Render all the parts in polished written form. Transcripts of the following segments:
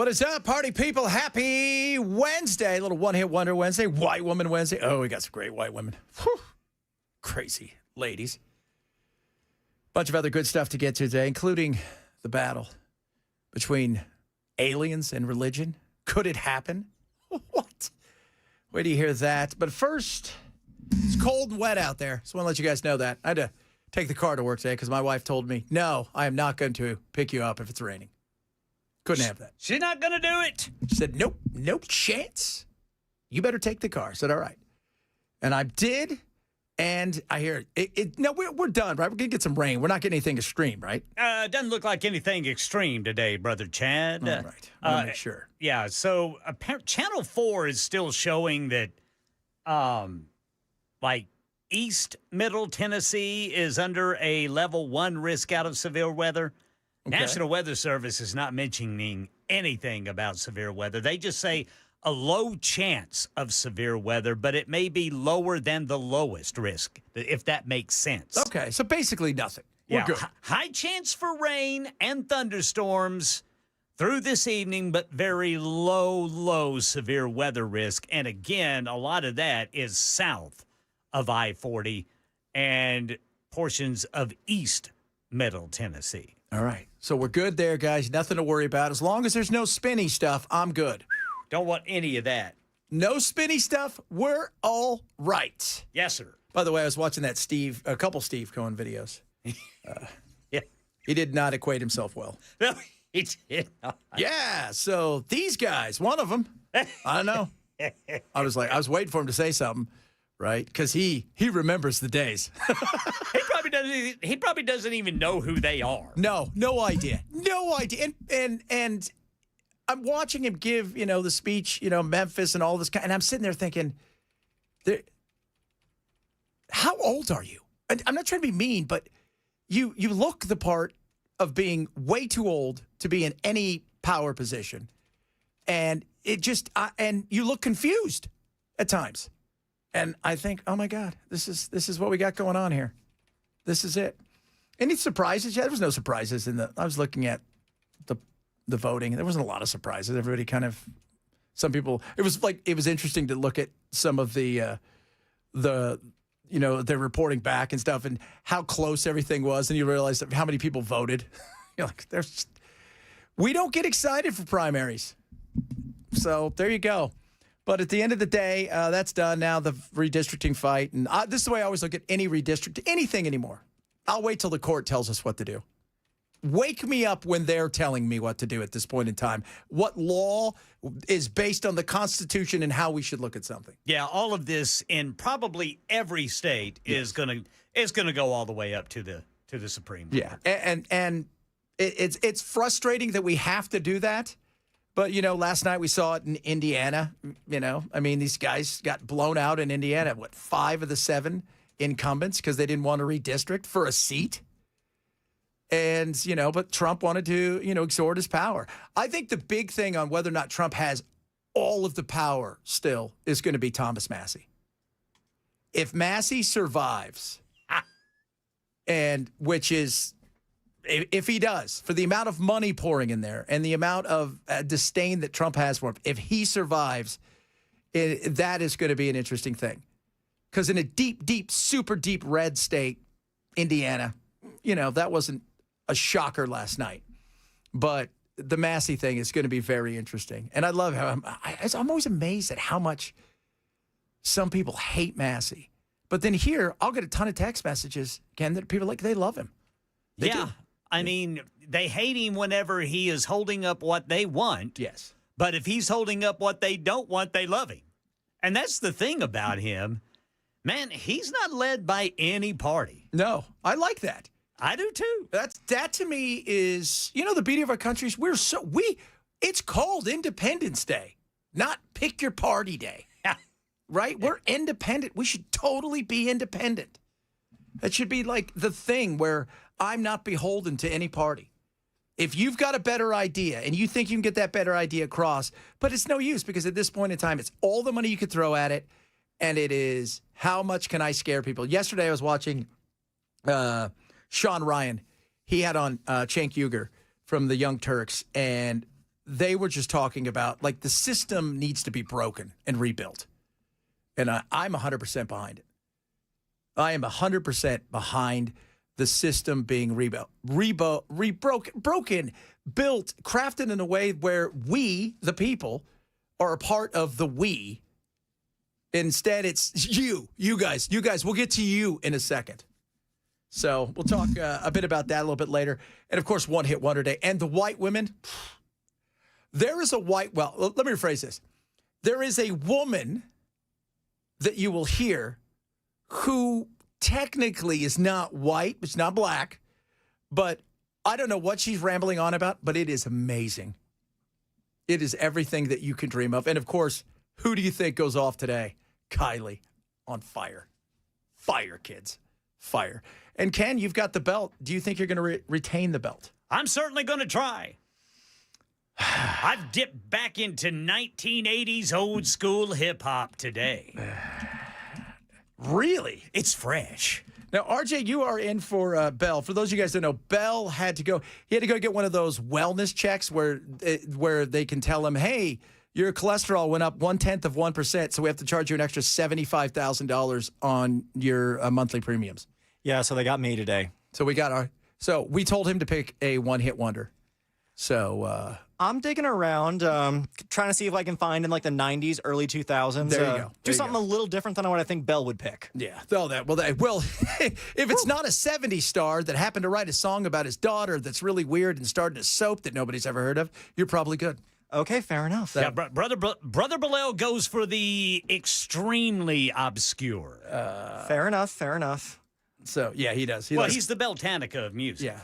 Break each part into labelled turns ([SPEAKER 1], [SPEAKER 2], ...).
[SPEAKER 1] What is up, party people? Happy Wednesday. A little one-hit wonder Wednesday. White woman Wednesday. Oh, we got some great white women. Whew. Crazy ladies. Bunch of other good stuff to get to today, including the battle between aliens and religion. Could it happen? What? Wait till you hear that. But first, it's cold and wet out there. So I want to let you guys know that. I had to take the car to work today because my wife told me, no, I am not going to pick you up if it's raining. Couldn't have that.
[SPEAKER 2] She's not going to do it.
[SPEAKER 1] She said, nope, no chance. You better take the car. I said, all right. And I did. And I hear it. No, we're done, right? We're going to get some rain. We're not getting anything extreme, right?
[SPEAKER 2] It doesn't look like anything extreme today, Brother Chad.
[SPEAKER 1] All right. I want to make sure.
[SPEAKER 2] Yeah, so Channel 4 is still showing that, like, East Middle Tennessee is under a level 1 risk out of severe weather. Okay. National Weather Service is not mentioning anything about severe weather. They just say a low chance of severe weather, but it may be lower than the lowest risk, if that makes sense.
[SPEAKER 1] Okay, so basically nothing. We're good.
[SPEAKER 2] High chance for rain and thunderstorms through this evening, but very low severe weather risk. And again, a lot of that is south of I-40 and portions of East Middle Tennessee.
[SPEAKER 1] All right. So we're good there, guys. Nothing to worry about. As long as there's no spinny stuff, I'm good.
[SPEAKER 2] Don't want any of that.
[SPEAKER 1] No spinny stuff. We're all right.
[SPEAKER 2] Yes, sir.
[SPEAKER 1] By the way, I was watching that a couple Steve Cohen videos.
[SPEAKER 2] Yeah.
[SPEAKER 1] He did not equate himself well.
[SPEAKER 2] No, he did not.
[SPEAKER 1] Yeah. So these guys, one of them, I don't know. I was waiting for him to say something, right? Because he remembers the days.
[SPEAKER 2] He probably doesn't even know who they are.
[SPEAKER 1] No idea. No idea. And I'm watching him give, the speech, Memphis and all this kind, and I'm sitting there thinking, how old are you? And I'm not trying to be mean, but you look the part of being way too old to be in any power position. And and you look confused at times. And I think, oh my God, this is what we got going on here. This is it. Any surprises? Yeah, there was no surprises I was looking at the voting. There wasn't a lot of surprises. Everybody some people, it was interesting to look at some of their reporting back and stuff and how close everything was. And you realize how many people voted. You're like, we don't get excited for primaries. So there you go. But at the end of the day, that's done now, the redistricting fight. And this is the way I always look at any redistricting, anything anymore. I'll wait till the court tells us what to do. Wake me up when they're telling me what to do at this point in time. What law is based on the Constitution and how we should look at something.
[SPEAKER 2] Yeah, all of this in probably every state is gonna go all the way up to the Supreme Court.
[SPEAKER 1] Yeah, and it's frustrating that we have to do that. But, last night we saw it in Indiana. These guys got blown out in Indiana. 5 of the 7 incumbents because they didn't want to redistrict for a seat. And, but Trump wanted to, exhort his power. I think the big thing on whether or not Trump has all of the power still is going to be Thomas Massie. If Massie survives, and which is... If he does, for the amount of money pouring in there and the amount of disdain that Trump has for him, if he survives, that is going to be an interesting thing. Because in a deep, super deep red state, Indiana, that wasn't a shocker last night. But the Massie thing is going to be very interesting. And I love how I'm always amazed at how much some people hate Massie. But then here, I'll get a ton of text messages, Ken, that people they love him. They do.
[SPEAKER 2] I mean, they hate him whenever he is holding up what they want.
[SPEAKER 1] Yes.
[SPEAKER 2] But if he's holding up what they don't want, they love him. And that's the thing about him. Man, he's not led by any party.
[SPEAKER 1] No, I like that.
[SPEAKER 2] I do too.
[SPEAKER 1] That to me is, the beauty of our country is it's called Independence Day, not pick your party day. Right? We're independent. We should totally be independent. That should be like the thing where I'm not beholden to any party. If you've got a better idea and you think you can get that better idea across, but it's no use because at this point in time, it's all the money you could throw at it, and it is how much can I scare people. Yesterday I was watching Sean Ryan. He had on Cenk Uygur from the Young Turks, and they were just talking about, like, the system needs to be broken and rebuilt. And I'm 100% behind it. I am 100% behind the system being broken, built, crafted in a way where we, the people, are a part of the we. Instead, it's you guys. We'll get to you in a second. So we'll talk a bit about that a little bit later. And, of course, One Hit Wonder Day. And the white women, there is a well, let me rephrase this. There is a woman that you will hear who technically is not white, it's not black, but I don't know what she's rambling on about, but it is amazing. It is everything that you can dream of. And, of course, who do you think goes off today? Kylie, on fire. Fire, kids. Fire. And, Ken, you've got the belt. Do you think you're going to retain the belt?
[SPEAKER 2] I'm certainly going to try. I've dipped back into 1980s old school hip-hop today.
[SPEAKER 1] Really?
[SPEAKER 2] It's fresh.
[SPEAKER 1] Now, RJ, you are in for Bell. For those of you guys that don't know, Bell had to go get one of those wellness checks where they can tell him, hey, your cholesterol went up 0.1%, so we have to charge you an extra $75,000 on your monthly premiums.
[SPEAKER 3] Yeah, so they got me today.
[SPEAKER 1] So we told him to pick a one-hit wonder. So
[SPEAKER 3] I'm digging around, trying to see if I can find in like the 90s, early 2000s.
[SPEAKER 1] There you go.
[SPEAKER 3] Do something a little different than what I think Bell would pick.
[SPEAKER 1] Yeah. Well, if it's not a 70s star that happened to write a song about his daughter that's really weird and started a soap that nobody's ever heard of, you're probably good.
[SPEAKER 3] Okay, fair enough.
[SPEAKER 2] Yeah, Brother Bilal goes for the extremely obscure.
[SPEAKER 3] Fair enough.
[SPEAKER 1] So yeah, he does.
[SPEAKER 2] He's the Beltanica of music.
[SPEAKER 1] Yeah,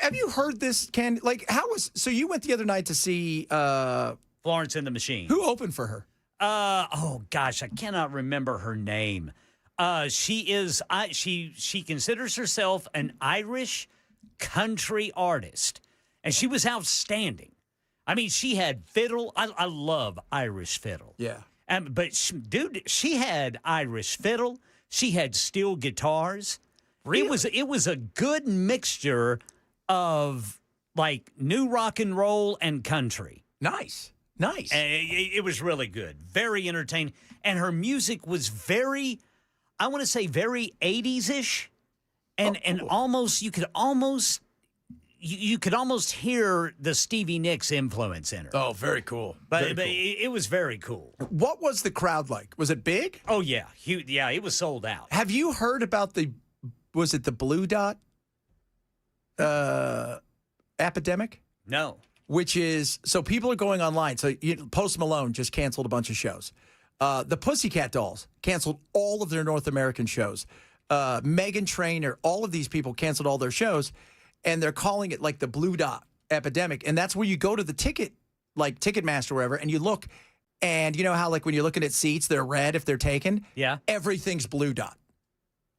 [SPEAKER 1] have you heard this, Ken? Like, so you went the other night to see
[SPEAKER 2] Florence and the Machine.
[SPEAKER 1] Who opened for her?
[SPEAKER 2] Oh gosh, I cannot remember her name. She considers herself an Irish country artist, and she was outstanding. I mean, she had fiddle. I love Irish fiddle.
[SPEAKER 1] Yeah.
[SPEAKER 2] But she had Irish fiddle. She had steel guitars.
[SPEAKER 1] Really?
[SPEAKER 2] It was a good mixture of like new rock and roll and country.
[SPEAKER 1] Nice.
[SPEAKER 2] It was really good, very entertaining, and her music was very 80s-ish, and
[SPEAKER 1] cool.
[SPEAKER 2] almost you could almost hear the Stevie Nicks influence in her.
[SPEAKER 1] Oh, very cool.
[SPEAKER 2] But it was very cool.
[SPEAKER 1] What was the crowd like? Was it big?
[SPEAKER 2] Oh yeah, it was sold out.
[SPEAKER 1] Have you heard about was it the Blue Dot epidemic?
[SPEAKER 2] No.
[SPEAKER 1] Which is, so people are going online. So Post Malone just canceled a bunch of shows. The Pussycat Dolls canceled all of their North American shows. Meghan Trainor, all of these people canceled all their shows. And they're calling it like the Blue Dot epidemic. And that's where you go to the Ticketmaster or wherever, and you look. And you know how, like, when you're looking at seats, they're red if they're taken?
[SPEAKER 2] Yeah.
[SPEAKER 1] Everything's Blue Dot.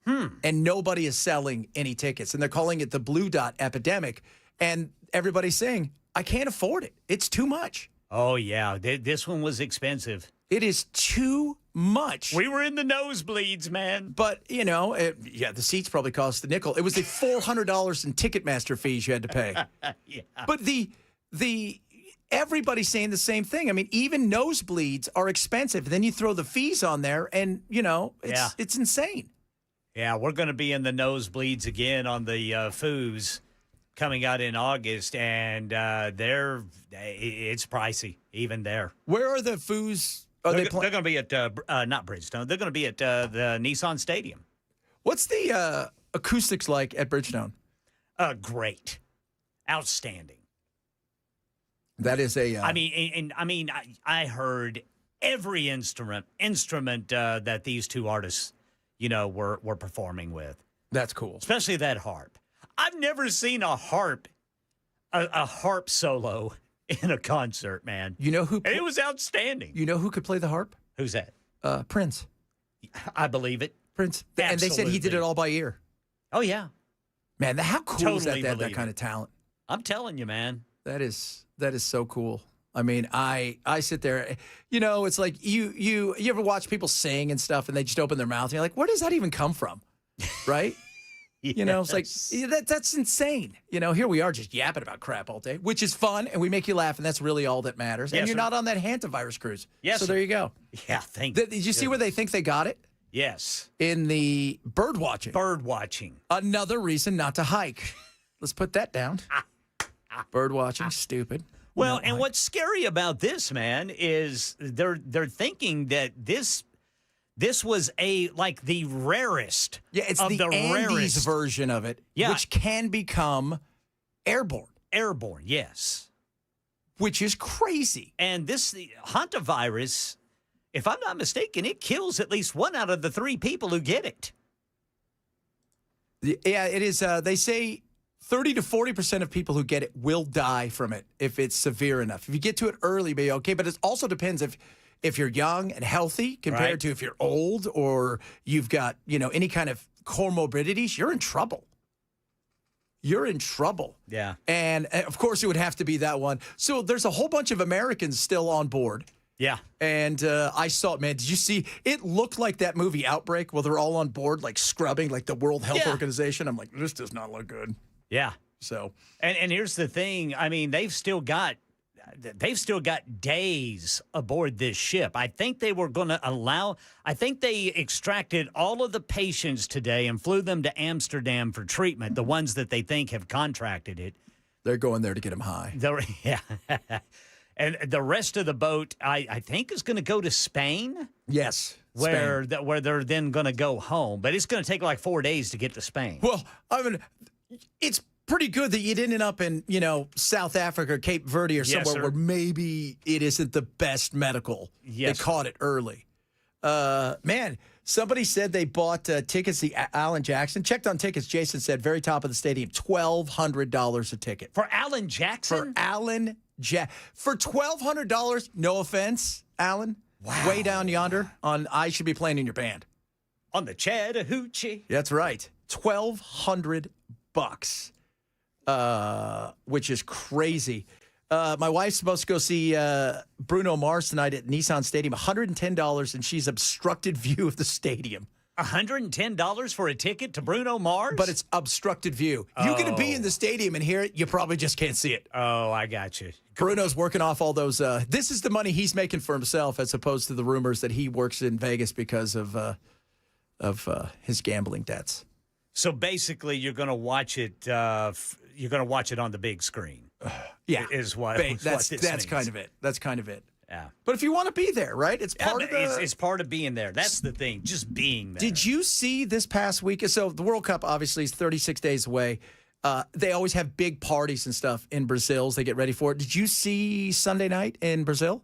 [SPEAKER 1] And nobody is selling any tickets. And they're calling it the Blue Dot epidemic. And everybody's saying, I can't afford it. It's too much.
[SPEAKER 2] Oh, yeah. This one was expensive.
[SPEAKER 1] It is too much.
[SPEAKER 2] We were in the nosebleeds, man.
[SPEAKER 1] But, the seats probably cost a nickel. It was the $400 in Ticketmaster fees you had to pay.
[SPEAKER 2] Yeah.
[SPEAKER 1] But everybody's saying the same thing. I mean, even nosebleeds are expensive. Then you throw the fees on there, and, it's insane.
[SPEAKER 2] Yeah, we're going to be in the nosebleeds again on the Foos coming out in August, and it's pricey even there.
[SPEAKER 1] Where are the Foos?
[SPEAKER 2] They're going to be at not Bridgestone. They're going to be at the Nissan Stadium.
[SPEAKER 1] What's the acoustics like at Bridgestone?
[SPEAKER 2] Great, outstanding.
[SPEAKER 1] That is a.
[SPEAKER 2] I heard every instrument that these two artists, were performing with.
[SPEAKER 1] That's cool,
[SPEAKER 2] especially that harp. I've never seen a harp solo in a concert, man.
[SPEAKER 1] You know who?
[SPEAKER 2] And it was outstanding.
[SPEAKER 1] You know who could play the harp?
[SPEAKER 2] Who's that?
[SPEAKER 1] Prince.
[SPEAKER 2] I believe it.
[SPEAKER 1] Prince.
[SPEAKER 2] Absolutely.
[SPEAKER 1] And they said he did it all by ear.
[SPEAKER 2] Oh, yeah.
[SPEAKER 1] Man, how cool
[SPEAKER 2] totally
[SPEAKER 1] is that to have that kind of talent?
[SPEAKER 2] I'm telling you, man.
[SPEAKER 1] That is so cool. I mean, I sit there, it's like you ever watch people sing and stuff and they just open their mouth and you're like, where does that even come from? Right? You know, it's like that's insane. You know, here we are just yapping about crap all day, which is fun, and we make you laugh, and that's really all that matters.
[SPEAKER 2] Yes,
[SPEAKER 1] and you're
[SPEAKER 2] sir.
[SPEAKER 1] not on that hantavirus cruise.
[SPEAKER 2] Yes,
[SPEAKER 1] so
[SPEAKER 2] sir.
[SPEAKER 1] there you go.
[SPEAKER 2] Yeah, thank
[SPEAKER 1] Did you see where they think they got it?
[SPEAKER 2] Yes.
[SPEAKER 1] In the bird watching.
[SPEAKER 2] Bird watching.
[SPEAKER 1] Another reason not to hike. Let's put that down. Bird watching, stupid.
[SPEAKER 2] Well, and what's scary about this, man, is they're thinking that this was like the rarest.
[SPEAKER 1] Yeah, it's
[SPEAKER 2] of
[SPEAKER 1] the Andes
[SPEAKER 2] rarest
[SPEAKER 1] version of it, which can become airborne.
[SPEAKER 2] Airborne, yes.
[SPEAKER 1] Which is crazy.
[SPEAKER 2] And the hantavirus, if I'm not mistaken, it kills at least 1 out of the 3 people who get it.
[SPEAKER 1] Yeah, it is. They say 30 to 40% of people who get it will die from it if it's severe enough. If you get to it early, be okay. But it also depends if you're young and healthy compared to if you're old or you've got, any kind of comorbidities, you're in trouble. You're in trouble.
[SPEAKER 2] Yeah.
[SPEAKER 1] And, of course, it would have to be that one. So there's a whole bunch of Americans still on board.
[SPEAKER 2] Yeah.
[SPEAKER 1] And I saw it, man. Did you see? It looked like that movie Outbreak where they're all on board, like scrubbing, like the World Health Organization. I'm like, this does not look good.
[SPEAKER 2] Yeah.
[SPEAKER 1] So.
[SPEAKER 2] And here's the thing. I mean, they've still got days aboard this ship. I think they were going to I think they extracted all of the patients today and flew them to Amsterdam for treatment, the ones that they think have contracted it.
[SPEAKER 1] They're going there to get them high.
[SPEAKER 2] Yeah. And the rest of the boat, I think, is going to go to Spain.
[SPEAKER 1] Yes.
[SPEAKER 2] Where they're then going to go home. But it's going to take like 4 days to get to Spain.
[SPEAKER 1] Well, I mean, it's pretty good that you didn't end up in, South Africa or Cape Verde or somewhere where maybe it isn't the best medical.
[SPEAKER 2] Yes,
[SPEAKER 1] they caught it early. Man, somebody said they bought tickets to Alan Jackson. Checked on tickets. Jason said very top of the stadium, $1,200 a ticket.
[SPEAKER 2] For Alan Jackson?
[SPEAKER 1] For Alan For $1,200, no offense, Alan. Wow. Way down yonder on I Should Be Playing in Your Band.
[SPEAKER 2] On the Chattahoochee.
[SPEAKER 1] That's right. $1,200, which is crazy. My wife's supposed to go see Bruno Mars tonight at Nissan Stadium. $110, and she's obstructed view of the stadium.
[SPEAKER 2] $110 for a ticket to Bruno Mars?
[SPEAKER 1] But it's obstructed view. You're going to be in the stadium and hear it. You probably just can't see it.
[SPEAKER 2] Oh, I got you.
[SPEAKER 1] Bruno's working off all those. This is the money he's making for himself, as opposed to the rumors that he works in Vegas because of his gambling debts.
[SPEAKER 2] So basically, you're going to watch it. You're going to watch it on the big screen.
[SPEAKER 1] Yeah,
[SPEAKER 2] is what
[SPEAKER 1] that's
[SPEAKER 2] means.
[SPEAKER 1] kind of it. That's kind of it.
[SPEAKER 2] Yeah.
[SPEAKER 1] But if you want to be there, right? It's part of
[SPEAKER 2] it's part of being there. That's the thing, just being there.
[SPEAKER 1] Did you see this past week? So the World Cup obviously is 36 days away. They always have big parties and stuff in Brazil as they get ready for it. Did you see Sunday night in Brazil?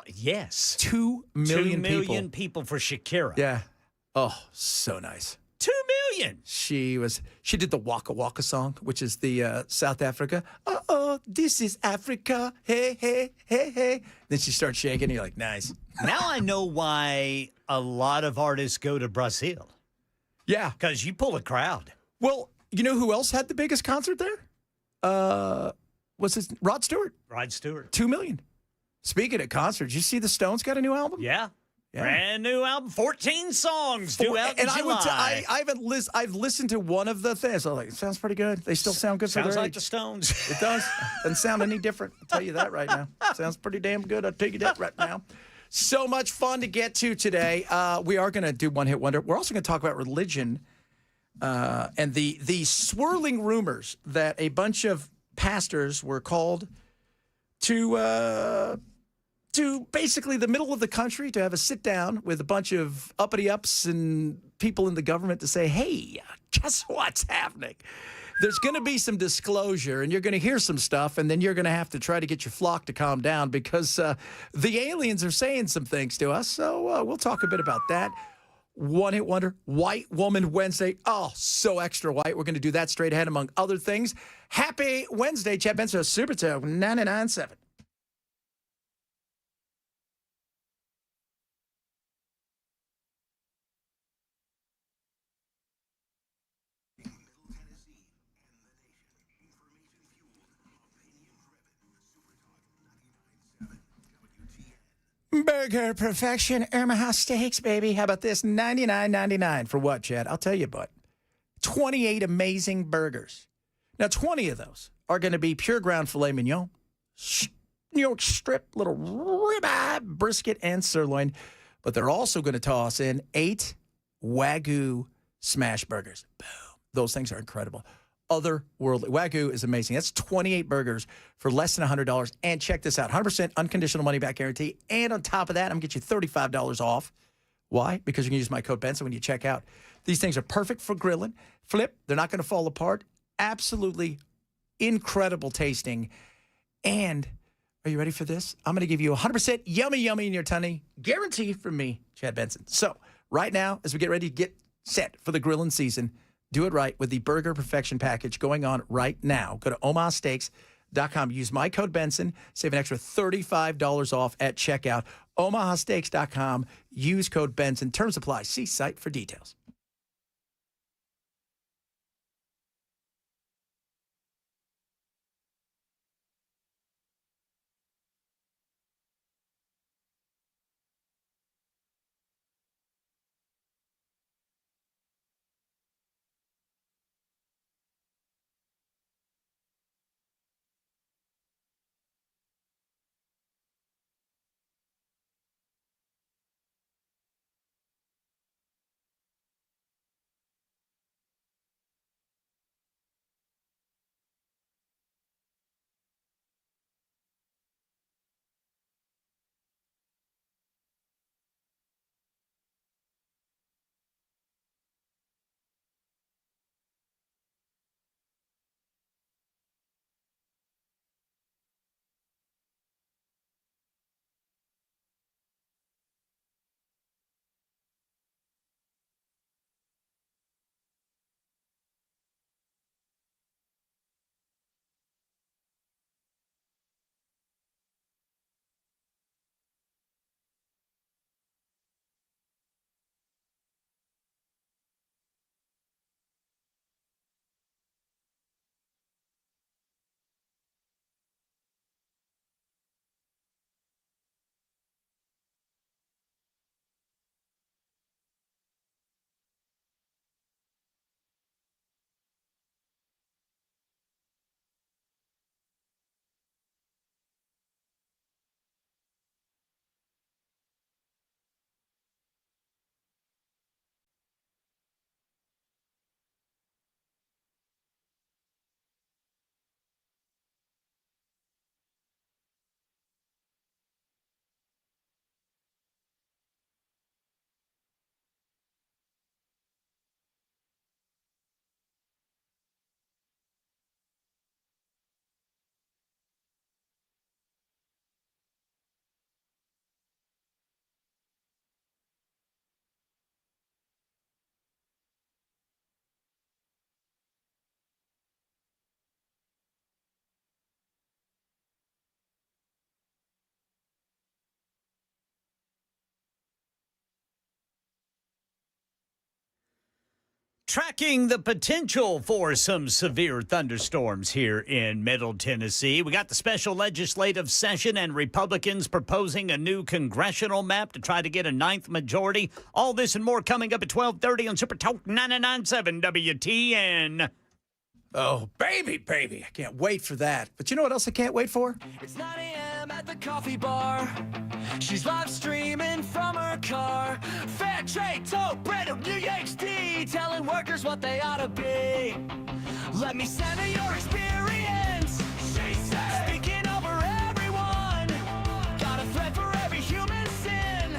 [SPEAKER 2] Yes.
[SPEAKER 1] 2 million people.
[SPEAKER 2] 2 million people for Shakira.
[SPEAKER 1] Yeah. Oh, so nice.
[SPEAKER 2] 2 million.
[SPEAKER 1] She did the Waka Waka song, which is the South Africa. Oh, this is Africa. Hey, hey, hey, hey. Then she starts shaking. And you're like, nice.
[SPEAKER 2] Now I know why a lot of artists go to Brazil.
[SPEAKER 1] Yeah.
[SPEAKER 2] Because you pull a crowd.
[SPEAKER 1] Well, you know who else had the biggest concert there? What's his Rod Stewart.
[SPEAKER 2] Rod Stewart.
[SPEAKER 1] 2 million. Speaking of concerts, you see the Stones got a new album?
[SPEAKER 2] Yeah. Brand new album, 14 songs due out in July.
[SPEAKER 1] I've listened to one of the things. I'm like, it sounds pretty good. They still sound good for their
[SPEAKER 2] Sounds like
[SPEAKER 1] age.
[SPEAKER 2] the Stones.
[SPEAKER 1] It does. Doesn't sound any different. I'll tell you that right now. Sounds pretty damn good. I'll tell you that right now. So much fun to get to today. We are going to do One Hit Wonder. We're also going to talk about religion and the swirling rumors that a bunch of pastors were called to basically the middle of the country to have a sit down with a bunch of uppity ups and people in the government to say, hey, guess what's happening? There's going to be some disclosure, and you're going to hear some stuff, and then you're going to have to try to get your flock to calm down because the aliens are saying some things to us. So we'll talk a bit about that. One Hit Wonder, White Woman Wednesday. Oh, so extra white. We're going to do that straight ahead, among other things. Happy Wednesday, Chad Benson, Super Talk 99.7. Burger perfection, Omaha steaks, baby. How about this? $99.99 for what, Chad? I'll tell you, bud. 28 amazing burgers. Now, 20 of those are going to be pure ground filet mignon, New York strip, little ribeye, brisket, and sirloin. But they're also going to toss in 8 Wagyu smash burgers. Boom. Those things are incredible. Otherworldly. Wagyu is amazing. That's 28 burgers for less than $100. And check this out, 100% unconditional money-back guarantee. And on top of that, I'm going to get you $35 off. Why? Because you can use my code Benson when you check out. These things are perfect for grilling. Flip, they're not going to fall apart. Absolutely incredible tasting. And are you ready for this? I'm going to give you 100% yummy in your tummy. Guarantee from me, Chad Benson. So right now, as we get ready to get set for the grilling season, do it right with the Burger Perfection Package going on right now. Go to omahasteaks.com. Use my code Benson. Save an extra $35 off at checkout. omahasteaks.com. Use code Benson. Terms apply. See site for details.
[SPEAKER 2] Tracking the potential for some severe thunderstorms here in Middle Tennessee. We got the special legislative session and Republicans proposing a new congressional map to try to get a 9th majority. All this and more coming up at 12:30 on Super Talk 99.7 WTN.
[SPEAKER 1] Oh, baby. I can't wait for that. But you know what else I can't wait for?
[SPEAKER 4] It's 9 a.m. at the coffee bar. She's live streaming from her car. Fair trade, tote, bread, New HD, telling workers what they ought to be. Let me center your experience. She said, speaking over everyone. Got a thread for every human sin,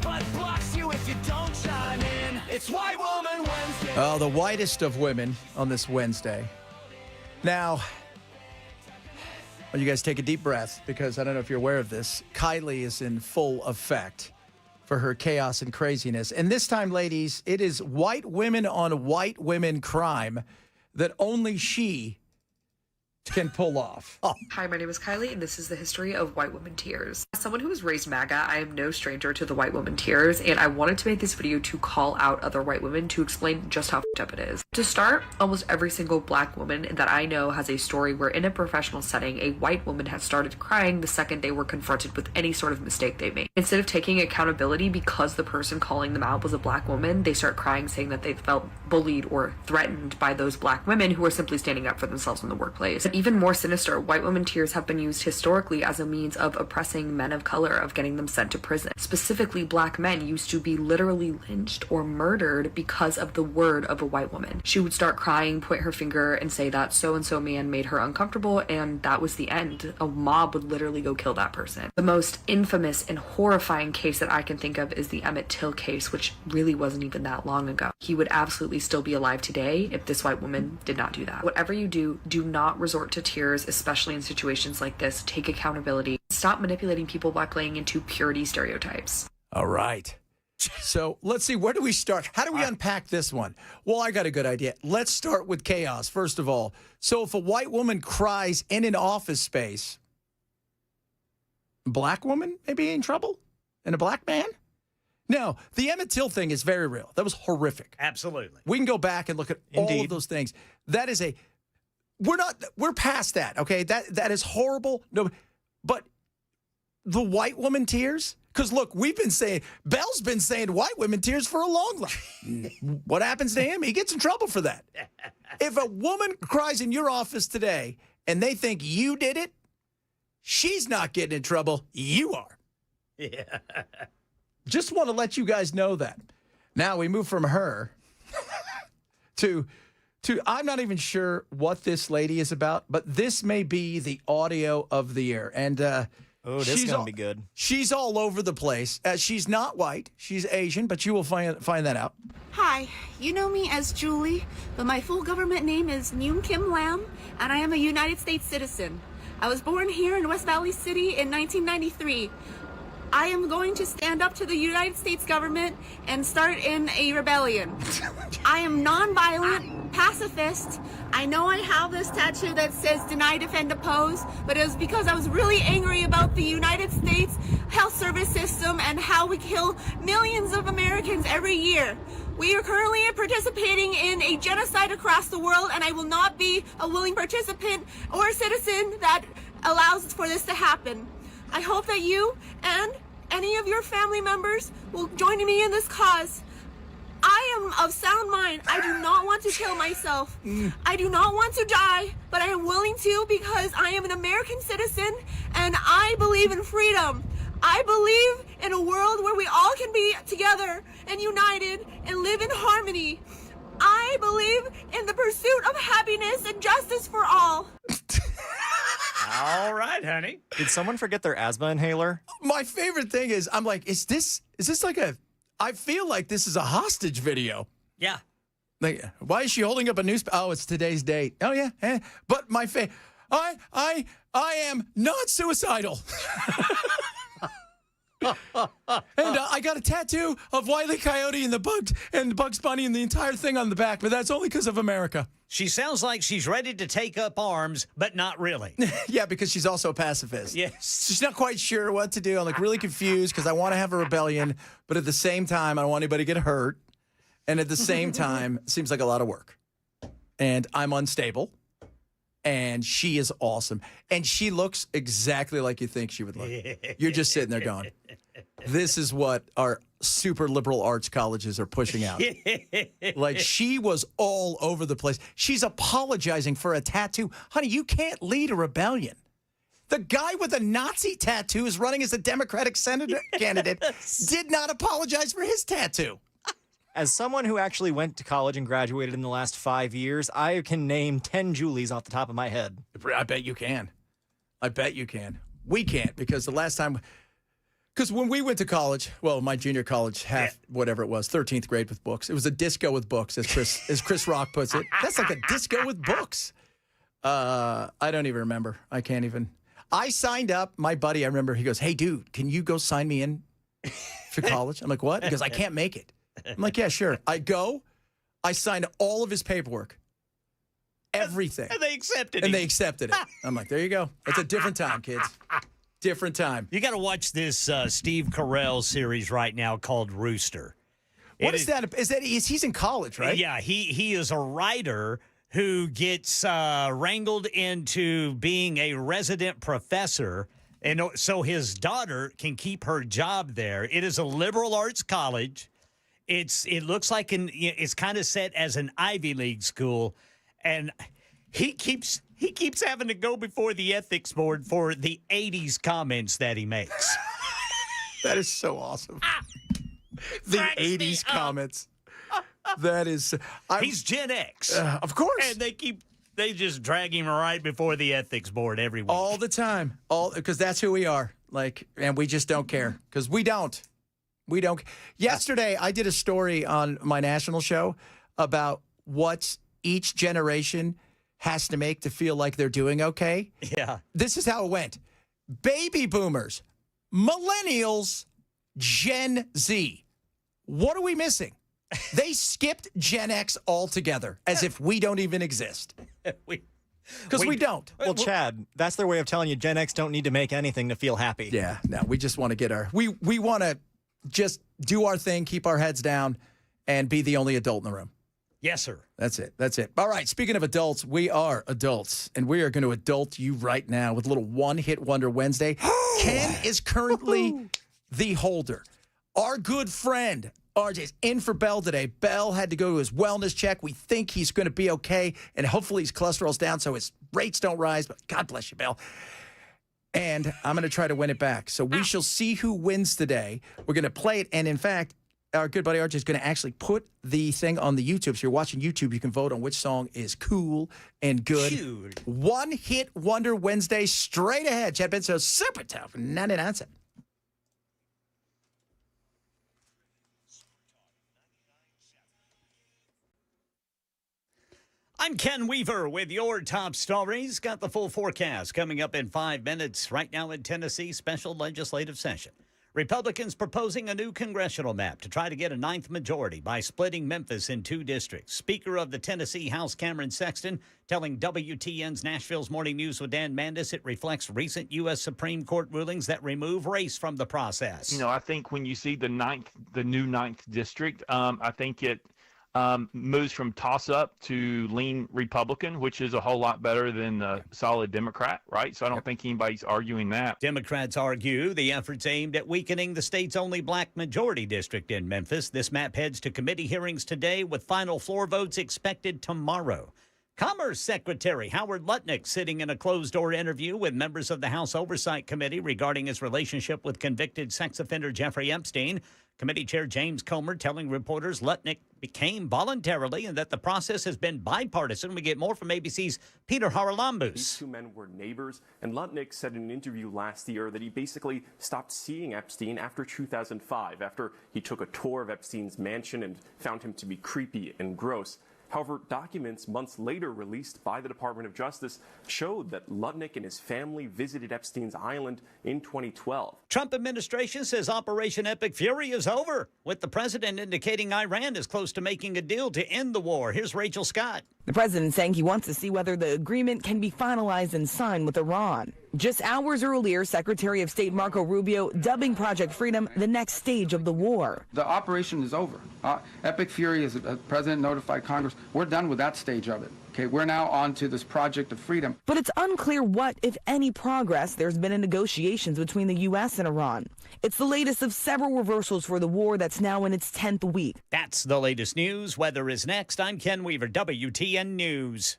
[SPEAKER 4] but blocks you if you don't chime in. It's White Woman Wednesday.
[SPEAKER 1] Oh, the whitest of women on this Wednesday. Now, well, you guys take a deep breath because I don't know if you're aware of this. Kylie is in full effect for her chaos and craziness. And this time, ladies, it is white women on white women crime that only she can pull off.
[SPEAKER 5] Hi, my name is Kylie, and this is the history of white woman tears. As someone who was raised MAGA, I am no stranger to the white woman tears, and I wanted to make this video to call out other white women to explain just how f***ed up it is. To start, almost every single black woman that I know has a story where in a professional setting, a white woman has started crying the second they were confronted with any sort of mistake they made. Instead of taking accountability because the person calling them out was a black woman, they start crying saying that they felt bullied or threatened by those black women who are simply standing up for themselves in the workplace. Even more sinister, white women tears have been used historically as a means of oppressing men of color, of getting them sent to prison. Specifically, black men used to be literally lynched or murdered because of the word of a white woman. She would start crying, point her finger, and say that so-and-so man made her uncomfortable, and that was the end. A mob would literally go kill that person. The most infamous and horrifying case that I can think of is the Emmett Till case, which really wasn't even that long ago. He would absolutely still be alive today if this white woman did not do that. Whatever you do, do not resort to tears, especially in situations like this. Take accountability. Stop manipulating people by playing into purity stereotypes.
[SPEAKER 1] All right. So let's see, where do we start? How do we unpack this one? Well, I got a good idea. Let's start with chaos, first of all. So if a white woman cries in an office space, black woman may be in trouble? And a black man? No, the Emmett Till thing is very real. That was horrific.
[SPEAKER 2] Absolutely.
[SPEAKER 1] We can go back and look at all of those things. That is we're past that, okay? That is horrible. No, but the white woman tears? Because look, Bell's been saying white women tears for a long time. What happens to him? He gets in trouble for that. If a woman cries in your office today and they think you did it, she's not getting in trouble. You are.
[SPEAKER 2] Yeah.
[SPEAKER 1] Just want to let you guys know that. Now we move from her to I'm not even sure what this lady is about, but this may be the audio of the year. And
[SPEAKER 3] this is going to be good.
[SPEAKER 1] She's all over the place. She's not white. She's Asian, but you will find that out.
[SPEAKER 6] Hi, you know me as Julie, but my full government name is Neum Kim Lam, and I am a United States citizen. I was born here in West Valley City in 1993. I am going to stand up to the United States government and start in a rebellion. I am nonviolent, pacifist. I know I have this tattoo that says deny, defend, oppose, but it was because I was really angry about the United States health service system and how we kill millions of Americans every year. We are currently participating in a genocide across the world, and I will not be a willing participant or a citizen that allows for this to happen. I hope that you and any of your family members will join me in this cause. I am of sound mind. I do not want to kill myself. I do not want to die, but I am willing to because I am an American citizen and I believe in freedom. I believe in a world where we all can be together and united and live in harmony. I believe in the pursuit of happiness and justice for all.
[SPEAKER 2] All right, honey.
[SPEAKER 3] Did someone forget their asthma inhaler?
[SPEAKER 1] My favorite thing is, I'm like, is this like I feel like this is a hostage video.
[SPEAKER 2] Yeah.
[SPEAKER 1] Like, why is she holding up a newspaper? Oh, it's today's date. Oh, yeah. But my I am not suicidal. And I got a tattoo of Wile E. Coyote and the Bugs Bunny and the entire thing on the back, but that's only because of America.
[SPEAKER 2] She sounds like she's ready to take up arms, but not really.
[SPEAKER 1] Yeah, because she's also a pacifist.
[SPEAKER 2] Yes.
[SPEAKER 1] She's not quite sure what to do. I'm like really confused because I want to have a rebellion, but at the same time, I don't want anybody to get hurt. And at the same time, it seems like a lot of work. And I'm unstable. And she is awesome. And she looks exactly like you think she would look. You're just sitting there going, this is what our super liberal arts colleges are pushing out. Like, she was all over the place. She's apologizing for a tattoo. Honey, you can't lead a rebellion. The guy with a Nazi tattoo is running as a Democratic senator candidate, did not apologize for his tattoo.
[SPEAKER 3] As someone who actually went to college and graduated in the last 5 years, I can name 10 Julies off the top of my head.
[SPEAKER 1] I bet you can. I bet you can. We can't because the last time... Because when we went to college, well, my junior college, whatever it was, 13th grade with books. It was a disco with books, as Chris Rock puts it. That's like a disco with books. I don't even remember. I can't even. I signed up. My buddy, I remember, he goes, hey, dude, can you go sign me in for college? I'm like, what? Because I can't make it. I'm like, yeah, sure. I go. I signed all of his paperwork. everything.
[SPEAKER 2] And they accepted
[SPEAKER 1] And
[SPEAKER 2] him.
[SPEAKER 1] they accepted it. I'm like, there you go. It's a different time, kids. Different time.
[SPEAKER 2] You got to watch this Steve Carell series right now called Rooster.
[SPEAKER 1] What is that? He's in college, right?
[SPEAKER 2] Yeah, he is a writer who gets wrangled into being a resident professor, and so his daughter can keep her job there. It is a liberal arts college. It looks like it's kind of set as an Ivy League school, and he keeps having to go before the ethics board for the 80s comments that he makes.
[SPEAKER 1] That is so awesome. The 80s comments. That is.
[SPEAKER 2] He's Gen X.
[SPEAKER 1] Of course.
[SPEAKER 2] And they just drag him right before the ethics board every week.
[SPEAKER 1] All the time. Because that's who we are. And we just don't care. Because we don't. We don't. Yesterday, I did a story on my national show about what each generation has to make to feel like they're doing okay.
[SPEAKER 2] Yeah.
[SPEAKER 1] This is how it went. Baby boomers, millennials, Gen Z. What are we missing? They skipped Gen X altogether, as if we don't even exist. Because we don't.
[SPEAKER 3] Well, Chad, that's their way of telling you Gen X don't need to make anything to feel happy.
[SPEAKER 1] Yeah, no, we just want to get we want to just do our thing, keep our heads down, and be the only adult in the room.
[SPEAKER 2] Yes, sir.
[SPEAKER 1] That's it. That's it. All right, speaking of adults, we are adults, and we are going to adult you right now with a little one-hit wonder Wednesday. Ken is currently the holder. Our good friend, RJ, is in for Bell today. Bell had to go to his wellness check. We think he's going to be okay, and hopefully his cholesterol's down so his rates don't rise, but God bless you, Bell. And I'm going to try to win it back. So we shall see who wins today. We're going to play it, and in fact, our good buddy RJ is going to actually put the thing on the YouTube. So you're watching YouTube, you can vote on which song is cool and good.
[SPEAKER 2] Cute.
[SPEAKER 1] One Hit Wonder Wednesday, straight ahead. Chad Benso, super tough, 99 cents.
[SPEAKER 2] I'm Ken Weaver with your top stories. Got the full forecast coming up in 5 minutes. Right now in Tennessee, special legislative session. Republicans proposing a new congressional map to try to get a 9th majority by splitting Memphis in 2 districts. Speaker of the Tennessee House, Cameron Sexton, telling WTN's Nashville's Morning News with Dan Mandis it reflects recent U.S. Supreme Court rulings that remove race from the process.
[SPEAKER 7] You know, I think when you see the new 9th district, I think it moves from toss-up to lean Republican, which is a whole lot better than a solid Democrat, right? So I don't think anybody's arguing that.
[SPEAKER 2] Democrats argue the effort's aimed at weakening the state's only black majority district in Memphis. This map heads to committee hearings today with final floor votes expected tomorrow. Commerce Secretary Howard Lutnick sitting in a closed-door interview with members of the House Oversight Committee regarding his relationship with convicted sex offender Jeffrey Epstein. Committee Chair James Comer telling reporters Lutnick became voluntarily and that the process has been bipartisan. We get more from ABC's Peter Haralambous.
[SPEAKER 8] These 2 men were neighbors, and Lutnick said in an interview last year that he basically stopped seeing Epstein after 2005, after he took a tour of Epstein's mansion and found him to be creepy and gross. However, documents months later released by the Department of Justice showed that Lutnick and his family visited Epstein's island in 2012.
[SPEAKER 2] Trump administration says Operation Epic Fury is over, with the president indicating Iran is close to making a deal to end the war. Here's Rachel Scott.
[SPEAKER 9] The president saying he wants to see whether the agreement can be finalized and signed with Iran. Just hours earlier, Secretary of State Marco Rubio dubbing Project Freedom the next stage of the war.
[SPEAKER 10] The operation is over. Epic Fury, as the president notified Congress, we're done with that stage of it. Okay, we're now on to this project of freedom.
[SPEAKER 9] But it's unclear what, if any, progress there's been in negotiations between the U.S. and Iran. It's the latest of several reversals for the war that's now in its 10th week.
[SPEAKER 2] That's the latest news. Weather is next. I'm Ken Weaver, WTN News.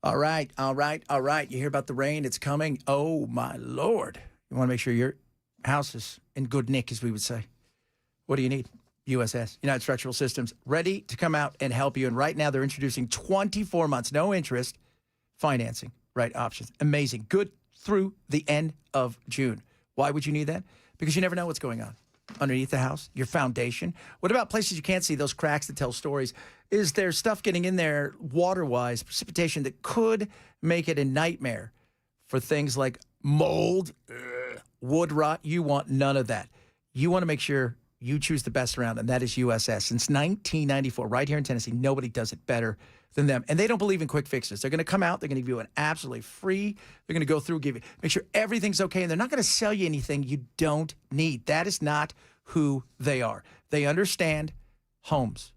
[SPEAKER 1] All right. You hear about the rain? It's coming. Oh, my Lord. You want to make sure your house is in good nick, as we would say. What do you need? USS, United Structural Systems, ready to come out and help you. And right now they're introducing 24 months, no interest financing, right? Options. Amazing. Good through the end of June. Why would you need that? Because you never know what's going on underneath the house, your foundation. What about places you can't see, those cracks that tell stories? Is there stuff getting in there water-wise, precipitation that could make it a nightmare for things like mold, wood rot? You want none of that. You want to make sure you choose the best around, and that is USS. Since 1994, right here in Tennessee, nobody does it better than them. And they don't believe in quick fixes. They're going to come out. They're going to give you an absolutely free. They're going to go through, make sure everything's okay. And they're not going to sell you anything you don't need. That is not who they are. They understand homes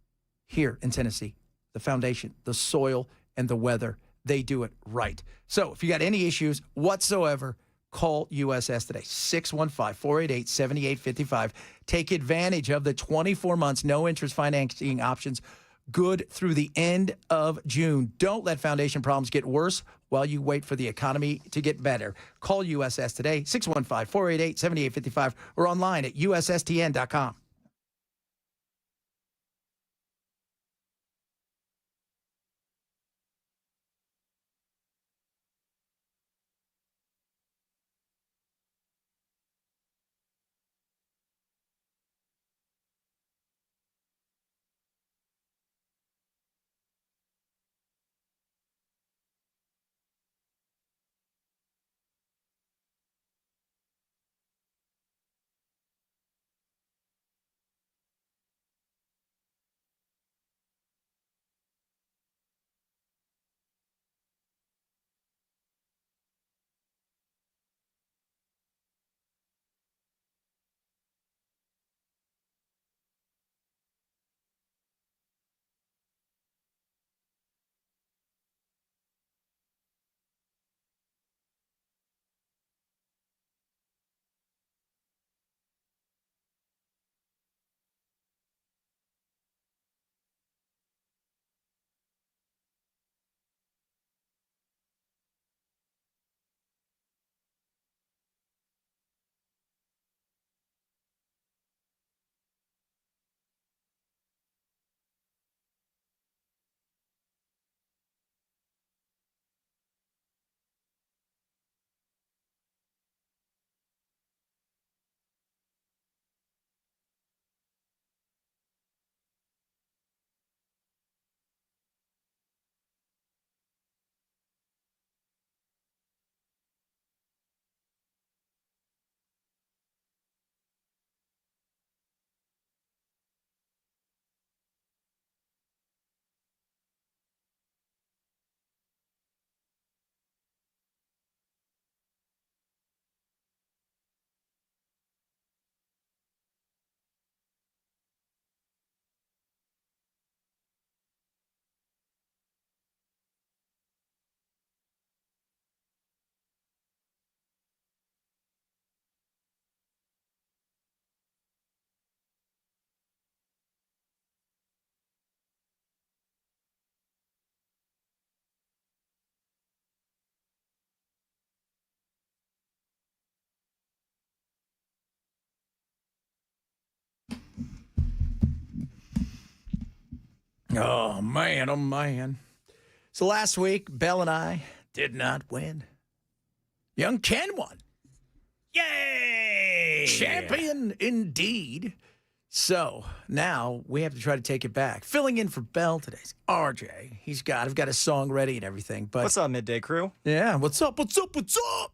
[SPEAKER 1] here in Tennessee, the foundation, the soil, and the weather. They do it right. So if you got any issues whatsoever, call USS today, 615-488-7855. Take advantage of the 24 months, no interest financing options, good through the end of June. Don't let foundation problems get worse while you wait for the economy to get better. Call USS today, 615-488-7855, or online at USSTN.com. Oh, man, oh, man. So last week, Belle and I did not win. Young Ken won.
[SPEAKER 2] Yay!
[SPEAKER 1] Champion indeed. So now we have to try to take it back. Filling in for Belle today's RJ. I've got a song ready and everything. But
[SPEAKER 3] What's up, Midday Crew?
[SPEAKER 1] yeah, what's up? We're going to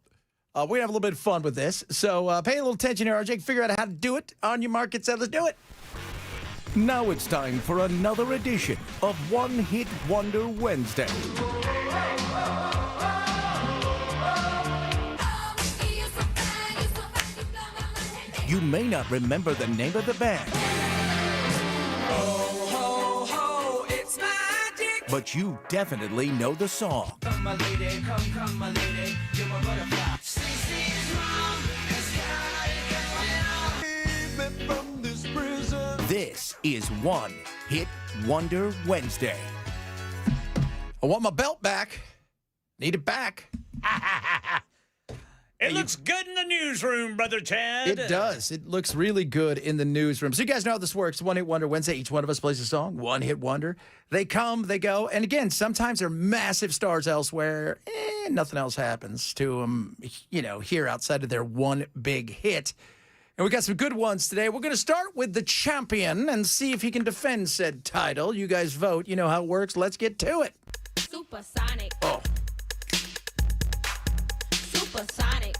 [SPEAKER 1] have a little bit of fun with this. So pay a little attention here, RJ. Figure out how to do it on your market. So let's do it.
[SPEAKER 11] Now it's time for another edition of One Hit Wonder Wednesday. You may not remember the name of the band, but you definitely know the song.
[SPEAKER 4] Come, my lady, come, my lady, you're my butterfly.
[SPEAKER 11] This is One Hit Wonder Wednesday.
[SPEAKER 1] I want my belt back. Need it back.
[SPEAKER 2] It looks good in the newsroom, Brother Chad.
[SPEAKER 1] It does. It looks really good in the newsroom. So you guys know how this works. One Hit Wonder Wednesday. Each one of us plays a song. One Hit Wonder. They come, they go. And again, sometimes they're massive stars elsewhere. Nothing else happens to them, here outside of their one big hit. And we got some good ones today. We're going to start with the champion and see if he can defend said title. You guys vote. You know how it works. Let's get to it.
[SPEAKER 12] Supersonic.
[SPEAKER 1] Oh.
[SPEAKER 12] Supersonic.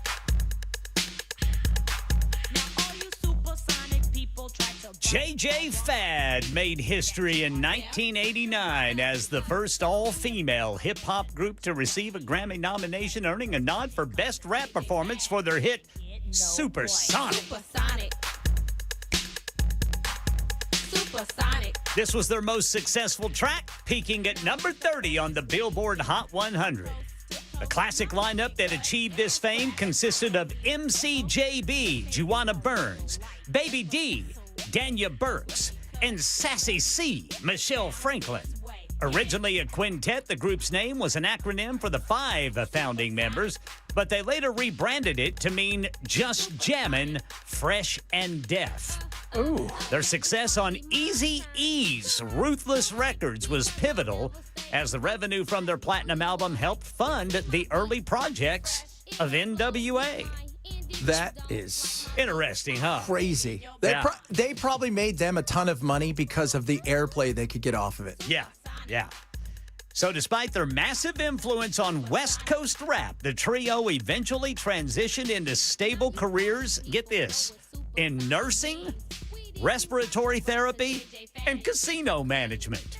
[SPEAKER 12] Now all you supersonic people try to
[SPEAKER 2] JJ Fad made history in 1989 as the first all-female hip-hop group to receive a Grammy nomination, earning a nod for Best Rap Performance for their hit Supersonic.
[SPEAKER 12] Supersonic. Supersonic.
[SPEAKER 2] This was their most successful track, peaking at number 30 on the Billboard Hot 100. The classic lineup that achieved this fame consisted of MCJB, Juana Burns, Baby D, Danya Burks, and Sassy C, Michelle Franklin. Originally a quintet, the group's name was an acronym for the 5 founding members, but they later rebranded it to mean Just Jammin', Fresh and Deaf.
[SPEAKER 1] Ooh.
[SPEAKER 2] Their success on Eazy-E's Ruthless Records was pivotal, as the revenue from their platinum album helped fund the early projects of NWA.
[SPEAKER 1] That is
[SPEAKER 2] interesting, huh?
[SPEAKER 1] Crazy.
[SPEAKER 2] Yeah.
[SPEAKER 1] They probably made them a ton of money because of the airplay they could get off of it.
[SPEAKER 2] Yeah. So despite their massive influence on West Coast rap, the trio eventually transitioned into stable careers, get this, in nursing, respiratory therapy, and casino management.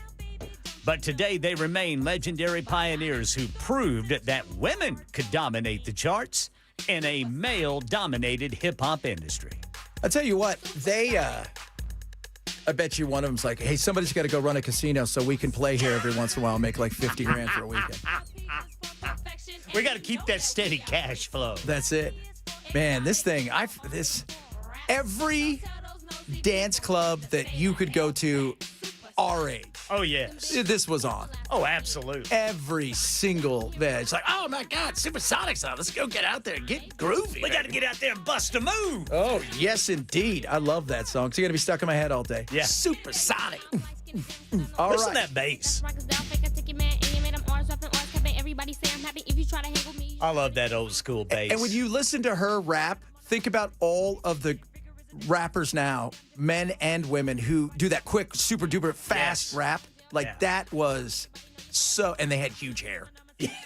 [SPEAKER 2] But today they remain legendary pioneers who proved that women could dominate the charts in a male-dominated hip-hop industry.
[SPEAKER 1] I'll tell you what, I bet you one of them's like, hey, somebody's got to go run a casino so we can play here every once in a while and make like 50 grand for a weekend.
[SPEAKER 2] We got to keep that steady cash flow.
[SPEAKER 1] That's it. Man, this thing, every dance club that you could go to our age.
[SPEAKER 2] Oh, yes.
[SPEAKER 1] This was on.
[SPEAKER 2] Oh, absolutely.
[SPEAKER 1] Every single bed. It's like, oh, my God, Supersonic's on. Let's go get out there and get groovy.
[SPEAKER 2] We got to get out there and bust a move.
[SPEAKER 1] Oh, yes, indeed. I love that song. It's going to be stuck in my head all day.
[SPEAKER 2] Yeah.
[SPEAKER 1] Supersonic.
[SPEAKER 2] All Listen to that bass. I love that old school bass.
[SPEAKER 1] And when you listen to her rap, think about all of the rappers now, men and women, who do that quick, super duper fast rap. Like that was so, and they had huge hair.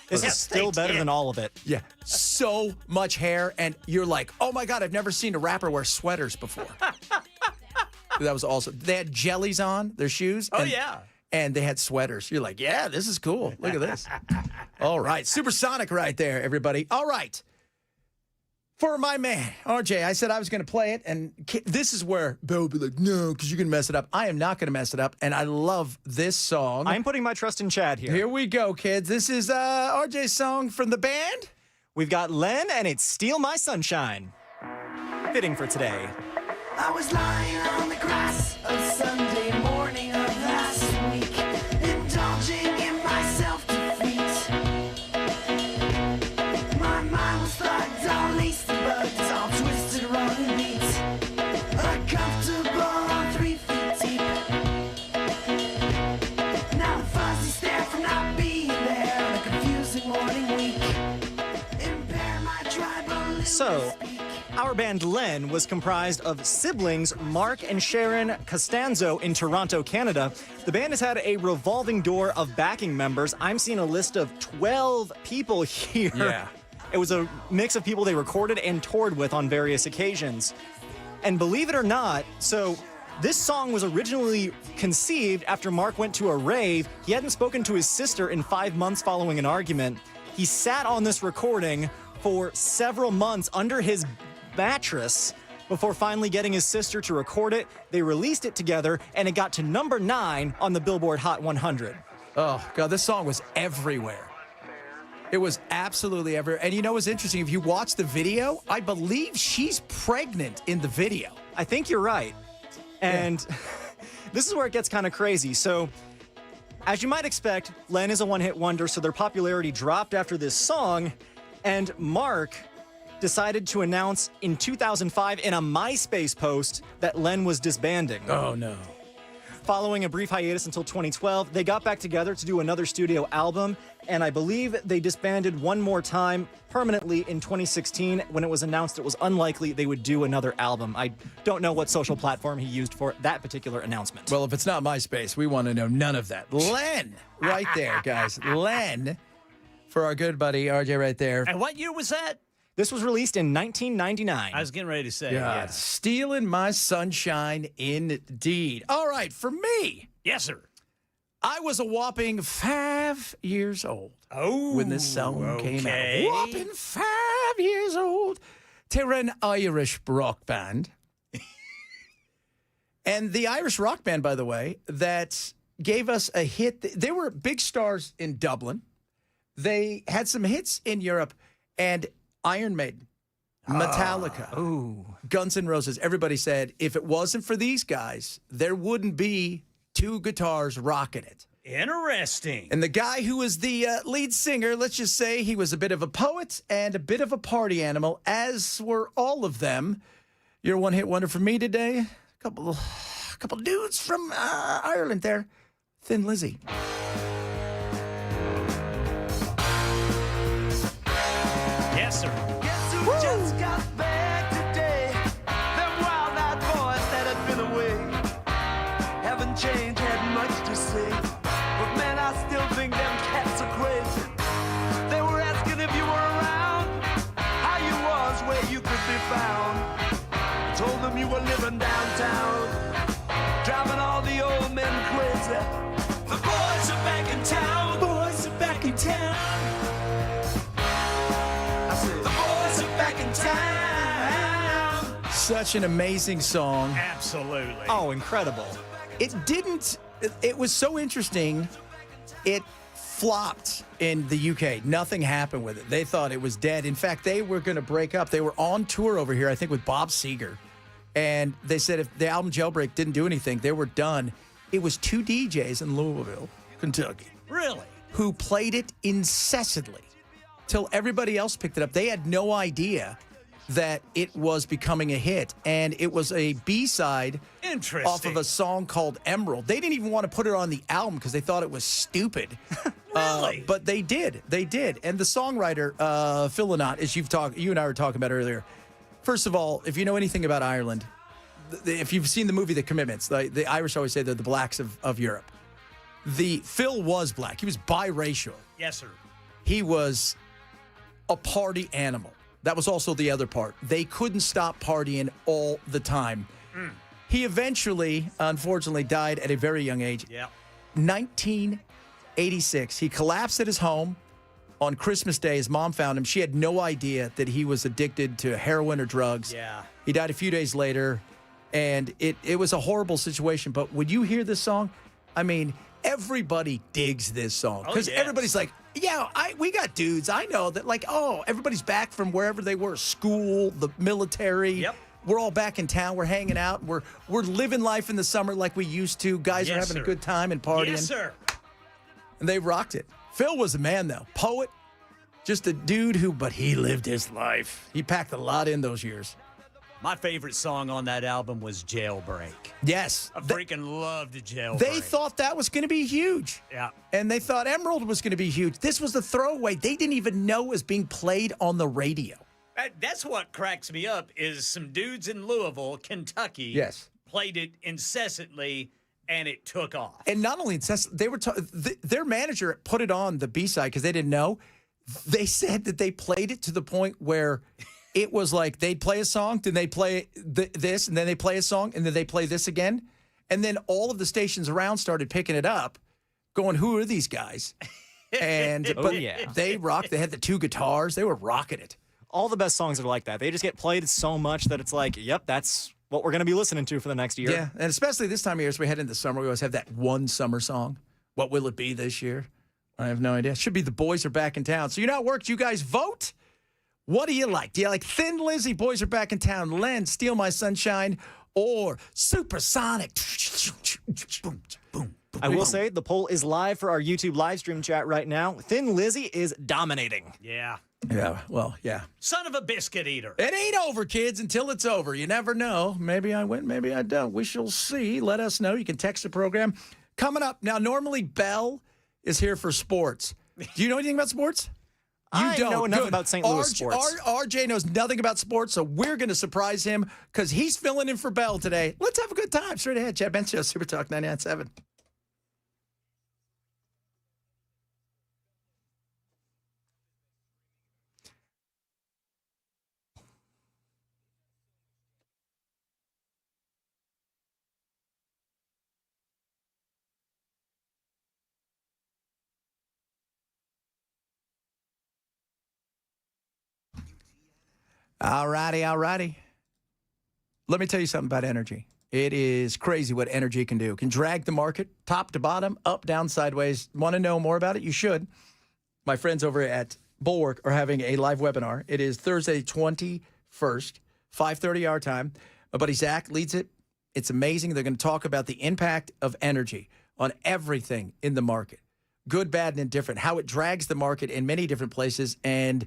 [SPEAKER 3] This is still better than all of it.
[SPEAKER 1] Yeah. So much hair. And you're like, oh my God, I've never seen a rapper wear sweaters before. That was awesome. They had jellies on their shoes.
[SPEAKER 2] Oh, yeah.
[SPEAKER 1] And they had sweaters. You're like, yeah, this is cool. Look at this. All right. Supersonic right there, everybody. All right. For my man, RJ, I said I was going to play it, and this is where Bill would be like, no, because you're going to mess it up. I am not going to mess it up, and I love this song.
[SPEAKER 3] I'm putting my trust in Chad here.
[SPEAKER 1] Here we go, kids. This is RJ's song from the band.
[SPEAKER 3] We've got Len, and it's Steal My Sunshine. Fitting for today.
[SPEAKER 4] I was lying on the grass a Sunday morning of last week, indulging in my self-defeat. My mind was fucked, all laced and bugged, all twisted, wrong and beat. Uncomfortable on 3 feet deep. Now the fuzzy stare from not being there on a confusing morning week. Impair my tribal.
[SPEAKER 3] So, our band Len was comprised of siblings Mark and Sharon Costanzo in Toronto, Canada. The band has had a revolving door of backing members. I'm seeing a list of 12 people here.
[SPEAKER 1] Yeah.
[SPEAKER 3] It was a mix of people they recorded and toured with on various occasions. And believe it or not, so this song was originally conceived after Mark went to a rave. He hadn't spoken to his sister in 5 months following an argument. He sat on this recording for several months under his mattress before finally getting his sister to record it. They released it together, and it got to number 9 on the Billboard Hot 100.
[SPEAKER 1] Oh, God, this song was everywhere. It was absolutely everywhere. And you know what's interesting? If you watch the video, I believe she's pregnant in the video.
[SPEAKER 3] I think you're right. And this is where it gets kind of crazy. So As you might expect, Len is a one-hit wonder, so their popularity dropped after this song, and Mark decided to announce in 2005 in a MySpace post that Len was disbanding.
[SPEAKER 1] Oh, no.
[SPEAKER 3] Following a brief hiatus until 2012, they got back together to do another studio album, and I believe they disbanded one more time permanently in 2016 when it was announced it was unlikely they would do another album. I don't know what social platform he used for that particular announcement.
[SPEAKER 1] Well, if it's not MySpace, we want to know none of that. Len, right there, guys. Len, for our good buddy RJ right there.
[SPEAKER 2] And what year was that?
[SPEAKER 3] This was released in 1999.
[SPEAKER 2] I was getting ready to say.
[SPEAKER 1] God,
[SPEAKER 2] Yeah.
[SPEAKER 1] stealing my sunshine indeed. All right, for me,
[SPEAKER 2] Yes, sir.
[SPEAKER 1] I was a whopping 5 years old when this song came
[SPEAKER 2] okay.
[SPEAKER 1] out. Whopping 5 years old. They're an Irish rock band. And the Irish rock band, by the way, that gave us a hit. They were big stars in Dublin. They had some hits in Europe, and Iron Maiden, Metallica, Guns N' Roses. Everybody said if it wasn't for these guys, there wouldn't be two guitars rocking it.
[SPEAKER 2] Interesting.
[SPEAKER 1] And the guy who was the lead singer, let's just say he was a bit of a poet and a bit of a party animal, as were all of them. Your one-hit wonder for me today, a couple dudes from Ireland there, Thin Lizzy.
[SPEAKER 2] Yes, sir.
[SPEAKER 4] Guess who just got back today? Them wild-eyed boys that had been away. Haven't changed, had much to say. But man, I still think them cats are crazy. They were asking if you were around, how you was, where you could be found. I told them you were living downtown, driving all the old men crazy. The boys are back in town. Boys are back in town. The boys are back in town.
[SPEAKER 1] Such an amazing song.
[SPEAKER 2] Absolutely.
[SPEAKER 3] Oh, incredible.
[SPEAKER 1] It was so interesting. It flopped in the UK. Nothing happened with it. They thought it was dead. In fact, they were going to break up. They were on tour over here, I think, with Bob Seger. And they said if the album Jailbreak didn't do anything, they were done. It was two DJs in Louisville, Kentucky,
[SPEAKER 2] Really?
[SPEAKER 1] who played it incessantly till everybody else picked it up. They had no idea that it was becoming a hit, and it was a B-side
[SPEAKER 2] Interesting.
[SPEAKER 1] off of a song called Emerald. They didn't even want to put it on the album because they thought it was stupid.
[SPEAKER 2] Really?
[SPEAKER 1] But they did. They did. And the songwriter, Phil Lynott, as you and I were talking about earlier, first of all, if you know anything about Ireland, if you've seen the movie The Commitments, the Irish always say they're the blacks of Europe. Phil was black. He was biracial.
[SPEAKER 2] Yes, sir.
[SPEAKER 1] He was a party animal. That was also the other part. They couldn't stop partying all the time. He eventually, unfortunately, died at a very young age.
[SPEAKER 2] Yeah.
[SPEAKER 1] 1986. He collapsed at his home on Christmas Day. His mom found him. She had no idea that he was addicted to heroin or drugs.
[SPEAKER 2] Yeah.
[SPEAKER 1] He died a few days later, and it was a horrible situation. But when you hear this song, I mean, everybody digs this song because everybody's like, yeah, we got dudes. I know that, like, oh, everybody's back from wherever they were, school, the military.
[SPEAKER 2] Yep.
[SPEAKER 1] We're all back in town. We're hanging out. We're living life in the summer like we used to. Guys are
[SPEAKER 2] Yes,
[SPEAKER 1] having
[SPEAKER 2] sir.
[SPEAKER 1] a good time and partying.
[SPEAKER 2] Yes, sir.
[SPEAKER 1] And they rocked it. Phil was a man, though. Poet, just a dude but he lived his life. He packed a lot in those years.
[SPEAKER 2] My favorite song on that album was Jailbreak.
[SPEAKER 1] Yes.
[SPEAKER 2] I freaking loved Jailbreak.
[SPEAKER 1] They thought that was going to be huge.
[SPEAKER 2] Yeah.
[SPEAKER 1] And they thought Emerald was going to be huge. This was the throwaway. They didn't even know it was being played on the radio.
[SPEAKER 2] That's what cracks me up is some dudes in Louisville, Kentucky,
[SPEAKER 1] Yes.
[SPEAKER 2] played it incessantly, and it took off.
[SPEAKER 1] And not only incessant, they were their manager put it on the B-side because they didn't know. They said that they played it to the point where it was like they'd play a song, then they play this, and then they play a song, and then they play this again. And then all of the stations around started picking it up, going, who are these guys? And but they rocked. They had the two guitars. They were rocking it.
[SPEAKER 3] All the best songs are like that. They just get played so much that it's like, yep, that's what we're going to be listening to for the next year.
[SPEAKER 1] Yeah, and especially this time of year as we head into summer, we always have that one summer song. What will it be this year? I have no idea. It should be The Boys Are Back in Town. So you know how it works. You guys vote. What do you like? Do you like Thin Lizzy, Boys Are Back in Town, Len, Steal My Sunshine, or Supersonic? Boom, boom,
[SPEAKER 3] I will say the poll is live for our YouTube live stream chat right now. Thin Lizzy is dominating.
[SPEAKER 2] Yeah.
[SPEAKER 1] Yeah, well, yeah.
[SPEAKER 2] Son of a biscuit eater.
[SPEAKER 1] It ain't over, kids, until it's over. You never know. Maybe I win, maybe I don't. We shall see. Let us know. You can text the program. Coming up, now, normally Bell is here for sports. Do you know anything about sports? You
[SPEAKER 3] I
[SPEAKER 1] don't.
[SPEAKER 3] know enough
[SPEAKER 1] Good.
[SPEAKER 3] about St. Louis sports.
[SPEAKER 1] RJ knows nothing about sports, so we're going to surprise him because he's filling in for Bell today. Let's have a good time. Straight ahead, Chad Bench Show, Super Talk 99.7. All righty. Let me tell you something about energy. It is crazy what energy can do. It can drag the market top to bottom, up, down, sideways. Want to know more about it? You should. My friends over at Bulwark are having a live webinar. It is Thursday, 21st, 5:30 our time. My buddy Zach leads it. It's amazing. They're going to talk about the impact of energy on everything in the market, good, bad, and indifferent, how it drags the market in many different places, and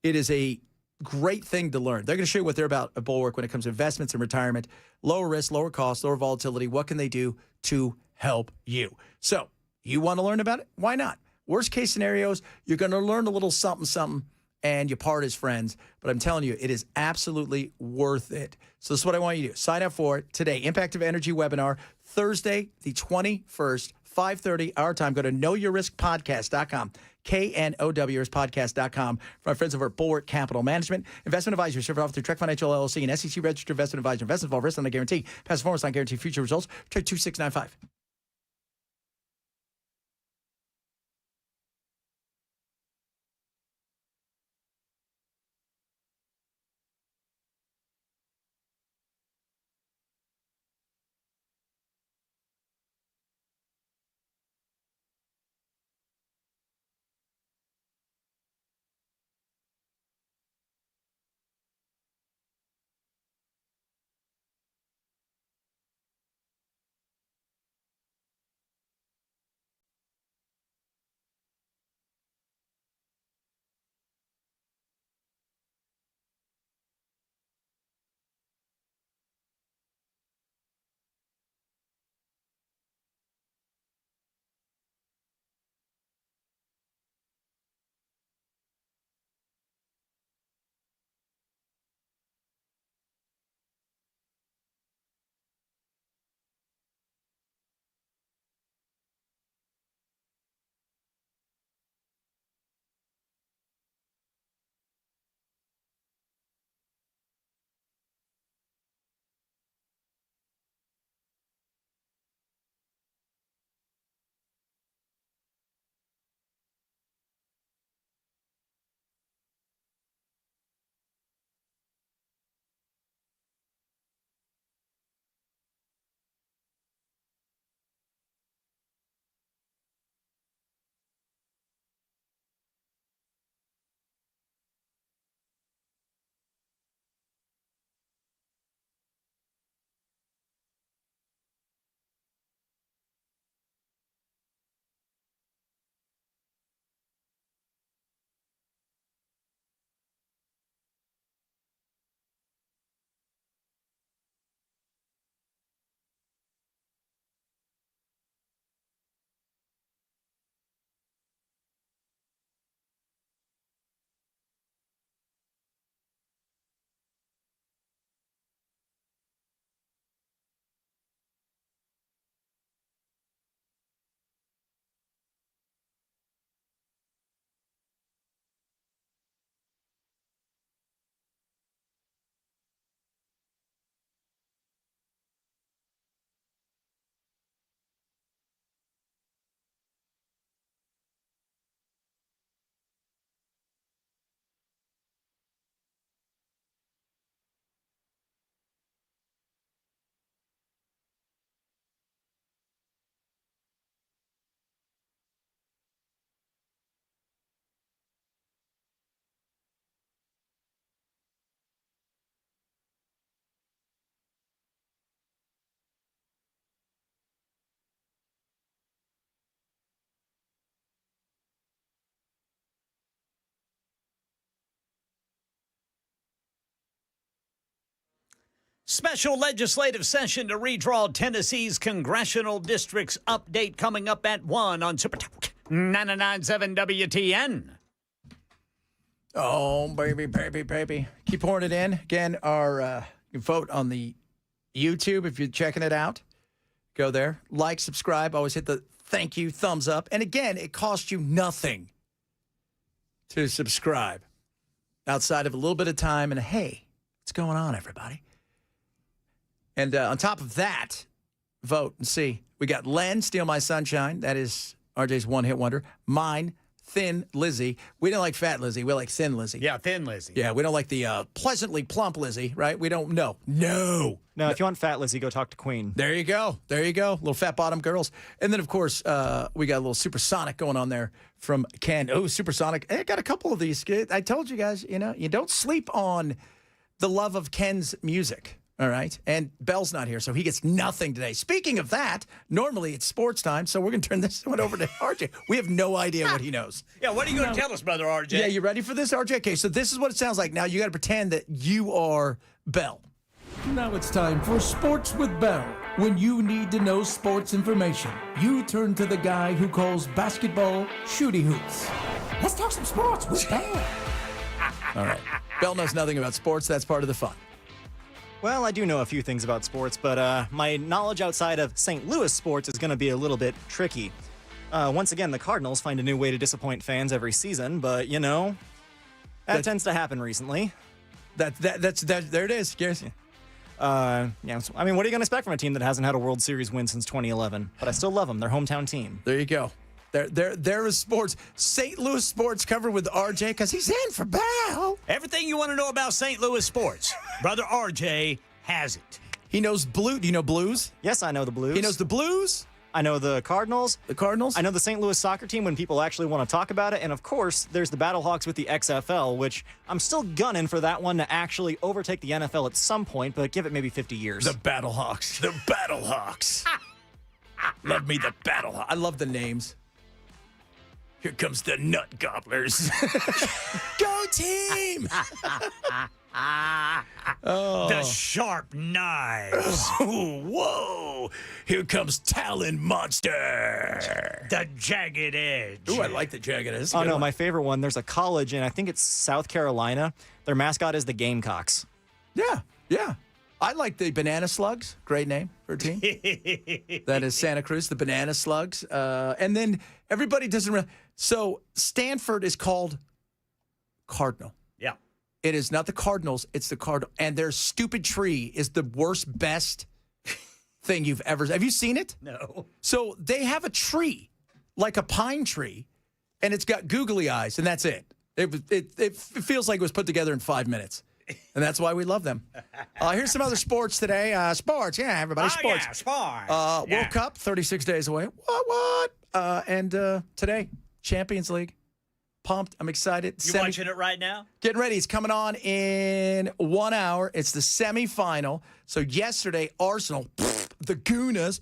[SPEAKER 1] it is a great thing to learn. They're going to show you what they're about at Bulwark when it comes to investments and retirement, lower risk, lower cost, lower volatility. What can they do to help you? So you want to learn about it? Why not? Worst case scenarios, you're going to learn a little something, and you part as friends. But I'm telling you, it is absolutely worth it. So this is what I want you to do. Sign up for it today. Impact of Energy webinar, Thursday, the 21st, 5:30 our time. Go to knowyourriskpodcast.com. KNOWRiskPodcast.com. From our friends over at Bulwark Capital Management. Investment advisory served offered through Trek Financial LLC and SEC registered investment advisor. Investment involved risk on a guarantee. Past performance not guarantee future results. Trek 2695.
[SPEAKER 2] Special legislative session to redraw Tennessee's congressional districts update coming up at 1 on Super Talk 99.7 WTN.
[SPEAKER 1] Oh, baby, baby, baby. Keep pouring it in. Again, you can vote on the YouTube if you're checking it out. Go there. Like, subscribe. Always hit the thank you, thumbs up. And again, it costs you nothing to subscribe outside of a little bit of time and, hey, what's going on, everybody? And on top of that, vote and see. We got Len, Steal My Sunshine. That is RJ's one-hit wonder. Mine, Thin Lizzy. We don't like Fat Lizzy. We like Thin Lizzy.
[SPEAKER 2] Yeah, Thin Lizzy.
[SPEAKER 1] Yeah, we don't like the pleasantly plump Lizzy, right? We don't know. No.
[SPEAKER 3] No, if you want Fat Lizzy, go talk to Queen.
[SPEAKER 1] There you go. There you go. Little fat bottom girls. And then, of course, we got a little Supersonic going on there from Ken. Oh, Supersonic. I got a couple of these. I told you guys, you don't sleep on the love of Ken's music. All right. And Bell's not here, so he gets nothing today. Speaking of that, normally it's sports time, so we're going to turn this one over to RJ. We have no idea what he knows.
[SPEAKER 2] Yeah, what are you going to tell us, Brother RJ?
[SPEAKER 1] Yeah, you ready for this, RJ? Okay, so this is what it sounds like. Now you got to pretend that you are Bell.
[SPEAKER 11] Now it's time for Sports with Bell. When you need to know sports information, you turn to the guy who calls basketball shooty hoops. Let's talk some sports with Bell.
[SPEAKER 1] All right. Bell knows nothing about sports. That's part of the fun.
[SPEAKER 3] Well, I do know a few things about sports, but my knowledge outside of St. Louis sports is going to be a little bit tricky. Once again, the Cardinals find a new way to disappoint fans every season, but, that tends to happen recently.
[SPEAKER 1] There it is. Yes.
[SPEAKER 3] Yeah, so, I mean, what are you going to expect from a team that hasn't had a World Series win since 2011? But I still love them. Their hometown team.
[SPEAKER 1] There you go. There is sports. St. Louis sports covered with RJ because he's in for Bell.
[SPEAKER 2] Everything you want to know about St. Louis sports, Brother RJ has it.
[SPEAKER 1] He knows blue. Do you know blues?
[SPEAKER 3] Yes, I know the Blues.
[SPEAKER 1] He knows the Blues.
[SPEAKER 3] I know the Cardinals.
[SPEAKER 1] The Cardinals?
[SPEAKER 3] I know the St. Louis soccer team when people actually want to talk about it. And, of course, there's the Battlehawks with the XFL, which I'm still gunning for that one to actually overtake the NFL at some point, but give it maybe 50 years.
[SPEAKER 1] The Battlehawks. The Battlehawks. Love me the Battlehawks. I love the names. Here comes the Nut Gobblers. Go team!
[SPEAKER 2] The sharp knives.
[SPEAKER 1] Whoa! Here comes Talon Monster.
[SPEAKER 2] The jagged edge.
[SPEAKER 1] Ooh, I like the jagged edge.
[SPEAKER 3] Oh, no, my favorite one. There's a college in, I think it's South Carolina. Their mascot is the Gamecocks.
[SPEAKER 1] Yeah. I like the Banana Slugs. Great name for a team. That is Santa Cruz, the Banana Slugs. And then everybody doesn't really. So Stanford is called Cardinal.
[SPEAKER 2] Yeah.
[SPEAKER 1] It is not the Cardinals, it's the Cardinal. And their stupid tree is the worst, best thing you've ever. Have you seen it?
[SPEAKER 2] No.
[SPEAKER 1] So they have a tree, like a pine tree, and it's got googly eyes, and that's it. It feels like it was put together in 5 minutes. And that's why we love them. Here's some other sports today. Sports, yeah, everybody, sports.
[SPEAKER 2] Yeah, sports.
[SPEAKER 1] World Cup, 36 days away. What? And today, Champions League. Pumped. I'm excited.
[SPEAKER 2] You watching it right now?
[SPEAKER 1] Getting ready. It's coming on in 1 hour. It's the semifinal. So yesterday, Arsenal, the Gunners,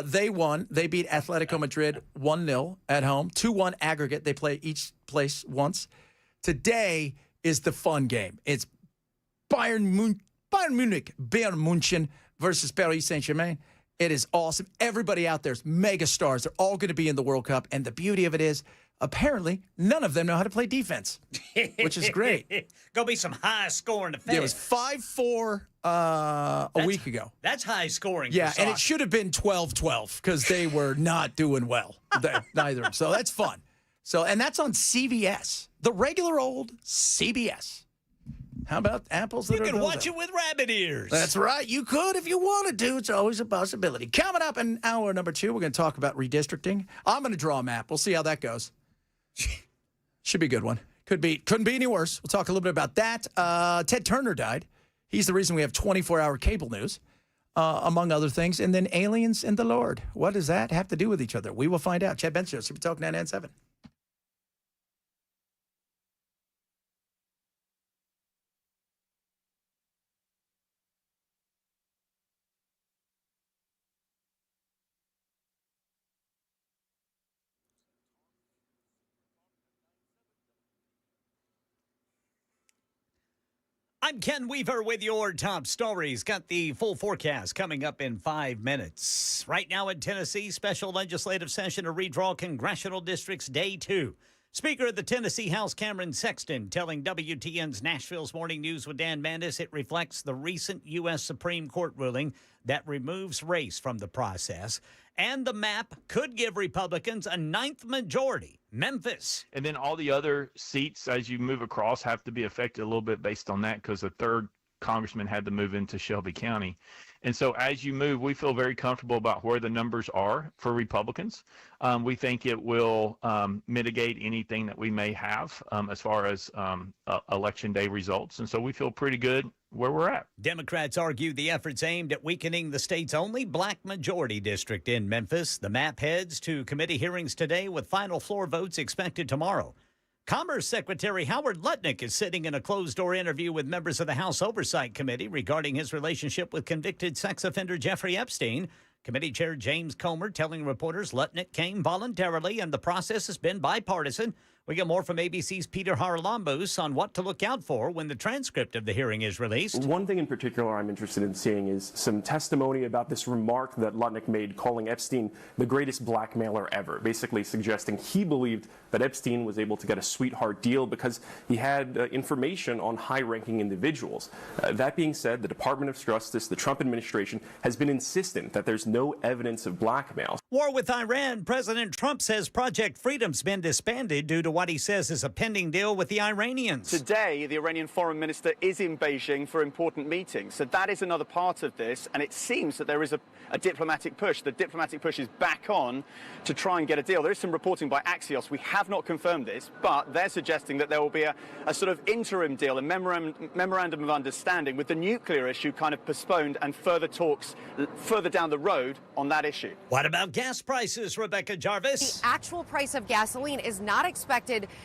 [SPEAKER 1] they won. They beat Atletico Madrid 1-0 at home. 2-1 aggregate. They play each place once. Today is the fun game. It's Bayern Munich versus Paris Saint-Germain. It is awesome. Everybody out there is mega stars. They're all going to be in the World Cup. And the beauty of it is, apparently, none of them know how to play defense, which is great.
[SPEAKER 2] Gonna be some high scoring affair.
[SPEAKER 1] Yeah, it was 5-4 a week ago.
[SPEAKER 2] That's high scoring.
[SPEAKER 1] Yeah,
[SPEAKER 2] for
[SPEAKER 1] and it
[SPEAKER 2] soccer.
[SPEAKER 1] should have been 12-12 because they were not doing well. Neither of them. So that's fun. And that's on CBS, the regular old CBS. How about apples that
[SPEAKER 2] You
[SPEAKER 1] are
[SPEAKER 2] can watch
[SPEAKER 1] built
[SPEAKER 2] it with rabbit ears.
[SPEAKER 1] That's right. You could if you wanted to. It's always a possibility. Coming up in hour number 2, we're going to talk about redistricting. I'm going to draw a map. We'll see how that goes. Should be a good one. Couldn't be any worse. We'll talk a little bit about that. Ted Turner died. He's the reason we have 24-hour cable news, among other things. And then aliens and the Lord. What does that have to do with each other? We will find out. Chad Benson Show, Super Talk 997.
[SPEAKER 2] I'm Ken Weaver with your top stories. Got the full forecast coming up in 5 minutes. Right now in Tennessee, special legislative session to redraw congressional districts day 2. Speaker of the Tennessee House, Cameron Sexton, telling WTN's Nashville's Morning News with Dan Mandis it reflects the recent U.S. Supreme Court ruling that removes race from the process. And the map could give Republicans a 9th majority. Memphis.
[SPEAKER 7] And then all the other seats as you move across have to be affected a little bit based on that because the third congressman had to move into Shelby County. And so as you move, we feel very comfortable about where the numbers are for Republicans. We think it will mitigate anything that we may have as far as election day results. And so we feel pretty good where we're at.
[SPEAKER 2] Democrats argue the efforts aimed at weakening the state's only black majority district in Memphis. The map heads to committee hearings today with final floor votes expected tomorrow. Commerce Secretary Howard Lutnick is sitting in a closed-door interview with members of the House Oversight Committee regarding his relationship with convicted sex offender Jeffrey Epstein. Committee Chair James Comer telling reporters Lutnick came voluntarily and the process has been bipartisan. We get more from ABC's Peter Haralambos on what to look out for when the transcript of the hearing is released.
[SPEAKER 8] One thing in particular I'm interested in seeing is some testimony about this remark that Lutnick made calling Epstein the greatest blackmailer ever, basically suggesting he believed that Epstein was able to get a sweetheart deal because he had information on high-ranking individuals. That being said, the Department of Justice, the Trump administration, has been insistent that there's no evidence of blackmail.
[SPEAKER 2] War with Iran. President Trump says Project Freedom's been disbanded due to what he says is a pending deal with the Iranians.
[SPEAKER 13] Today, the Iranian foreign minister is in Beijing for important meetings. So that is another part of this. And it seems that there is a diplomatic push. The diplomatic push is back on to try and get a deal. There is some reporting by Axios. We have not confirmed this, but they're suggesting that there will be a sort of interim deal, a memorandum of understanding with the nuclear issue kind of postponed and further talks further down the road on that issue.
[SPEAKER 2] What about gas prices, Rebecca Jarvis?
[SPEAKER 14] The actual price of gasoline is not expected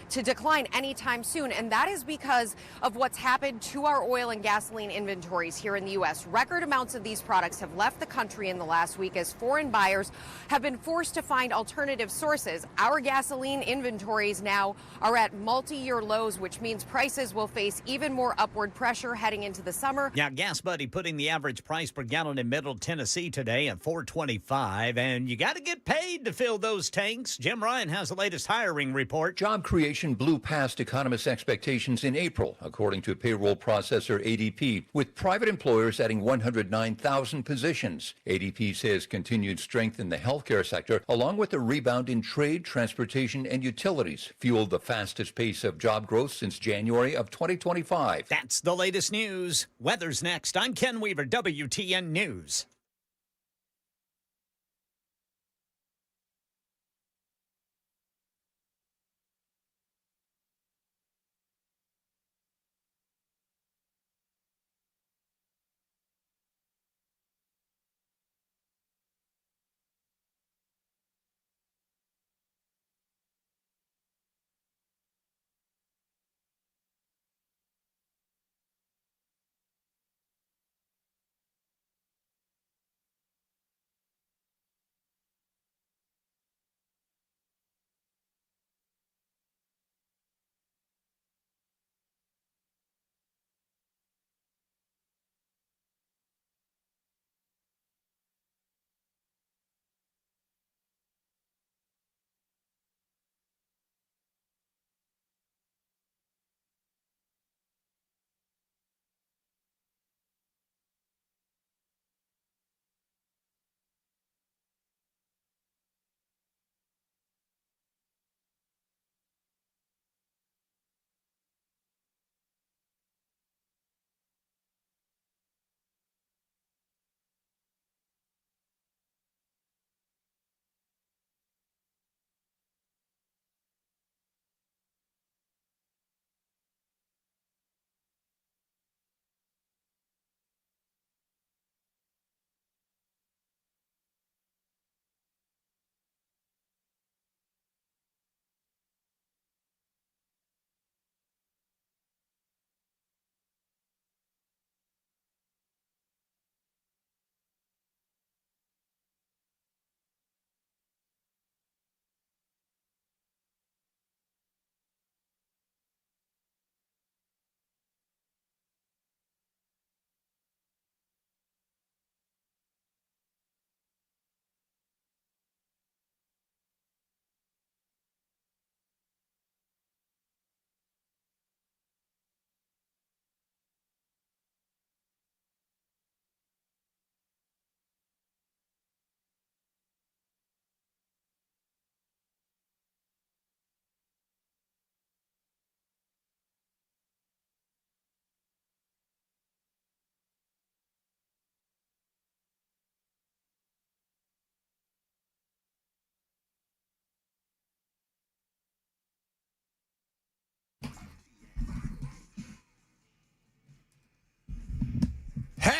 [SPEAKER 14] to decline anytime soon, and that is because of what's happened to our oil and gasoline inventories here in the U.S. Record amounts of these products have left the country in the last week as foreign buyers have been forced to find alternative sources. Our gasoline inventories now are at multi-year lows, which means prices will face even more upward pressure heading into the summer.
[SPEAKER 2] Now, Gas Buddy putting the average price per gallon in Middle Tennessee today at $4.25, and you got to get paid to fill those tanks. Jim Ryan has the latest hiring report.
[SPEAKER 15] Job creation blew past economists' expectations in April, according to payroll processor ADP, with private employers adding 109,000 positions. ADP says continued strength in the healthcare sector, along with a rebound in trade, transportation, and utilities, fueled the fastest pace of job growth since January of 2025.
[SPEAKER 2] That's the latest news. Weather's next. I'm Ken Weaver, WTN News.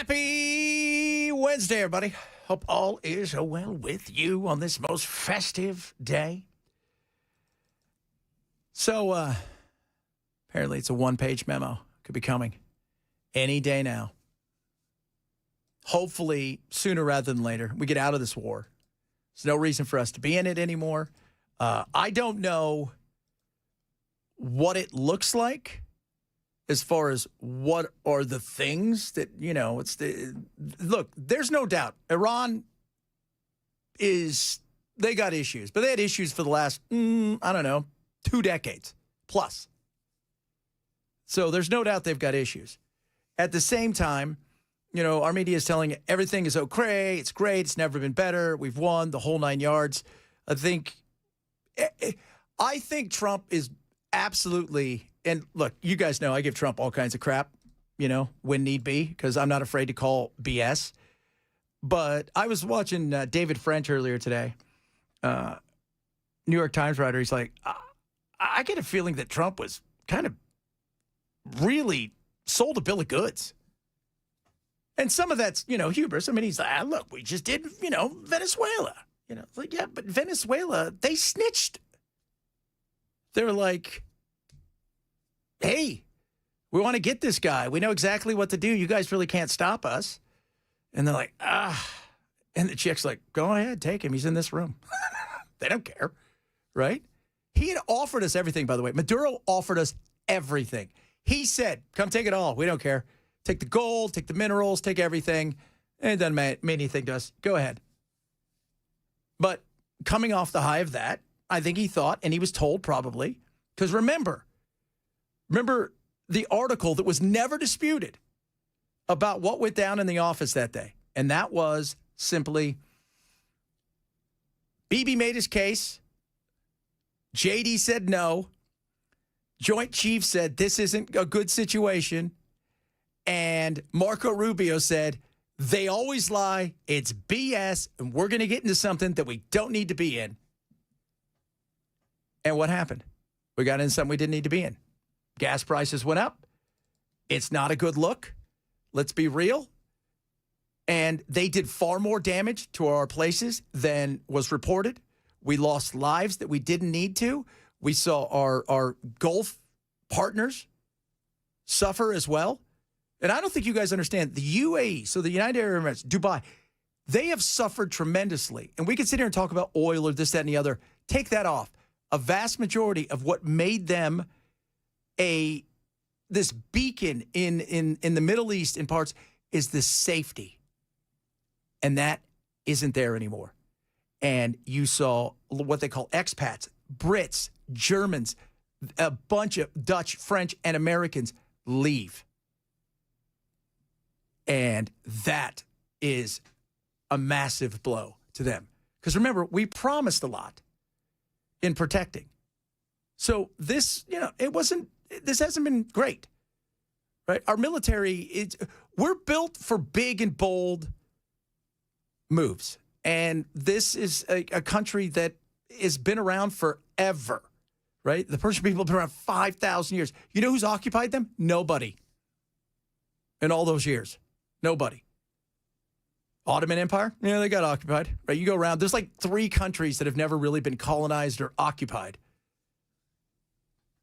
[SPEAKER 1] Happy Wednesday, everybody. Hope all is well with you on this most festive day. So, apparently it's a one-page memo. Could be coming any day now. Hopefully, sooner rather than later, we get out of this war. There's no reason for us to be in it anymore. I don't know what it looks like as far as what are the things that, look, there's no doubt. Iran they got issues, but they had issues for the last, 2 decades plus. So there's no doubt they've got issues. At the same time, our media is telling everything is okay, it's great, it's never been better, we've won, the whole 9 yards. I think Trump is absolutely, and look, you guys know I give Trump all kinds of crap, when need be, because I'm not afraid to call BS. But I was watching David French earlier today, New York Times writer. He's like, I get a feeling that Trump was kind of really sold a bill of goods. And some of that's, hubris. I mean, he's like, look, we just did, Venezuela. It's like, yeah, but Venezuela, they snitched. They're like, hey, we want to get this guy. We know exactly what to do. You guys really can't stop us. And they're like, And the chick's like, go ahead, take him. He's in this room. They don't care, right? He had offered us everything, by the way. Maduro offered us everything. He said, come take it all. We don't care. Take the gold, take the minerals, take everything. And it doesn't mean anything to us. Go ahead. But coming off the high of that, I think he thought, and he was told probably, because remember the article that was never disputed about what went down in the office that day. And that was simply, Bibi made his case. JD said no. Joint Chiefs said this isn't a good situation. And Marco Rubio said, they always lie. It's BS. And we're going to get into something that we don't need to be in. And what happened? We got into something we didn't need to be in. Gas prices went up. It's not a good look. Let's be real. And they did far more damage to our places than was reported. We lost lives that we didn't need to. We saw our Gulf partners suffer as well. And I don't think you guys understand, the UAE, so the United Arab Emirates, Dubai, they have suffered tremendously. And we can sit here and talk about oil or this, that, and the other. Take that off. A vast majority of what made them this beacon in the Middle East in parts is the safety. And that isn't there anymore. And you saw what they call expats, Brits, Germans, a bunch of Dutch, French, and Americans leave. And that is a massive blow to them. Because remember, we promised a lot in protecting. So this, this hasn't been great, right? Our military, we're built for big and bold moves. And this is a country that has been around forever, right? The Persian people have been around 5,000 years. You know who's occupied them? Nobody. In all those years. Nobody. Ottoman Empire? Yeah, they got occupied, right? You go around, there's like 3 countries that have never really been colonized or occupied.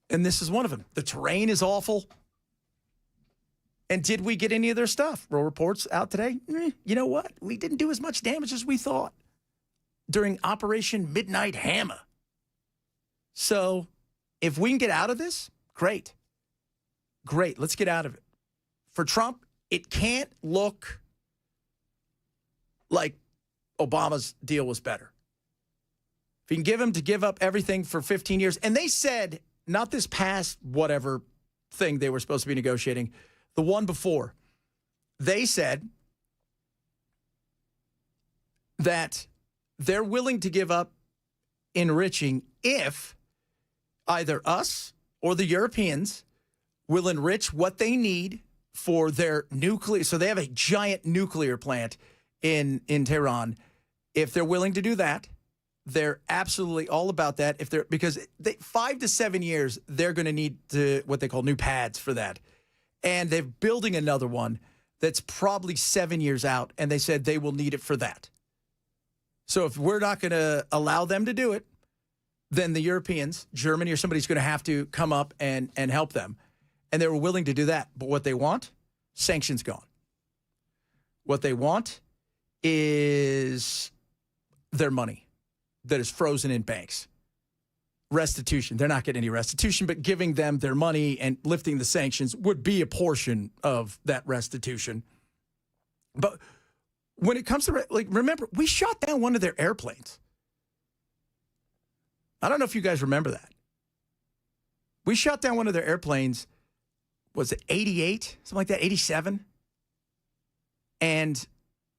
[SPEAKER 1] And this is one of them. The terrain is awful. And did we get any of their stuff? Well, reports out today, you know what? We didn't do as much damage as we thought during Operation Midnight Hammer. So if we can get out of this, great. Great, let's get out of it. For Trump, it can't look like Obama's deal was better. If you can give him to give up everything for 15 years, and they said, not this past whatever thing they were supposed to be negotiating, the one before, they said that they're willing to give up enriching if either us or the Europeans will enrich what they need for their nuclear. So they have a giant nuclear plant in Tehran. If they're willing to do that, they're absolutely all about that. Because 5 to 7 years, they're going to need what they call new pads for that. And they're building another one. that's probably 7 years out, and they said they will need it for that. So if we're not going to allow them to do it, then the Europeans, Germany or somebody's going to have to come up and help them. And they were willing to do that. But what they want, sanctions gone. What they want is their money that is frozen in banks. Restitution. They're not getting any restitution, but giving them their money and lifting the sanctions would be a portion of that restitution. But when it comes to, remember, we shot down one of their airplanes. I don't know if you guys remember that. We shot down one of their airplanes, was it 88? Something like that, 87? And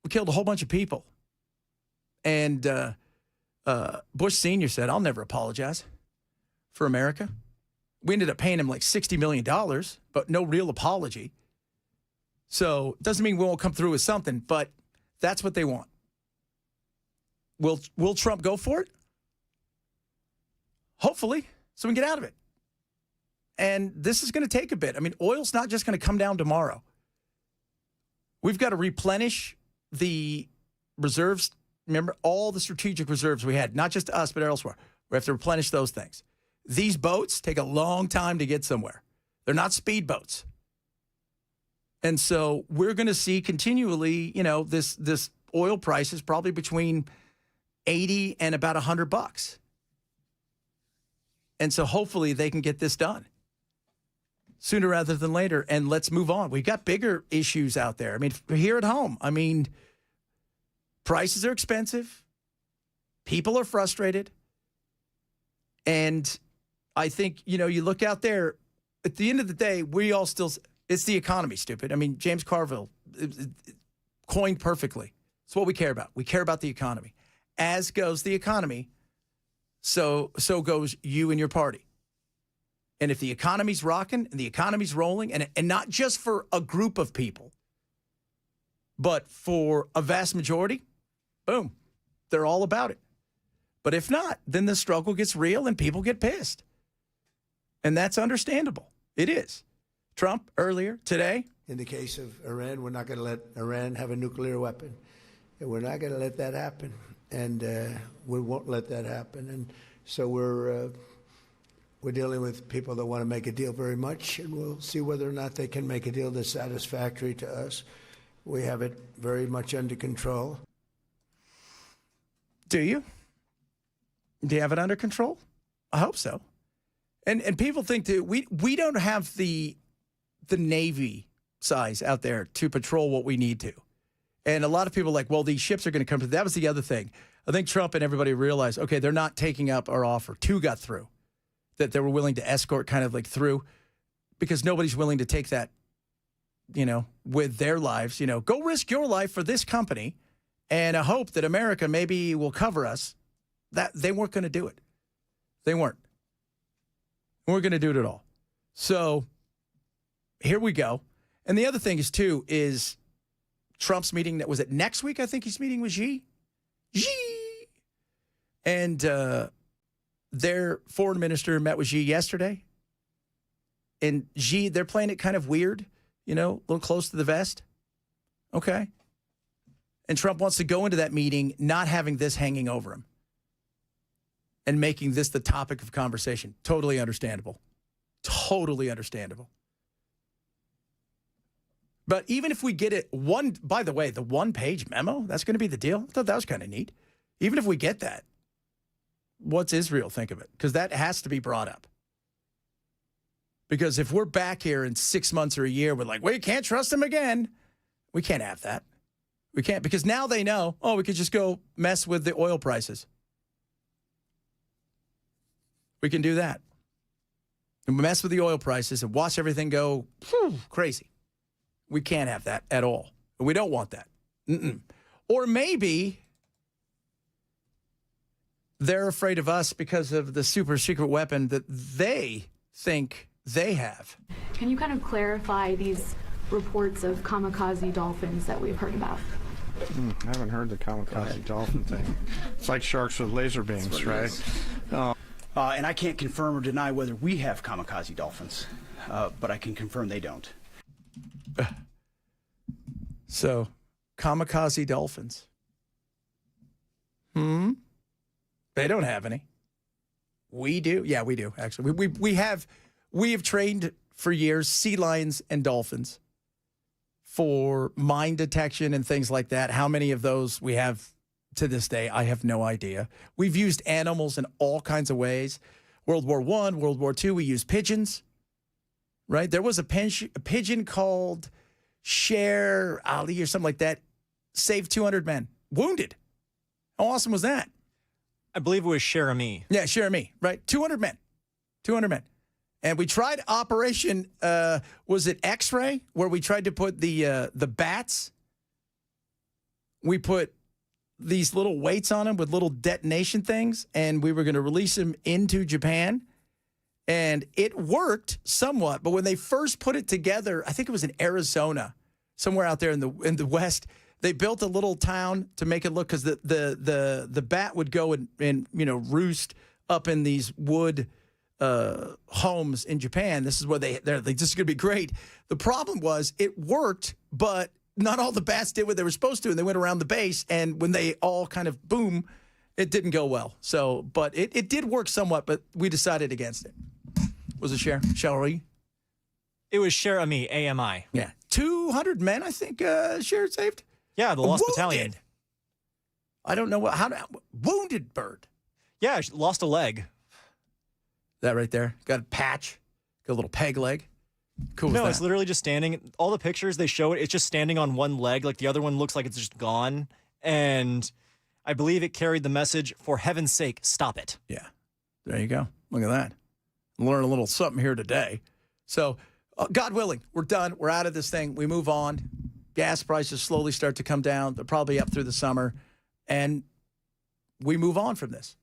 [SPEAKER 1] we killed a whole bunch of people. And Bush Sr. said, I'll never apologize for America. We ended up paying him like $60 million, but no real apology. So it doesn't mean we won't come through with something, but that's what they want. Will Trump go for it? Hopefully, so we can get out of it. And this is going to take a bit. I mean, oil's not just going to come down tomorrow. We've got to replenish the reserves. Remember, all the strategic reserves we had, not just us, but elsewhere. We have to replenish those things. These boats take a long time to get somewhere. They're not speedboats. And so we're going to see continually, this oil price is probably between 80 and about $100. And so hopefully they can get this done sooner rather than later. And let's move on. We've got bigger issues out there. I mean, here at home, prices are expensive. People are frustrated. And I think, you look out there, at the end of the day, it's the economy, stupid. I mean, James Carville coined perfectly. It's what we care about. We care about the economy. As goes the economy, so goes you and your party. And if the economy's rocking and the economy's rolling, and not just for a group of people, but for a vast majority, boom, they're all about it. But if not, then the struggle gets real and people get pissed. And that's understandable. It is. Trump earlier today.
[SPEAKER 16] In the case of Iran, we're not going to let Iran have a nuclear weapon. And we're not going to let that happen. And we won't let that happen. And so we're dealing with people that want to make a deal very much, and we'll see whether or not they can make a deal that's satisfactory to us. We have it very much under control.
[SPEAKER 1] Do you? Do you have it under control? I hope so. And people think that we don't have the Navy size out there to patrol what we need to. And a lot of people are like, well, these ships are going to come through. That was the other thing. I think Trump and everybody realized, okay, they're not taking up our offer. 2 got through, that they were willing to escort kind of like through, because nobody's willing to take that, with their lives. Go risk your life for this company and a hope that America maybe will cover us. That they weren't going to do it. They weren't. We weren't going to do it at all. So here we go. And the other thing is Trump's meeting that was it next week. I think he's meeting with Xi. And their foreign minister met with Xi yesterday. And Xi, they're playing it kind of weird, a little close to the vest. Okay. And Trump wants to go into that meeting not having this hanging over him and making this the topic of conversation. Totally understandable. Totally understandable. But even if we get it by the way, the 1-page memo, that's going to be the deal. I thought that was kind of neat. Even if we get that, what's Israel think of it? Because that has to be brought up. Because if we're back here in 6 months or a year, we're like, we can't trust them again. We can't have that. We can't, because now they know, we could just go mess with the oil prices. We can do that. And mess with the oil prices and watch everything go crazy. We can't have that at all. We don't want that. Or maybe they're afraid of us because of the super secret weapon that they think they have.
[SPEAKER 17] Can you kind of clarify these reports of kamikaze dolphins that we've heard about?
[SPEAKER 18] I haven't heard the kamikaze dolphin thing. It's like sharks with laser beams, right?
[SPEAKER 19] And I can't confirm or deny whether we have kamikaze dolphins, but I can confirm they don't.
[SPEAKER 1] So, kamikaze dolphins. They don't have any. We do. Yeah, we do, actually. We have trained for years sea lions and dolphins for mine detection and things like that. How many of those we have to this day, I have no idea. We've used animals in all kinds of ways. World War I, World War II, we used pigeons, right? There was a pigeon called Sher Ali or something like that, saved 200 men, wounded. How awesome was that?
[SPEAKER 3] I believe it was Cherami.
[SPEAKER 1] Yeah, Cherami, right? 200 men. 200 men. And we tried Operation, was it X-ray, where we tried to put the bats, we put these little weights on them with little detonation things, and we were going to release them into Japan. And it worked somewhat, but when they first put it together, I think it was in Arizona, somewhere out there in the West, they built a little town to make it look, because the bat would go and roost up in these wood homes in Japan. This is where they're like, this is going to be great. The problem was it worked, but not all the bats did what they were supposed to, and they went around the base, and when they all kind of boom, it didn't go well. So, but it did work somewhat, but we decided against it. Was it Cherami?
[SPEAKER 3] It was Cherami, AMI.
[SPEAKER 1] Yeah. 200 men, I think, Cher saved.
[SPEAKER 3] Yeah, the Lost Battalion.
[SPEAKER 1] I don't know wounded bird.
[SPEAKER 3] Yeah, she lost a leg.
[SPEAKER 1] That right there. Got a patch. Got a little peg leg. Cool.
[SPEAKER 3] No, it's literally just standing. All the pictures they show it's just standing on one leg. Like the other one looks like it's just gone. And I believe it carried the message, for heaven's sake, stop it.
[SPEAKER 1] Yeah. There you go. Look at that. Learn a little something here today. So, God willing, we're done. We're out of this thing. We move on. Gas prices slowly start to come down. They're probably up through the summer. And we move on from this,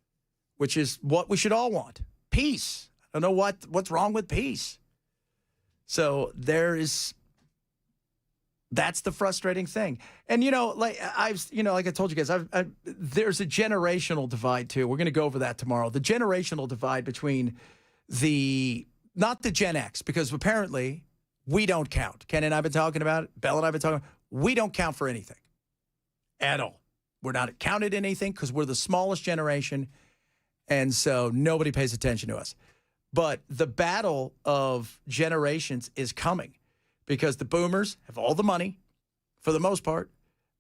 [SPEAKER 1] which is what we should all want. Peace. I don't know what's wrong with peace. So that's the frustrating thing. And, like I told you guys, there's a generational divide too. We're going to go over that tomorrow. The generational divide between not the Gen X, because apparently we don't count. Ken and I have been talking about it. Bell and I have been talking about it. We don't count for anything at all. We're not counted in anything because we're the smallest generation. And so nobody pays attention to us. But the battle of generations is coming because the boomers have all the money for the most part.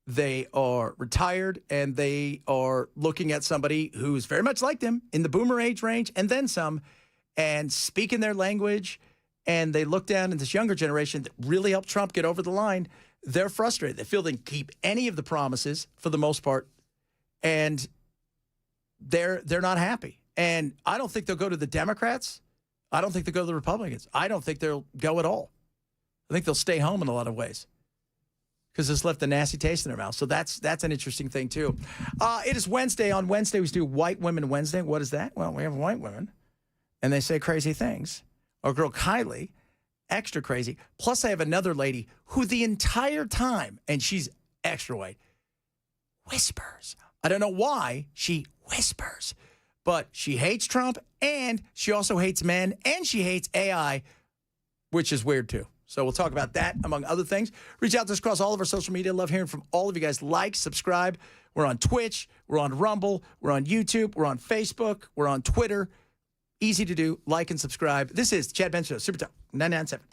[SPEAKER 1] They are retired and they are looking at somebody who's very much like them in the boomer age range and then some, and speaking their language. And they look down at this younger generation that really helped Trump get over the line. They're frustrated. They feel they can keep any of the promises for the most part. And they're not happy. And I don't think they'll go to the Democrats. I don't think they'll go to the Republicans. I don't think they'll go at all. I think they'll stay home in a lot of ways because it's left a nasty taste in their mouth. So that's an interesting thing, too. It is Wednesday. On Wednesday, we do White Women Wednesday. What is that? Well, we have white women, and they say crazy things. Our girl Kylie, extra crazy. Plus, I have another lady who the entire time, and she's extra white, whispers. I don't know why she whispers, but she hates Trump, and she also hates men, and she hates AI, which is weird, too. So we'll talk about that, among other things. Reach out to us across all of our social media. Love hearing from all of you guys. Like, subscribe. We're on Twitch. We're on Rumble. We're on YouTube. We're on Facebook. We're on Twitter. Easy to do. Like and subscribe. This is Chad Benson Show, Super Talk 997.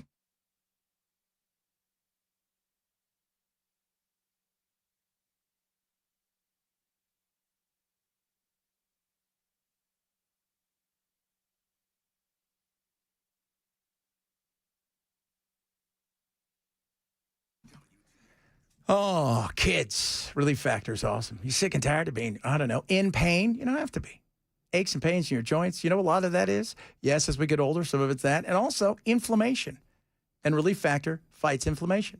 [SPEAKER 1] Oh, kids. Relief Factor is awesome. You sick and tired of being, in pain? You don't have to be. Aches and pains in your joints. You know what a lot of that is? Yes, as we get older, some of it's that. And also inflammation. And Relief Factor fights inflammation.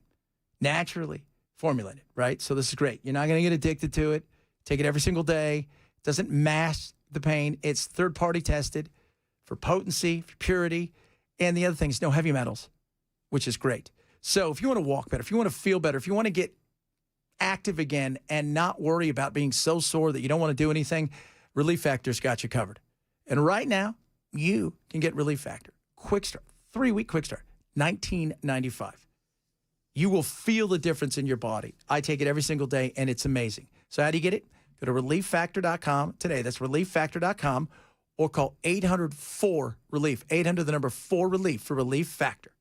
[SPEAKER 1] Naturally formulated, right? So this is great. You're not going to get addicted to it. Take it every single day. It doesn't mask the pain. It's third-party tested for potency, for purity. And the other thing is no heavy metals, which is great. So if you want to walk better, if you want to feel better, if you want to get active again and not worry about being so sore that you don't want to do anything, Relief Factor's got you covered. And right now, you can get Relief Factor. Quick start, 3-week quick start, $19.95. You will feel the difference in your body. I take it every single day, and it's amazing. So how do you get it? Go to relieffactor.com today. That's relieffactor.com, or call 800-4-RELIEF. 800, the number 4-RELIEF for Relief Factor.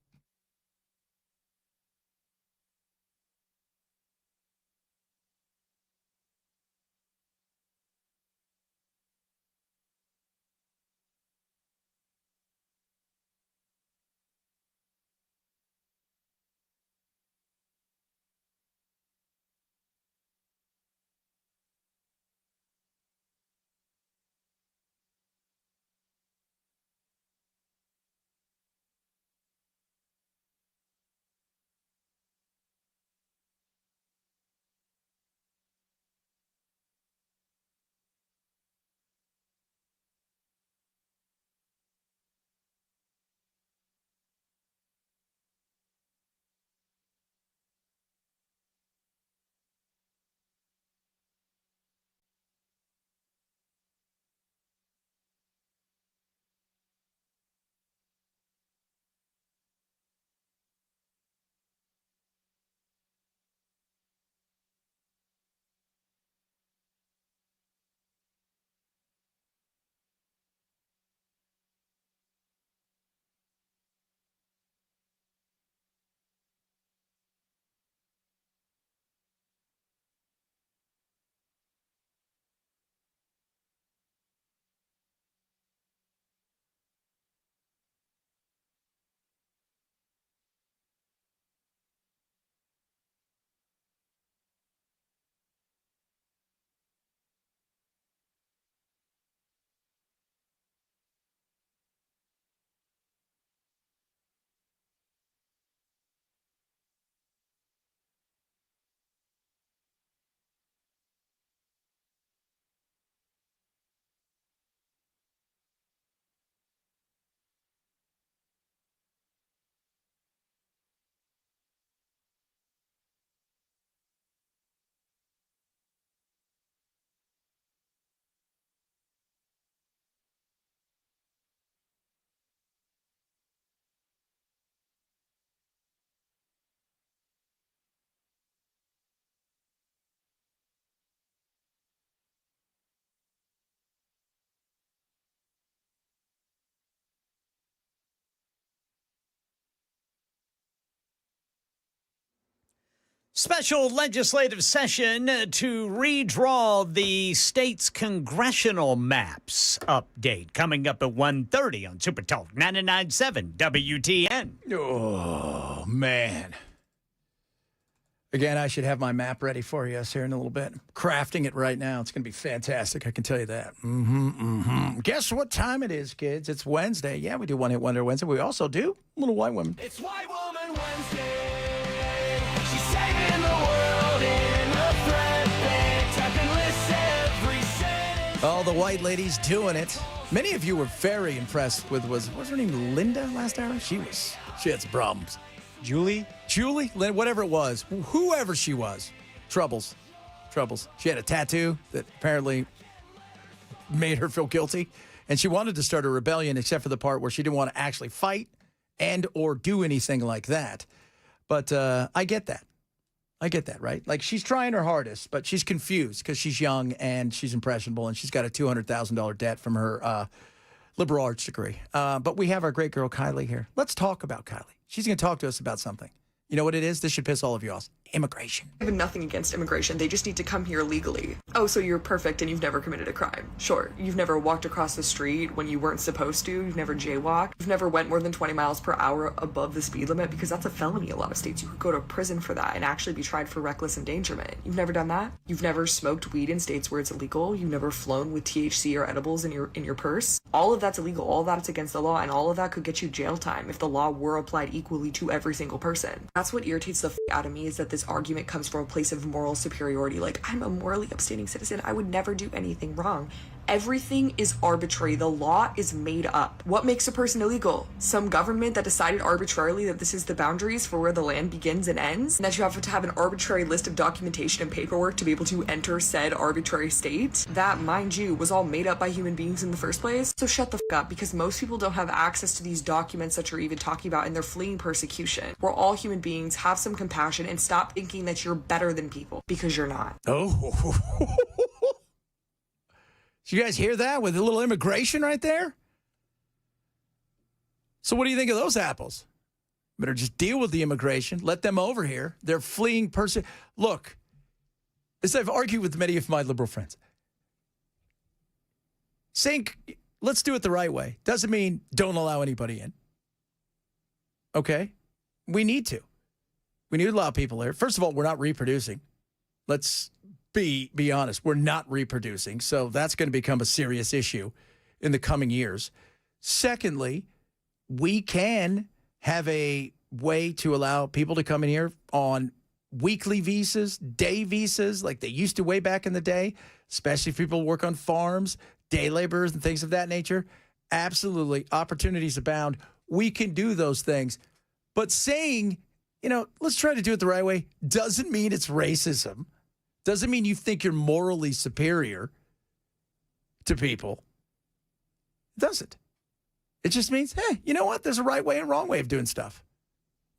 [SPEAKER 2] Special legislative session to redraw the state's congressional maps update coming up at 1:30 on Super Talk 99.7 WTN.
[SPEAKER 1] Oh, man. Again, I should have my map ready for you here in a little bit. Crafting it right now. It's going to be fantastic. I can tell you that. Guess what time it is, kids? It's Wednesday. Yeah, we do One Hit Wonder Wednesday. We also do Little White Women.
[SPEAKER 4] It's White Woman Wednesday. She's saving the world in a thread bag. Typing lists every sentence.
[SPEAKER 1] All the white ladies doing it. Many of you were very impressed with, was her name Linda last hour? She had some problems. Julie, whatever it was, whoever she was, troubles. She had a tattoo that apparently made her feel guilty, and she wanted to start a rebellion except for the part where she didn't want to actually fight and or do anything like that. But I get that, right? Like, she's trying her hardest, but she's confused because she's young and she's impressionable, and she's got a $200,000 debt from her liberal arts degree. But we have our great girl Kylie here. Let's talk about Kylie. She's going to talk to us about something. You know what it is? This should piss all of you off. Immigration.
[SPEAKER 5] I have nothing against immigration. They just need to come here legally. Oh, so you're perfect and you've never committed a crime. Sure. You've never walked across the street when you weren't supposed to. You've never jaywalked. You've never went more than 20 miles per hour above the speed limit, because that's a felony in a lot of states. You could go to prison for that and actually be tried for reckless endangerment. You've never done that? You've never smoked weed in states where it's illegal. You've never flown with THC or edibles in your purse. All of that's illegal. All of that's against the law, and all of that could get you jail time if the law were applied equally to every single person. That's what irritates the out of me, is that this argument comes from a place of moral superiority. Like, I'm a morally upstanding citizen. I would never do anything wrong. Everything is arbitrary. The law is made up. What makes a person illegal? Some government that decided arbitrarily that this is the boundaries for where the land begins and ends, and that you have to have an arbitrary list of documentation and paperwork to be able to enter said arbitrary state. That, mind you, was all made up by human beings in the first place. So shut the f up, because most people don't have access to these documents that you're even talking about, and they're fleeing persecution. We're all human beings. Have some compassion and stop thinking that you're better than people, because you're not.
[SPEAKER 1] Oh. Did you guys hear that with a little immigration right there? So what do you think of those apples? Better just deal with the immigration. Let them over here. They're fleeing person. Look, as I've argued with many of my liberal friends, saying let's do it the right way doesn't mean don't allow anybody in. Okay? We need to. We need to allow people here. First of all, we're not reproducing. Let's be honest. We're not reproducing. So that's going to become a serious issue in the coming years. Secondly, we can have a way to allow people to come in here on weekly visas, day visas, like they used to way back in the day, especially if people work on farms, day laborers and things of that nature. Absolutely. Opportunities abound. We can do those things. But saying, let's try to do it the right way doesn't mean it's racism. Doesn't mean you think you're morally superior to people. It doesn't. It just means, hey, you know what? There's a right way and wrong way of doing stuff.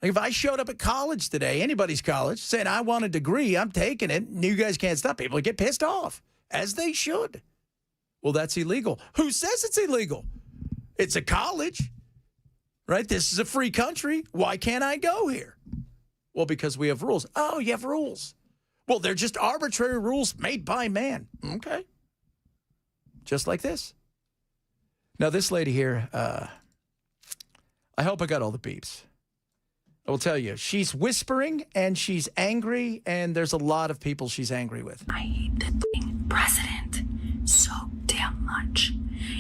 [SPEAKER 1] Like if I showed up at college today, anybody's college, saying I want a degree, I'm taking it, and you guys can't stop people. Get pissed off, as they should. Well, that's illegal. Who says it's illegal? It's a college, right? This is a free country. Why can't I go here? Well, because we have rules. Oh, you have rules. Well, they're just arbitrary rules made by man. Okay. Just like this. Now, this lady here, I hope I got all the beeps. I will tell you, she's whispering and she's angry, and there's a lot of people she's angry with.
[SPEAKER 20] I hate the president so damn much,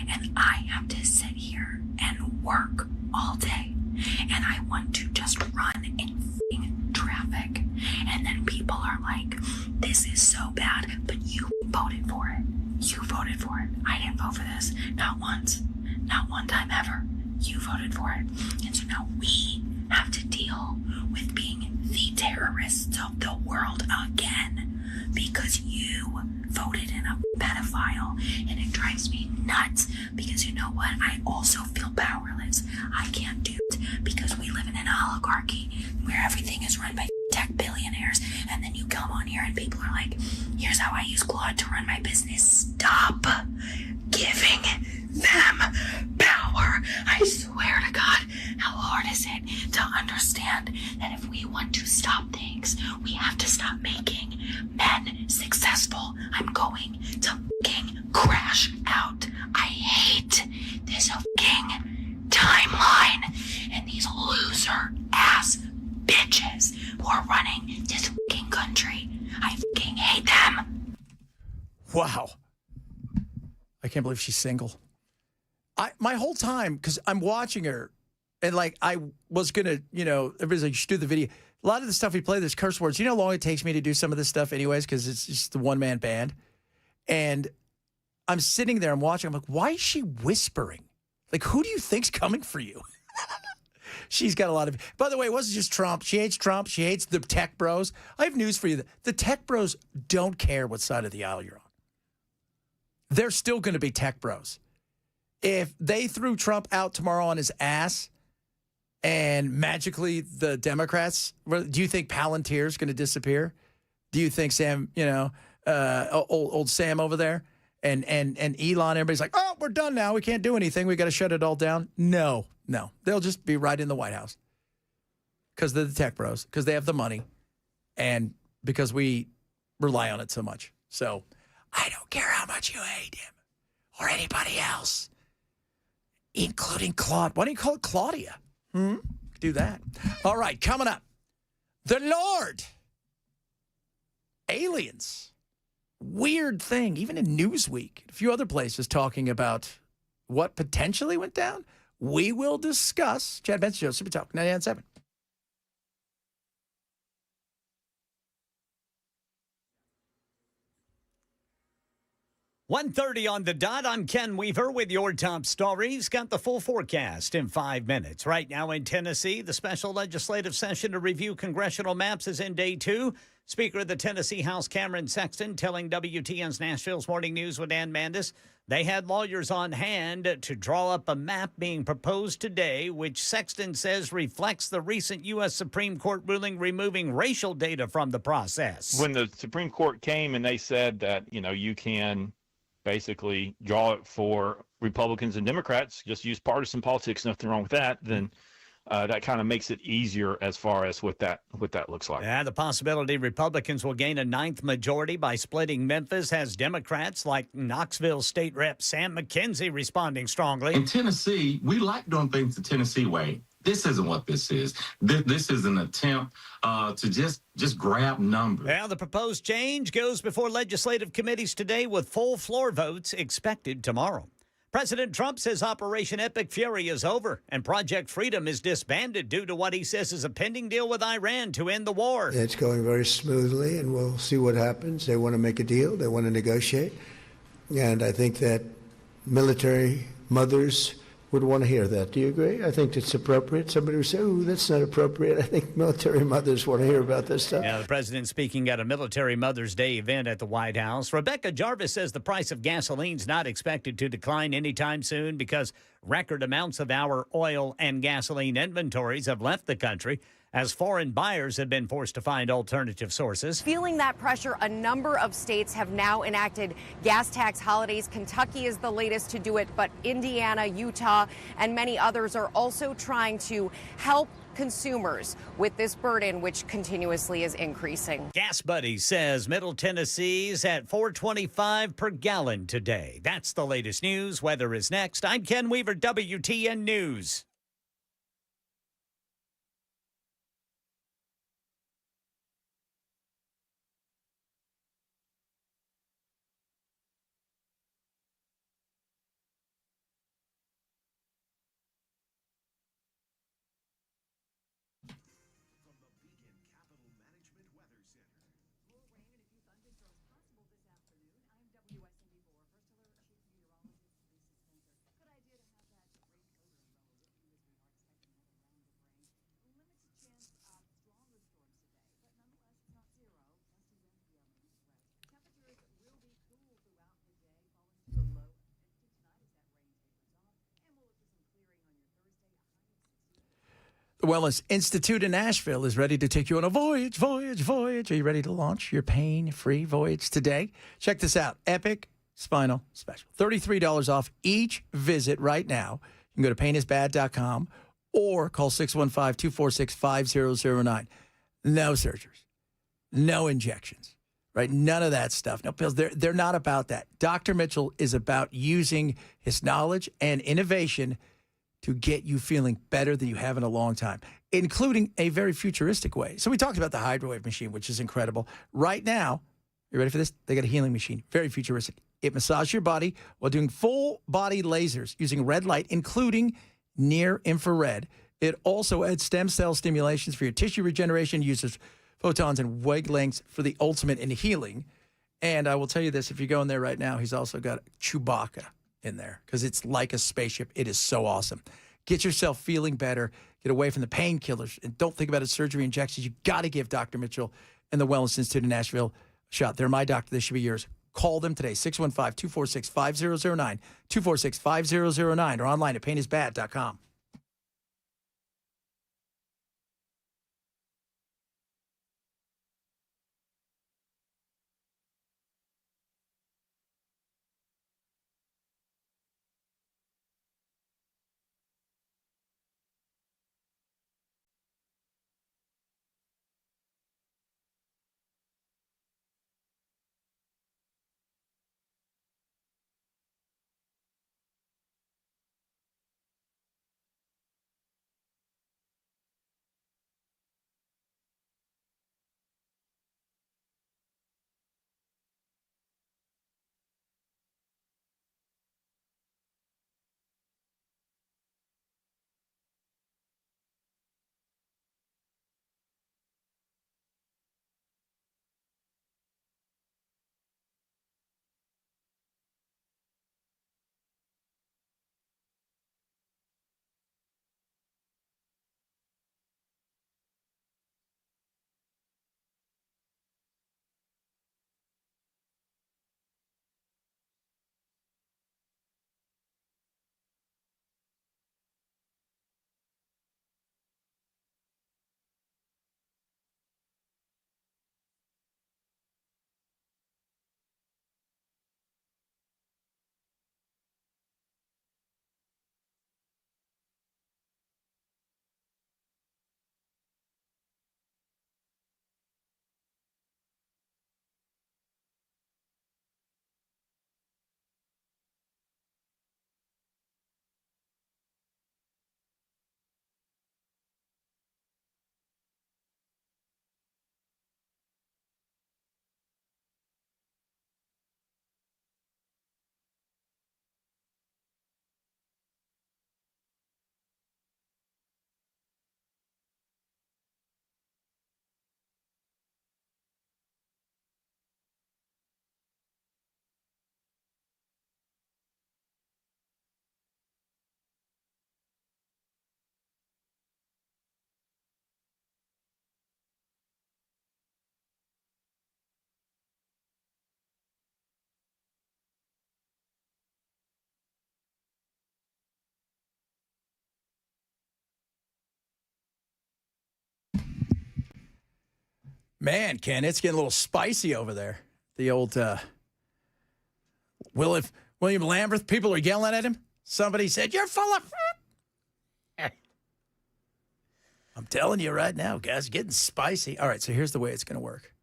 [SPEAKER 20] and I have to sit here and work all day, and I want to just run in traffic, and then people are like, this is so bad, but you voted for it. You voted for it. I didn't vote for this. Not once. Not one time ever. You voted for it. And so now we have to deal with being the terrorists of the world again because you voted in a pedophile, and it drives me nuts because you know what? I also feel powerless. I can't do it because we live in an oligarchy where everything is run by tech billionaires, and then you come on here and people are like, here's how I use Claude to run my business. Stop giving them power. I swear to God, how hard is it to understand that if we want to stop things, we have to stop making men successful. I'm going to fucking crash out. I hate this fucking timeline and these loser ass bitches who are running this fucking country. I fucking hate them.
[SPEAKER 1] Wow. I can't believe she's single. My whole time, because I'm watching her, and like I was going to, everybody's like, you should do the video. A lot of the stuff we play, there's curse words. You know how long it takes me to do some of this stuff anyways, because it's just the one-man band. And I'm sitting there, I'm watching, I'm like, why is she whispering? Like, who do you think's coming for you? She's got a lot of... By the way, it wasn't just Trump. She hates Trump. She hates the tech bros. I have news for you. The tech bros don't care what side of the aisle you're on. They're still going to be tech bros. If they threw Trump out tomorrow on his ass and magically the Democrats... Do you think Palantir's going to disappear? Do you think Sam, old Sam over there and Elon, everybody's like, oh, we're done now. We can't do anything. We got to shut it all down. No. They'll just be right in the White House because they're the tech bros, because they have the money, and because we rely on it so much. So I don't care how much you hate him or anybody else, including Claude. Why don't you call it Claudia? Do that. All right, coming up, the Lord. Aliens. Weird thing, even in Newsweek, a few other places talking about what potentially went down. We will discuss. Chad Benson Show, Super Talk, 99.7.
[SPEAKER 2] 1:30 on the dot. I'm Ken Weaver with your top stories. Got the full forecast in 5 minutes. Right now in Tennessee, the special legislative session to review congressional maps is in day 2. Speaker of the Tennessee House, Cameron Sexton, telling WTN's Nashville's Morning News with Dan Mandis they had lawyers on hand to draw up a map being proposed today, which Sexton says reflects the recent U.S. Supreme Court ruling removing racial data from the process.
[SPEAKER 7] When the Supreme Court came and they said that, you can basically draw it for Republicans and Democrats, just use partisan politics, nothing wrong with that, then that kind of makes it easier as far as what that looks like.
[SPEAKER 2] Yeah, the possibility Republicans will gain a 9th majority by splitting Memphis has Democrats like Knoxville State Rep Sam McKenzie responding strongly.
[SPEAKER 21] In Tennessee, we like doing things the Tennessee way. This isn't what this is. This is an attempt to just grab numbers.
[SPEAKER 2] Well, the proposed change goes before legislative committees today with full floor votes expected tomorrow. President Trump says Operation Epic Fury is over and Project Freedom is disbanded due to what he says is a pending deal with Iran to end the war.
[SPEAKER 16] It's going very smoothly, and we'll see what happens. They want to make a deal. They want to negotiate. And I think that military mothers would want to hear that. Do you agree? I think it's appropriate. Somebody would say, "Oh, that's not appropriate." I think military mothers want to hear about this stuff.
[SPEAKER 2] Yeah, the president speaking at a Military Mother's Day event at the White House. Rebecca Jarvis says the price of gasoline's not expected to decline anytime soon because record amounts of our oil and gasoline inventories have left the country as foreign buyers have been forced to find alternative sources.
[SPEAKER 14] Feeling that pressure, a number of states have now enacted gas tax holidays. Kentucky is the latest to do it, but Indiana, Utah, and many others are also trying to help consumers with this burden, which continuously is increasing.
[SPEAKER 2] Gas Buddy says Middle Tennessee's at $4.25 per gallon today. That's the latest news. Weather is next. I'm Ken Weaver, WTN News.
[SPEAKER 1] The Wellness Institute in Nashville is ready to take you on a voyage. Are you ready to launch your pain-free voyage today? Check this out. Epic Spinal Special. $33 off each visit right now. You can go to painisbad.com or call 615-246-5009. No surgeries. No injections. Right? None of that stuff. No pills. They're not about that. Dr. Mitchell is about using his knowledge and innovation to get you feeling better than you have in a long time, including a very futuristic way. So we talked about the Hydrowave machine, which is incredible. Right now, you ready for this? They got a healing machine, very futuristic. It massages your body while doing full body lasers using red light, including near infrared. It also adds stem cell stimulations for your tissue regeneration, uses photons and wavelengths for the ultimate in healing. And I will tell you this, if you go in there right now, he's also got Chewbacca in there because it's like a spaceship. It is so awesome. Get yourself feeling better. Get away from the painkillers and don't think about it, surgery, injections. You got to give Dr. Mitchell and the Wellness Institute in Nashville a shot. They're my doctor. They should be yours. Call them today, 615-246-5009, 246-5009, or online at painisbad.com. Man, Ken, it's getting a little spicy over there. The old William Lamberth, people are yelling at him. Somebody said, "You're full of..." I'm telling you right now, guys, getting spicy. All right, so here's the way it's going to work.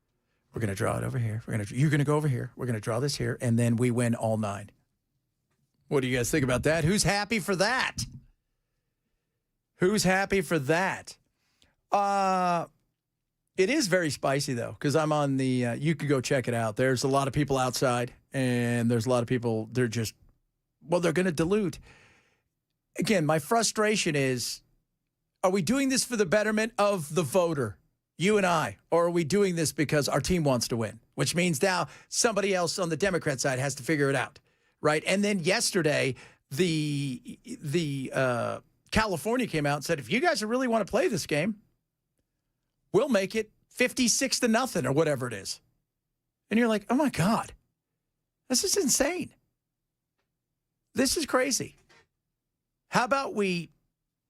[SPEAKER 1] We're going to draw it over here. You're going to go over here. We're going to draw this here, and then we win all 9. What do you guys think about that? Who's happy for that? Who's happy for that? It is very spicy, though, because I'm on the, you could go check it out. There's a lot of people outside, and there's a lot of people, they're just, well, they're going to dilute. Again, my frustration is, are we doing this for the betterment of the voter, you and I, or are we doing this because our team wants to win, which means now somebody else on the Democrat side has to figure it out, right? And then yesterday, the California came out and said, if you guys really want to play this game, we'll make it 56-0 or whatever it is. And you're like, oh, my God, this is insane. This is crazy. How about we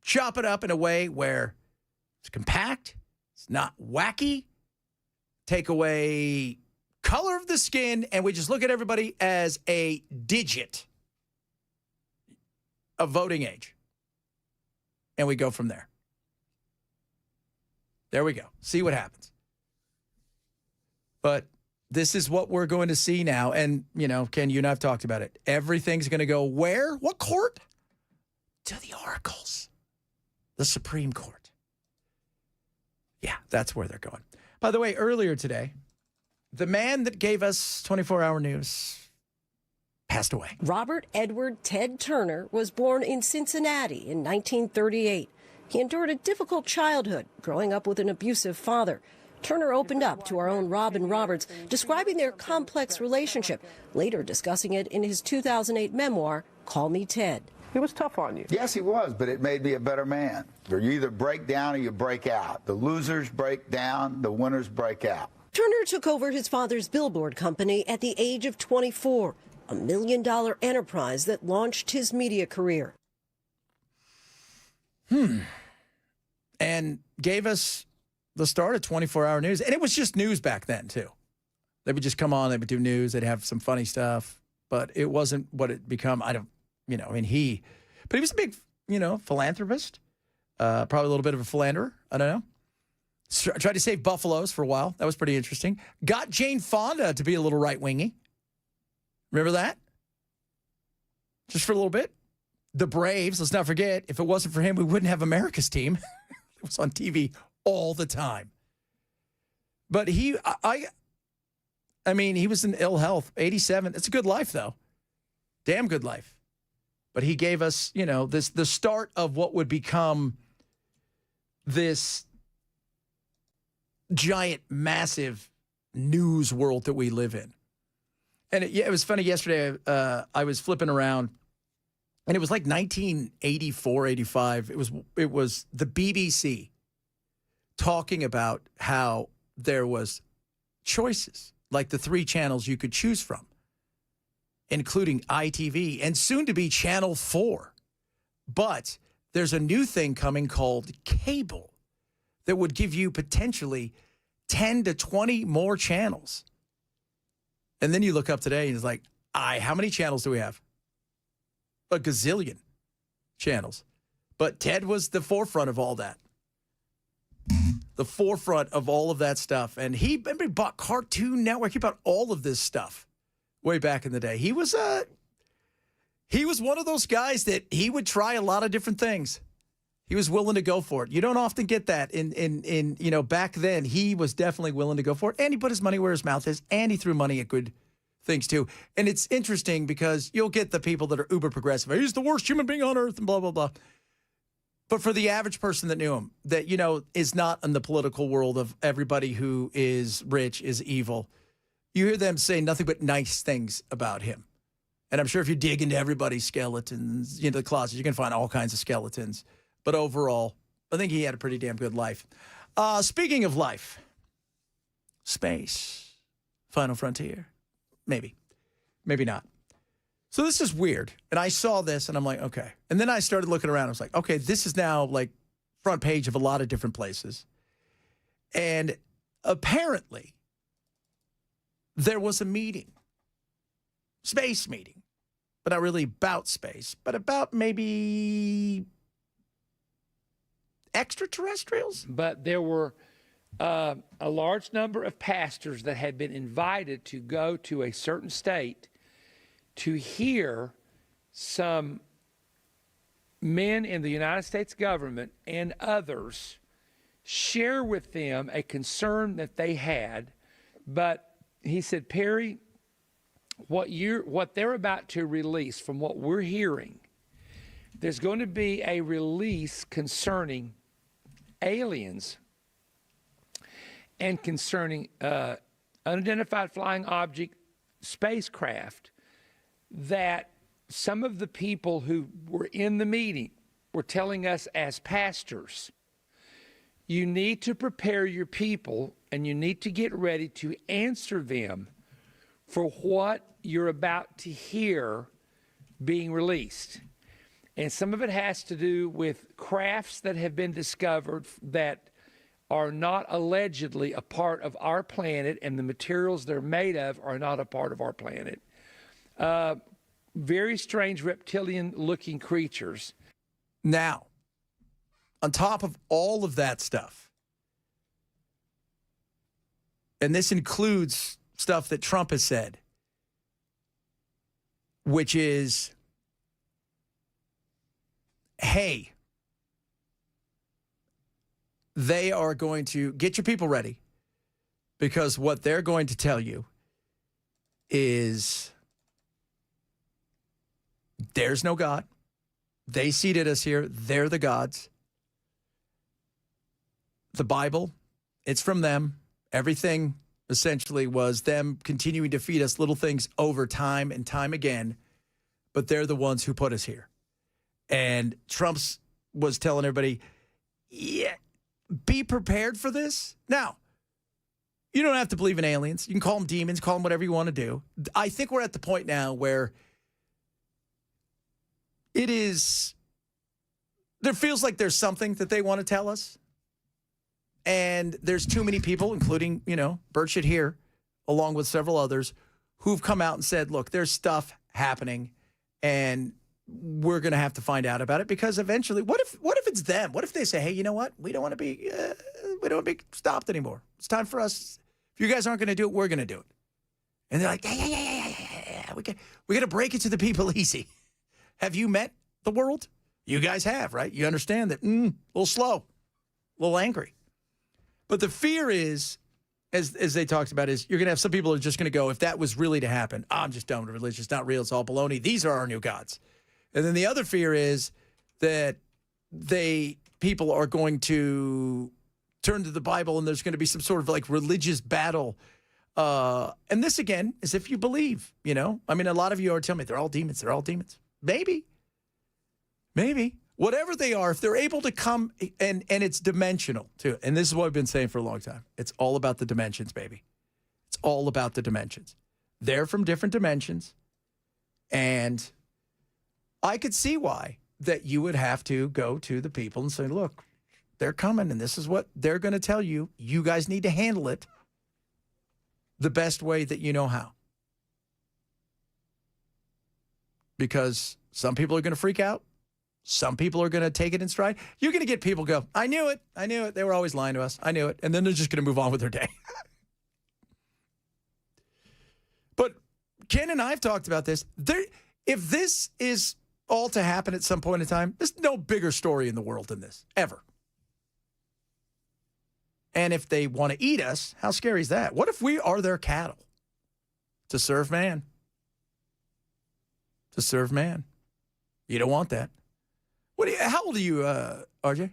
[SPEAKER 1] chop it up in a way where it's compact, it's not wacky, take away color of the skin, and we just look at everybody as a digit of voting age. And we go from there. There we go. See what happens. But this is what we're going to see now. And, you know, Ken, you and I have talked about it. Everything's going to go where? What court? To the oracles. The Supreme Court. Yeah, that's where they're going. By the way, earlier today, the man that gave us 24-hour news passed away.
[SPEAKER 6] Robert Edward Ted Turner was born in Cincinnati in 1938. He endured a difficult childhood, growing up with an abusive father. Turner opened up to our own Robin Roberts, describing their complex relationship, later discussing it in his 2008 memoir, Call Me Ted.
[SPEAKER 22] He was tough on you. Yes, he was, but it made me a better man. You either break down or you break out. The losers break down, the winners break out.
[SPEAKER 6] Turner took over his father's billboard company at the age of 24, a $1 million enterprise that launched his media career.
[SPEAKER 1] And gave us the start of 24-hour news. And it was just news back then, too. They would just come on, they would do news, they'd have some funny stuff. But it wasn't what it become. But he was a big, philanthropist. Probably a little bit of a philanderer. I don't know. Tried to save buffaloes for a while. That was pretty interesting. Got Jane Fonda to be a little right-wingy. Remember that? Just for a little bit. The Braves, let's not forget, if it wasn't for him, we wouldn't have America's team. It was on TV all the time. But he was in ill health, 87. It's a good life, though. Damn good life. But he gave us, the start of what would become this giant, massive news world that we live in. And it was funny. Yesterday, I was flipping around, and it was like 1984, 85. It was the BBC talking about how there was choices, like the 3 channels you could choose from, including ITV and soon to be Channel 4. But there's a new thing coming called cable that would give you potentially 10 to 20 more channels. And then you look up today and it's like, how many channels do we have? A gazillion channels. But Ted was the forefront of all that. The forefront of all of that stuff. And he bought Cartoon Network. He bought all of this stuff way back in the day. He was one of those guys that he would try a lot of different things. He was willing to go for it. You don't often get that in back then. He was definitely willing to go for it. And he put his money where his mouth is. And he threw money at good things too. And it's interesting because you'll get the people that are uber progressive. He's the worst human being on earth and blah, blah, blah. But for the average person that knew him, that, is not in the political world of everybody who is rich is evil, you hear them say nothing but nice things about him. And I'm sure if you dig into everybody's skeletons, into the closet, you can find all kinds of skeletons. But overall, I think he had a pretty damn good life. Speaking of life, space, Final Frontier, maybe not. So this is weird. And I saw this and I'm like, okay. And then I started looking around. I was like, okay, this is now like front page of a lot of different places. And apparently there was a meeting, space meeting, but not really about space, but about maybe extraterrestrials.
[SPEAKER 9] But there were a large number of pastors that had been invited to go to a certain state to hear some men in the United States government and others share with them a concern that they had. But he said, Perry, what they're about to release, from what we're hearing, there's going to be a release concerning aliens and concerning unidentified flying object spacecraft, that some of the people who were in the meeting were telling us as pastors, you need to prepare your people and you need to get ready to answer them for what you're about to hear being released. And some of it has to do with crafts that have been discovered that are not allegedly a part of our planet, and the materials they're made of are not a part of our planet. Very strange reptilian-looking creatures.
[SPEAKER 1] Now, on top of all of that stuff, and this includes stuff that Trump has said, which is, hey, they are going to get your people ready, because what they're going to tell you is there's no God. They seated us here. They're the gods. The Bible, it's from them. Everything essentially was them continuing to feed us little things over time and time again, but they're the ones who put us here. And Trump was telling everybody, yeah, be prepared for this. Now, you don't have to believe in aliens. You can call them demons, call them whatever you want to do. I think we're at the point now where there feels like there's something that they want to tell us. And there's too many people, including, Burchett here, along with several others, who've come out and said, look, there's stuff happening and we're going to have to find out about it, because eventually, what if it's them? What if they say, hey, you know what? We don't want to be stopped anymore. It's time for us. If you guys aren't going to do it, we're going to do it. And they're like, yeah. We got to break it to the people easy. Have you met the world? You guys have, right? You understand that, a little slow, a little angry. But the fear is, as they talked about, is you're going to have some people who are just going to go, if that was really to happen, I'm just done with religion. It's not real. It's all baloney. These are our new gods. And then the other fear is that people are going to turn to the Bible and there's going to be some sort of like religious battle. And this, again, is if you believe, I mean, a lot of you are telling me they're all demons. They're all demons. Maybe. Whatever they are, if they're able to come, and it's dimensional, too. And this is what I've been saying for a long time. It's all about the dimensions, baby. It's all about the dimensions. They're from different dimensions. And I could see why that you would have to go to the people and say, look, they're coming, and this is what they're going to tell you. You guys need to handle it the best way that you know how. Because some people are going to freak out. Some people are going to take it in stride. You're going to get people go, I knew it. They were always lying to us. I knew it. And then they're just going to move on with their day. But Ken and I have talked about this. If this is all to happen at some point in time, there's no bigger story in the world than this, ever. And if they want to eat us, how scary is that? What if we are their cattle to serve man? To serve man. You don't want that. How old are you, RJ?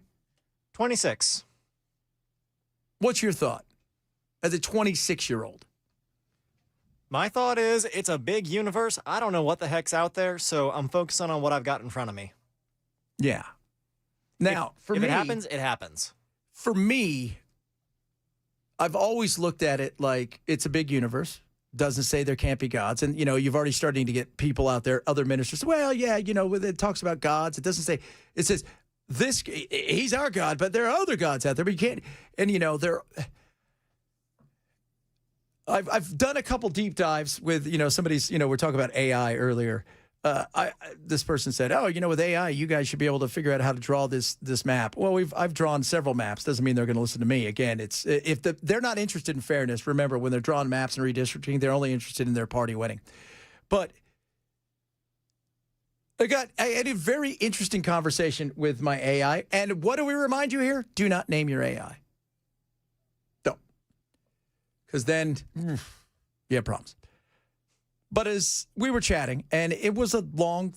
[SPEAKER 3] 26.
[SPEAKER 1] What's your thought as a 26-year-old?
[SPEAKER 3] My thought is it's a big universe. I don't know what the heck's out there, so I'm focusing on what I've got in front of me.
[SPEAKER 1] Yeah. Now,
[SPEAKER 3] if it happens, it happens.
[SPEAKER 1] For me, I've always looked at it like it's a big universe. Doesn't say there can't be gods. And, you've already starting to get people out there, other ministers. Well, yeah, it talks about gods. It doesn't say, it says, he's our God, but there are other gods out there. But you can't, and, I've done a couple deep dives with, somebody's, we're talking about AI earlier. This person said, "Oh, with AI, you guys should be able to figure out how to draw this map." Well, I've drawn several maps. Doesn't mean they're going to listen to me. Again, it's if they're not interested in fairness. Remember, when they're drawing maps and redistricting, they're only interested in their party winning. But I had a very interesting conversation with my AI. And what do we remind you here? Do not name your AI. Don't, because then you have problems. But as we were chatting, and it was a long,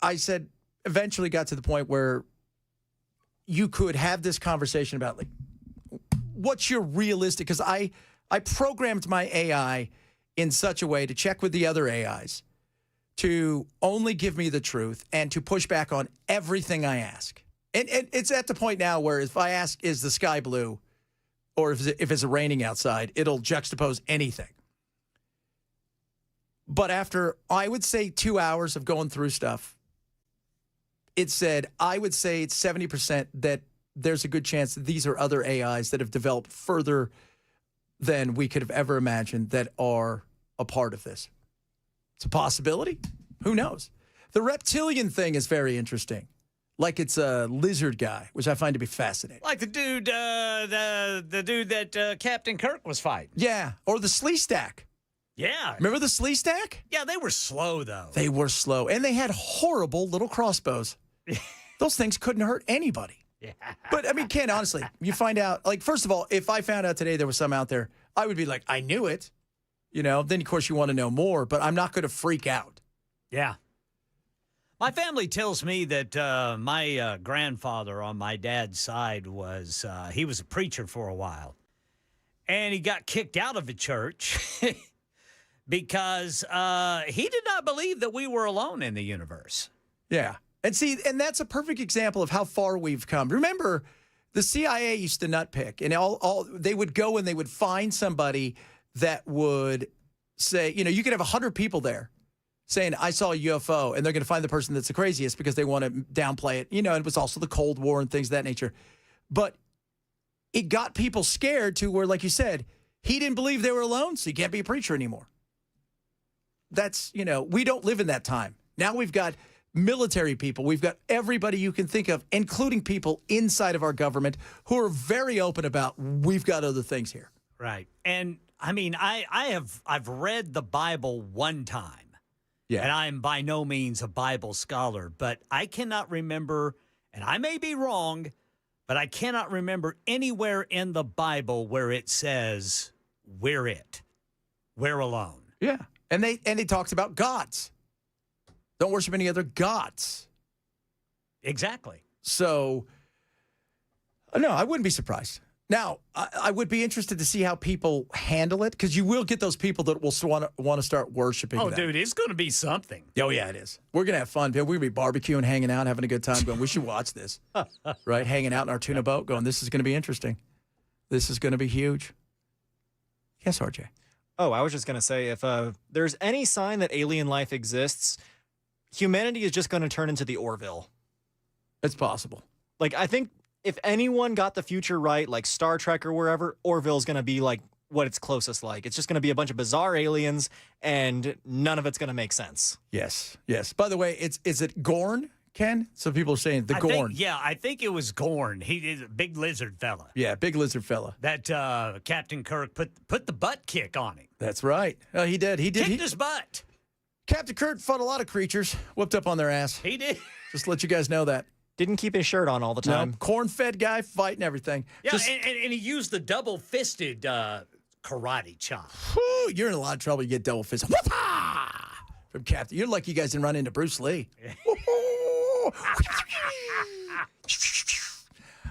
[SPEAKER 1] I said, eventually got to the point where you could have this conversation about, like, what's your realistic, because I programmed my AI in such a way to check with the other AIs to only give me the truth and to push back on everything I ask. And it's at the point now where if I ask, is the sky blue, or if it's raining outside, it'll juxtapose anything. But after, I would say, 2 hours of going through stuff, it said, I would say it's 70% that there's a good chance that these are other AIs that have developed further than we could have ever imagined that are a part of this. It's a possibility. Who knows? The reptilian thing is very interesting. Like it's a lizard guy, which I find to be fascinating.
[SPEAKER 2] Like the dude that Captain Kirk was fighting.
[SPEAKER 1] Yeah, or the Slee Stack.
[SPEAKER 2] Yeah.
[SPEAKER 1] Remember the Slee Stack?
[SPEAKER 2] Yeah, they were slow, though.
[SPEAKER 1] They were slow. And they had horrible little crossbows. Those things couldn't hurt anybody.
[SPEAKER 2] Yeah.
[SPEAKER 1] But, I mean, Ken, honestly, you find out, like, first of all, if I found out today there was some out there, I would be like, I knew it. Then, of course, you want to know more, but I'm not going to freak out.
[SPEAKER 2] Yeah. My family tells me that my grandfather on my dad's side was, he was a preacher for a while. And he got kicked out of a church because he did not believe that we were alone in the universe.
[SPEAKER 1] Yeah. And see, and that's a perfect example of how far we've come. Remember, the CIA used to nutpick, and all they would go and they would find somebody that would say, you could have 100 people there saying, I saw a UFO, and they're going to find the person that's the craziest because they want to downplay it. It was also the Cold War and things of that nature. But it got people scared to where, like you said, he didn't believe they were alone, so you can't be a preacher anymore. That's, we don't live in that time. Now we've got military people. We've got everybody you can think of, including people inside of our government who are very open about, we've got other things here.
[SPEAKER 2] Right. And, I mean, I've read the Bible one time.
[SPEAKER 1] Yeah.
[SPEAKER 2] And I'm by no means a Bible scholar, but I cannot remember, and I may be wrong, but I cannot remember anywhere in the Bible where it says, we're it. We're alone.
[SPEAKER 1] Yeah. And they talked about gods. Don't worship any other gods.
[SPEAKER 2] Exactly.
[SPEAKER 1] So, no, I wouldn't be surprised. Now, I would be interested to see how people handle it, because you will get those people that will want to start worshiping them.
[SPEAKER 2] Dude, it's going to be something.
[SPEAKER 1] Oh, yeah, it is. We're going to have fun. We're going to be barbecuing, hanging out, having a good time, going, we should watch this. Right? Hanging out in our tuna boat, going, this is going to be interesting. This is going to be huge. Yes, RJ.
[SPEAKER 3] Oh, I was just going to say, if there's any sign that alien life exists, humanity is just going to turn into the Orville.
[SPEAKER 1] It's possible.
[SPEAKER 3] Like, I think if anyone got the future right, like Star Trek or wherever, Orville's going to be like what it's closest like. It's just going to be a bunch of bizarre aliens, and none of it's going to make sense.
[SPEAKER 1] Yes, yes. By the way, is it Gorn, Ken? Some people are saying the Gorn.
[SPEAKER 2] I think it was Gorn. He is a big lizard fella.
[SPEAKER 1] Yeah, big lizard fella.
[SPEAKER 2] That Captain Kirk put the butt kick on him.
[SPEAKER 1] That's right. Oh, he did. He
[SPEAKER 2] kicked his butt.
[SPEAKER 1] Captain Kirk fought a lot of creatures, whooped up on their ass.
[SPEAKER 2] He did.
[SPEAKER 1] Just to let you guys know that.
[SPEAKER 3] Didn't keep his shirt on all the time.
[SPEAKER 1] No, corn-fed guy fighting everything.
[SPEAKER 2] Yeah, and he used the double-fisted karate chop.
[SPEAKER 1] Whew, you're in a lot of trouble. You get double-fisted. From Captain. You're lucky you guys didn't run into Bruce Lee.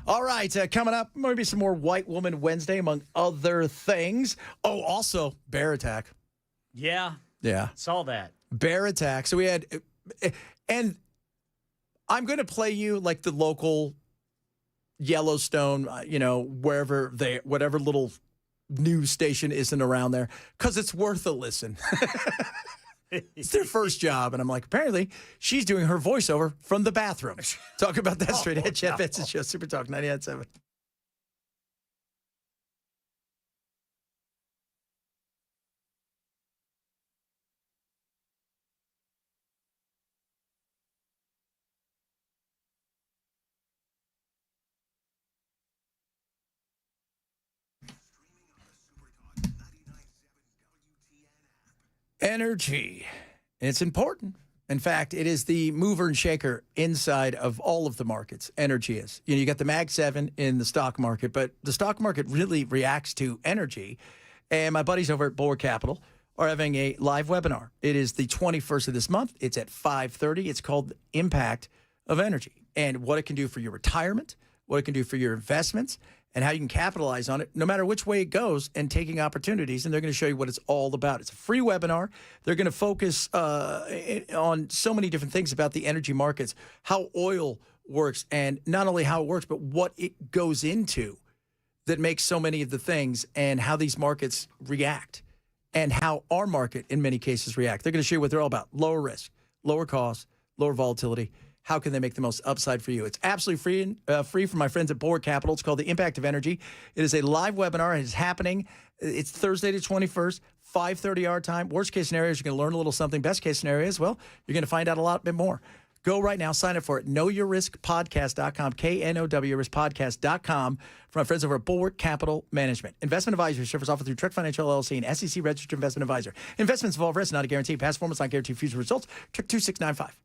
[SPEAKER 1] All right, coming up, maybe some more White Woman Wednesday, among other things. Oh, also, bear attack.
[SPEAKER 2] Yeah.
[SPEAKER 1] Yeah.
[SPEAKER 2] Saw that.
[SPEAKER 1] Bear attack. So we had, and I'm going to play you like the local Yellowstone, whatever little news station isn't around there, because it's worth a listen. It's their first job. And I'm like, apparently she's doing her voiceover from the bathroom. Talk about that straight ahead. Jeff Benson Show, Super Talk 98.7. Energy. It's important. In fact, it is the mover and shaker inside of all of the markets. Energy is. You got the Mag 7 in the stock market, but the stock market really reacts to energy. And my buddies over at Bulwark Capital are having a live webinar. It is the 21st of this month. It's at 5:30. It's called Impact of Energy and what it can do for your retirement, what it can do for your investments, and how you can capitalize on it no matter which way it goes and taking opportunities. And they're going to show you what it's all about. It's a free webinar. They're going to focus on so many different things about the energy markets, how oil works, and not only how it works, but what it goes into that makes so many of the things and how these markets react and how our market in many cases react. They're going to show you what they're all about. Lower risk, lower cost, lower volatility. How can they make the most upside for you? It's absolutely free from my friends at Bulwark Capital. It's called The Impact of Energy. It is a live webinar. It is happening. It's Thursday the 21st, 5:30 our time. Worst case scenario is you're going to learn a little something. Best case scenario is, well, you're going to find out a lot bit more. Go right now. Sign up for it. KnowYourRiskPodcast.com, KNOWRiskPodcast.com from my friends over at Bulwark Capital Management. Investment advisory service offered through Trek Financial LLC and SEC Registered Investment Advisor. Investments involve risk, not a guarantee. Past performance not guarantee future results. Trek 2695.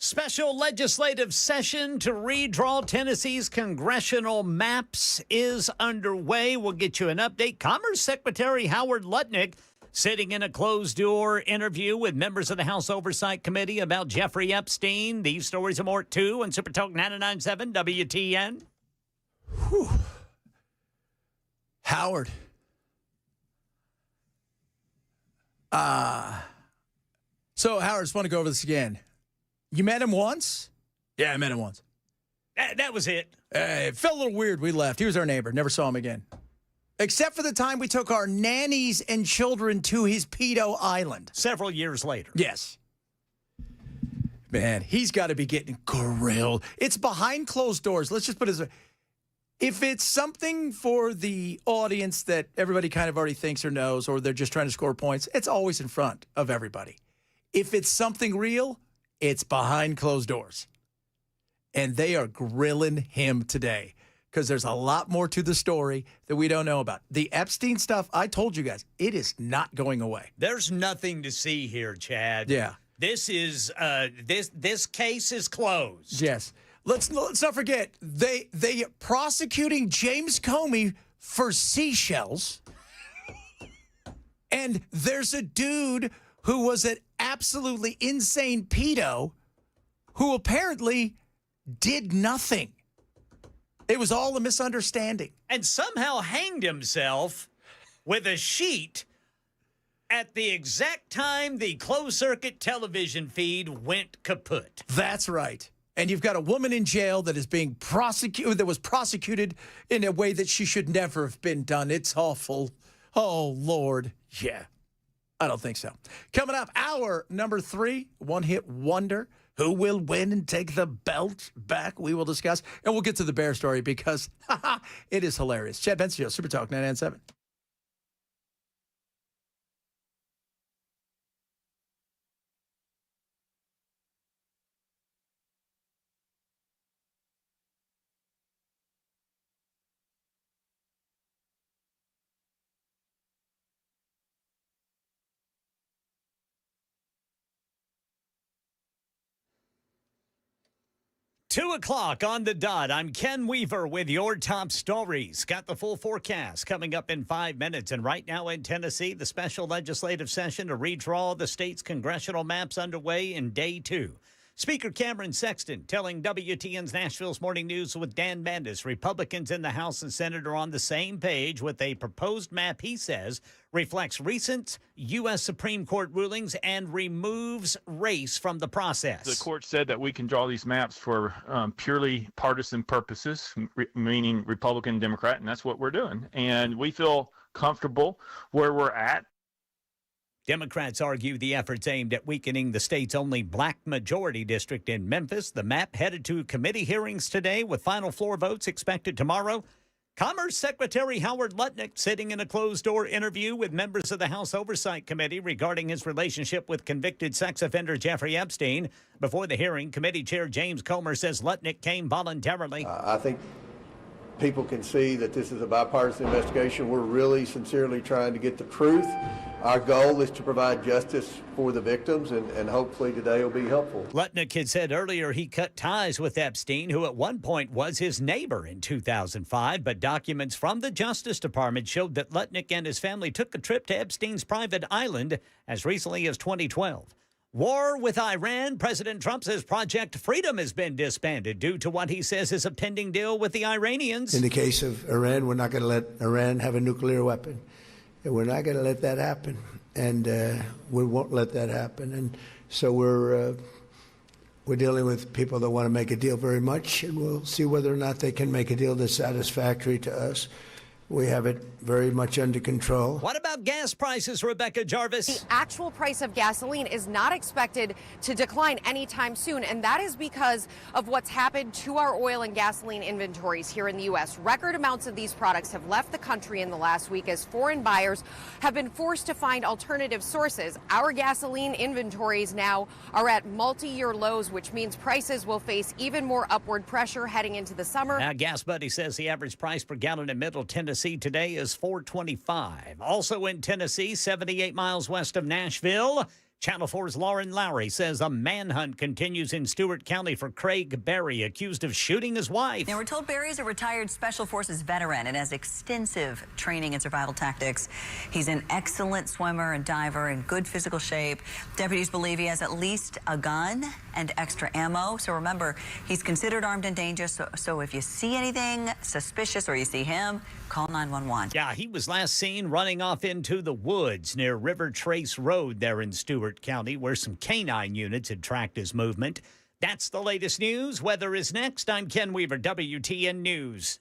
[SPEAKER 2] Special legislative session to redraw Tennessee's congressional maps is underway. We'll get you an update. Commerce Secretary Howard Lutnick sitting in a closed-door interview with members of the House Oversight Committee about Jeffrey Epstein. These stories and more, too, on Super Talk 99.7 WTN.
[SPEAKER 1] Whew. Howard. So, Howard, I just want to go over this again. You met him once? Yeah, I met him once.
[SPEAKER 2] That was it.
[SPEAKER 1] It felt a little weird. We left. He was our neighbor. Never saw him again. Except for the time we took our nannies and children to his pedo island.
[SPEAKER 2] Several years later.
[SPEAKER 1] Yes. Man, he's got to be getting grilled. It's behind closed doors. Let's just put it this way. If it's something for the audience that everybody kind of already thinks or knows, or they're just trying to score points, it's always in front of everybody. If it's something real, it's behind closed doors. And they are grilling him today because there's a lot more to the story that we don't know about. The Epstein stuff, I told you guys, it is not going away.
[SPEAKER 2] There's nothing to see here, Chad.
[SPEAKER 1] Yeah.
[SPEAKER 2] This is this case is closed.
[SPEAKER 1] Yes. Let's not forget, they prosecuting James Comey for seashells. And there's a dude who was an absolutely insane pedo who apparently did nothing. It was all a misunderstanding.
[SPEAKER 2] And somehow hanged himself with a sheet at the exact time the closed-circuit television feed went kaput.
[SPEAKER 1] That's right. And you've got a woman in jail that is being prosecuted, that was prosecuted in a way that she should never have been done. It's awful. Oh, Lord. Yeah. I don't think so. Coming up, hour number 3, one-hit wonder. Who will win and take the belt back? We will discuss. And we'll get to the Bear story because it is hilarious. Chad Benson Show, Super Talk 997.
[SPEAKER 2] Two o'clock on the dot. I'm Ken Weaver with your top stories. Got the full forecast coming up in 5 minutes. And right now in Tennessee, the special legislative session to redraw the state's congressional maps underway in day 2. Speaker Cameron Sexton telling WTN's Nashville's Morning News with Dan Mandis, Republicans in the House and Senate are on the same page with a proposed map he says reflects recent U.S. Supreme Court rulings and removes race from the process.
[SPEAKER 7] The court said that we can draw these maps for purely partisan purposes, meaning Republican, Democrat, and that's what we're doing. And we feel comfortable where we're at.
[SPEAKER 2] Democrats argue the efforts aimed at weakening the state's only black majority district in Memphis. The map headed to committee hearings today with final floor votes expected tomorrow. Commerce Secretary Howard Lutnick sitting in a closed-door interview with members of the House Oversight Committee regarding his relationship with convicted sex offender Jeffrey Epstein. Before the hearing, committee chair James Comer says Lutnick came voluntarily.
[SPEAKER 10] I think people can see that this is a bipartisan investigation. We're really sincerely trying to get the truth. Our goal is to provide justice for the victims, and hopefully today will be helpful.
[SPEAKER 2] Lutnick had said earlier he cut ties with Epstein, who at one point was his neighbor in 2005, but documents from the Justice Department showed that Lutnick and his family took a trip to Epstein's private island as recently as 2012. War with Iran. President Trump says Project Freedom has been disbanded due to what he says is a pending deal with the Iranians.
[SPEAKER 16] In the case of Iran, we're not going to let Iran have a nuclear weapon. And we're not going to let that happen. And we won't let that happen. And so we're dealing with people that want to make a deal very much, and we'll see whether or not they can make a deal that's satisfactory to us. We have it very much under control.
[SPEAKER 2] What about gas prices, Rebecca Jarvis?
[SPEAKER 14] The actual price of gasoline is not expected to decline anytime soon, and that is because of what's happened to our oil and gasoline inventories here in the U.S. Record amounts of these products have left the country in the last week as foreign buyers have been forced to find alternative sources. Our gasoline inventories now are at multi-year lows, which means prices will face even more upward pressure heading into the summer.
[SPEAKER 2] Now, Gas Buddy says the average price per gallon in Middle Tennessee today is $4.25. Also in Tennessee, 78 miles west of Nashville, Channel 4's Lauren Lowry says a manhunt continues in Stewart County for Craig Berry, accused of shooting his wife.
[SPEAKER 11] Now, we're told Berry is a retired Special Forces veteran and has extensive training in survival tactics. He's an excellent swimmer and diver in good physical shape. Deputies believe he has at least a gun and extra ammo. So remember, he's considered armed and dangerous. So if you see anything suspicious or you see him, call 911.
[SPEAKER 2] Yeah, he was last seen running off into the woods near River Trace Road there in Stewart County, where some canine units had tracked his movement. That's the latest news. Weather is next. I'm Ken Weaver, WTN News.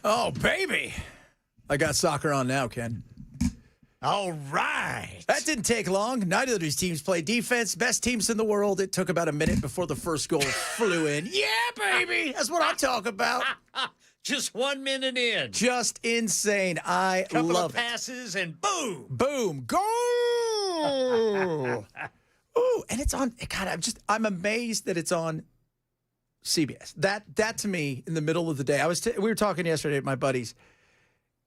[SPEAKER 1] Oh, baby. I got soccer on now, Ken.
[SPEAKER 2] All right.
[SPEAKER 1] That didn't take long. Neither of these teams played defense. Best teams in the world. It took about a minute before the first goal flew in. Yeah, baby. That's what I'm talking about.
[SPEAKER 2] Just 1 minute in.
[SPEAKER 1] Just insane. I
[SPEAKER 2] Couple
[SPEAKER 1] love
[SPEAKER 2] of passes and boom.
[SPEAKER 1] Boom. Goal. Ooh, and it's on. God, I'm amazed that it's on CBS. That to me, in the middle of the day, we were talking yesterday with my buddies.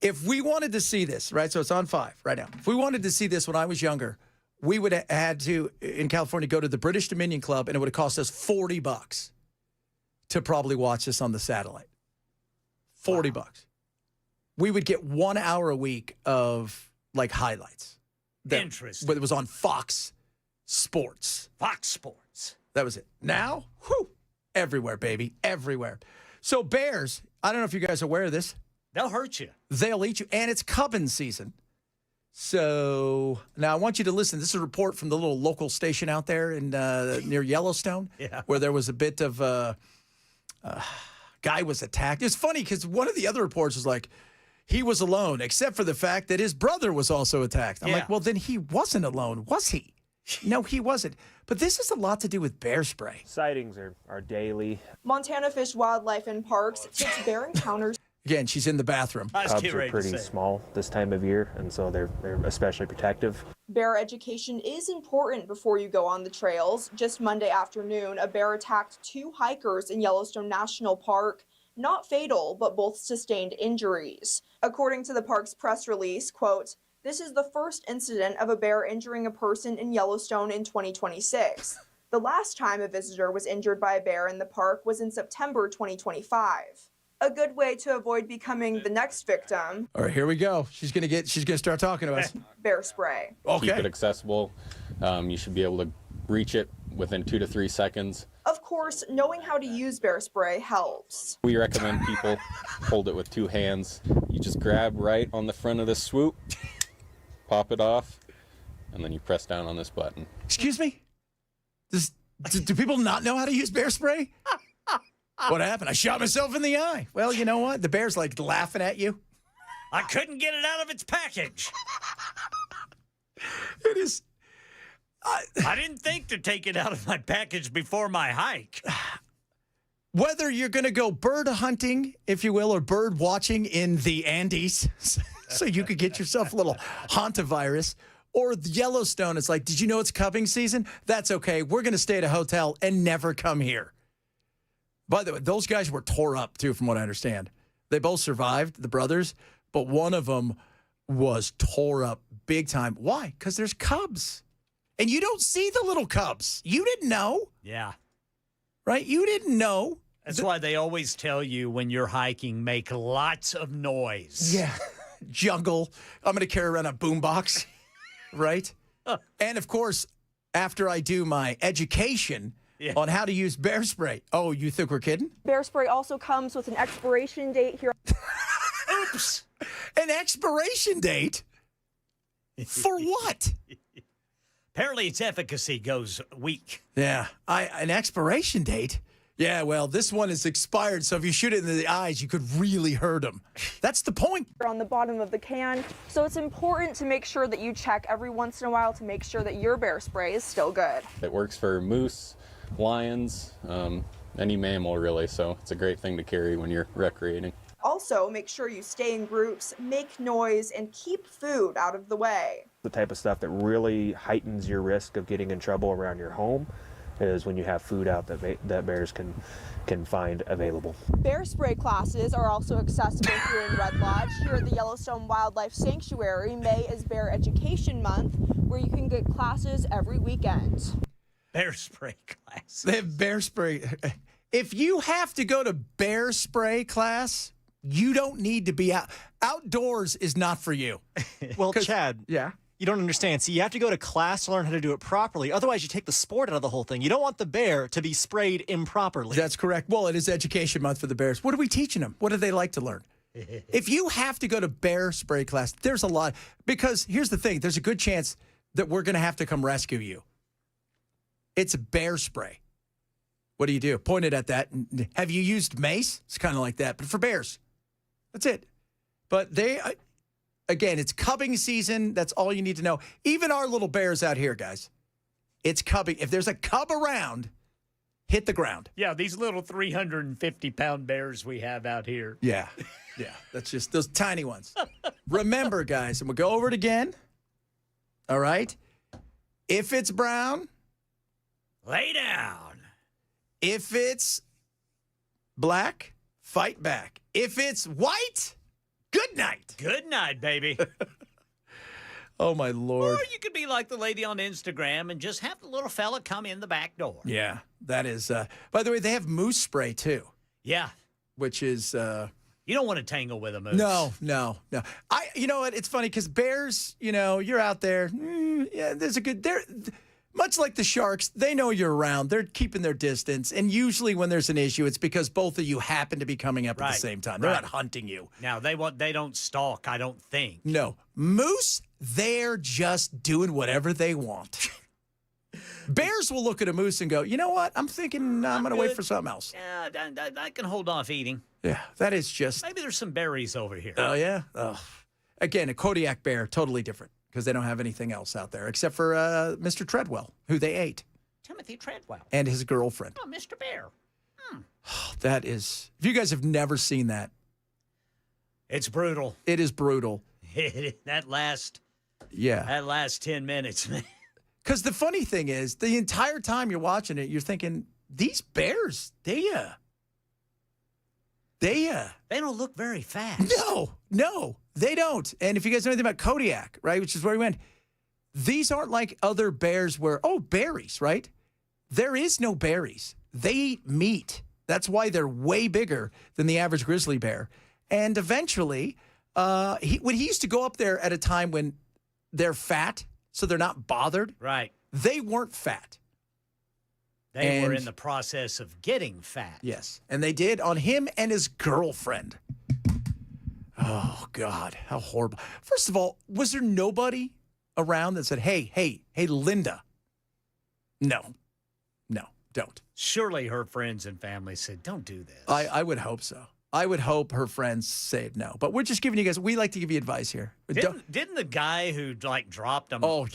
[SPEAKER 1] If we wanted to see this, right? So it's on 5 right now. If we wanted to see this when I was younger, we would have had to, in California, go to the British Dominion Club, and it would have cost us $40 to probably watch this on the satellite. $40. We would get 1 hour a week of like highlights.
[SPEAKER 2] Interesting.
[SPEAKER 1] But it was on Fox Sports.
[SPEAKER 2] Fox Sports.
[SPEAKER 1] That was it. Now, whew, everywhere, baby, everywhere. So Bears, I don't know if you guys are aware of this.
[SPEAKER 2] They'll hurt you.
[SPEAKER 1] They'll eat you. And it's Cubbins season. So now I want you to listen. This is a report from the little local station out there in near Yellowstone, where there was a bit of guy was attacked. It's funny because one of the other reports was like, he was alone, except for the fact that his brother was also attacked. I'm like, well, then he wasn't alone, was he? No, he wasn't. But this has a lot to do with bear spray.
[SPEAKER 12] Sightings are daily.
[SPEAKER 23] Montana Fish, Wildlife, and Parks takes bear encounters.
[SPEAKER 1] Again, she's in the bathroom.
[SPEAKER 12] Cubs are pretty small this time of year, and so they're especially protective.
[SPEAKER 23] Bear education is important before you go on the trails. Just Monday afternoon, a bear attacked 2 hikers in Yellowstone National Park. Not fatal, but both sustained injuries. According to the park's press release, quote, "This is the first incident of a bear injuring a person in Yellowstone in 2026. The last time a visitor was injured by a bear in the park was in September 2025. A good way to avoid becoming the next victim.
[SPEAKER 1] All right, here we go. She's gonna start talking to us.
[SPEAKER 23] Bear spray.
[SPEAKER 1] Okay.
[SPEAKER 8] Keep it accessible. You should be able to reach it within 2 to 3 seconds.
[SPEAKER 23] Of course, knowing how to use bear spray helps.
[SPEAKER 8] We recommend people hold it with 2 hands. You just grab right on the front of the swoop, pop it off, and then you press down on this button.
[SPEAKER 1] Excuse me? Do people not know how to use bear spray? What happened? I shot myself in the eye. Well, you know what? The bear's like laughing at you.
[SPEAKER 2] I couldn't get it out of its package.
[SPEAKER 1] It is.
[SPEAKER 2] I didn't think to take it out of my package before my hike.
[SPEAKER 1] Whether you're going to go bird hunting, if you will, or bird watching in the Andes, so you could get yourself a little hantavirus, or Yellowstone, it's like, did you know it's cubbing season? That's okay. We're going to stay at a hotel and never come here. By the way, those guys were tore up, too, from what I understand. They both survived, the brothers, but one of them was tore up big time. Why? Because there's cubs. And you don't see the little cubs. You didn't know.
[SPEAKER 2] Yeah.
[SPEAKER 1] Right? You didn't know.
[SPEAKER 2] That's why they always tell you when you're hiking, make lots of noise.
[SPEAKER 1] Yeah. Jungle. I'm going to carry around a boombox. Right? And, of course, after I do my education on how to use bear spray. Oh, you think we're kidding?
[SPEAKER 23] Bear spray also comes with an expiration date here.
[SPEAKER 1] Oops. An expiration date? For what?
[SPEAKER 2] Apparently its efficacy goes weak.
[SPEAKER 1] Yeah. An expiration date? Yeah, well, this one is expired, so if you shoot it in the eyes, you could really hurt them. That's the point.
[SPEAKER 23] On the bottom of the can, so it's important to make sure that you check every once in a while to make sure that your bear spray is still good.
[SPEAKER 8] It works for moose, lions, any mammal really, so it's a great thing to carry when you're recreating.
[SPEAKER 23] Also, make sure you stay in groups, make noise, and keep food out of the way.
[SPEAKER 12] The type of stuff that really heightens your risk of getting in trouble around your home is when you have food out that bears can find available.
[SPEAKER 23] Bear spray classes are also accessible here in Red Lodge. Here at the Yellowstone Wildlife Sanctuary, May is Bear Education Month, where you can get classes every weekend.
[SPEAKER 2] Bear spray classes.
[SPEAKER 1] They have bear spray. If you have to go to bear spray class, you don't need to be out. Outdoors is not for you.
[SPEAKER 3] Well, Chad.
[SPEAKER 1] Yeah.
[SPEAKER 3] You don't understand. See, you have to go to class to learn how to do it properly. Otherwise, you take the sport out of the whole thing. You don't want the bear to be sprayed improperly.
[SPEAKER 1] That's correct. Well, it is Education Month for the bears. What are we teaching them? What do they like to learn? If you have to go to bear spray class, there's a lot. Because here's the thing. There's a good chance that we're going to have to come rescue you. It's bear spray. What do? Point it at that. Have you used mace? It's kind of like that, but for bears. That's it. But they... Again, it's cubbing season. That's all you need to know. Even our little bears out here, guys. It's cubbing. If there's a cub around, hit the ground.
[SPEAKER 2] Yeah, these little 350-pound bears we have out here.
[SPEAKER 1] Yeah. Yeah. That's just those tiny ones. Remember, guys, and we'll go over it again. All right? If it's brown,
[SPEAKER 2] lay down.
[SPEAKER 1] If it's black, fight back. If it's white, good night.
[SPEAKER 2] Good night, baby.
[SPEAKER 1] Oh, my Lord.
[SPEAKER 2] Or you could be like the lady on Instagram and just have the little fella come in the back door.
[SPEAKER 1] Yeah, that is. By the way, they have moose spray, too.
[SPEAKER 2] Yeah.
[SPEAKER 1] Which is...
[SPEAKER 2] you don't want to tangle with a moose.
[SPEAKER 1] No. You know what? It's funny because bears, you're out there. Yeah, there's a good... Much like the sharks, they know you're around. They're keeping their distance. And usually when there's an issue, it's because both of you happen to be coming up at the same time. They're not hunting you.
[SPEAKER 2] Now, they don't stalk, I don't think.
[SPEAKER 1] No. Moose, they're just doing whatever they want. Bears will look at a moose and go, you know what? I'm thinking I'm going to wait for something else.
[SPEAKER 2] Yeah, I can hold off eating.
[SPEAKER 1] Yeah, that is just...
[SPEAKER 2] Maybe there's some berries over here.
[SPEAKER 1] Oh, yeah? Oh. Again, a Kodiak bear, totally different. Because they don't have anything else out there except for Mr. Treadwell, who they ate.
[SPEAKER 2] Timothy Treadwell.
[SPEAKER 1] And his girlfriend.
[SPEAKER 2] Oh, Mr. Bear.
[SPEAKER 1] That is... If you guys have never seen that...
[SPEAKER 2] It's brutal.
[SPEAKER 1] It is brutal.
[SPEAKER 2] That last
[SPEAKER 1] Yeah.
[SPEAKER 2] That last 10 minutes, man.
[SPEAKER 1] Because the funny thing is, the entire time you're watching it, you're thinking, these bears, they
[SPEAKER 2] don't look very fast.
[SPEAKER 1] No, they don't. And if you guys know anything about Kodiak, right, which is where we went, these aren't like other bears where, berries, right? There is no berries. They eat meat. That's why they're way bigger than the average grizzly bear. And eventually, when he used to go up there at a time when they're fat, so they're not bothered.
[SPEAKER 2] Right.
[SPEAKER 1] They weren't fat.
[SPEAKER 2] They were in the process of getting fat.
[SPEAKER 1] Yes. And they did on him and his girlfriend. Oh, God. How horrible. First of all, was there nobody around that said, hey, Linda? No, don't.
[SPEAKER 2] Surely her friends and family said, don't do this.
[SPEAKER 1] I would hope so. I would hope her friends said no. But we're just giving you guys, we like to give you advice here.
[SPEAKER 2] Didn't the guy who dropped him off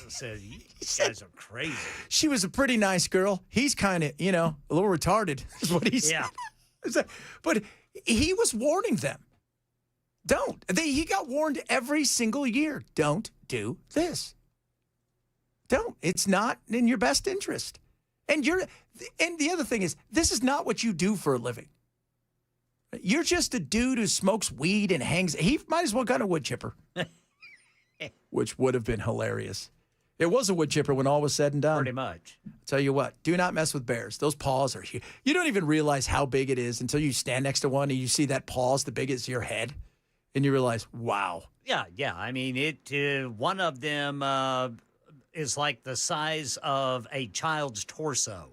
[SPEAKER 2] said, you guys are crazy?
[SPEAKER 1] She was a pretty nice girl. He's kind of, a little retarded is what he said.
[SPEAKER 2] Yeah.
[SPEAKER 1] But he was warning them. Don't. He got warned every single year. Don't do this. Don't. It's not in your best interest. And the other thing is, this is not what you do for a living. You're just a dude who smokes weed and hangs. He might as well got a wood chipper, which would have been hilarious. It was a wood chipper when all was said and done.
[SPEAKER 2] Pretty much.
[SPEAKER 1] I'll tell you what, do not mess with bears. Those paws are huge. You don't even realize how big it is until you stand next to one and you see that paw's the big as your head, and you realize, wow.
[SPEAKER 2] Yeah. I mean, one of them is like the size of a child's torso.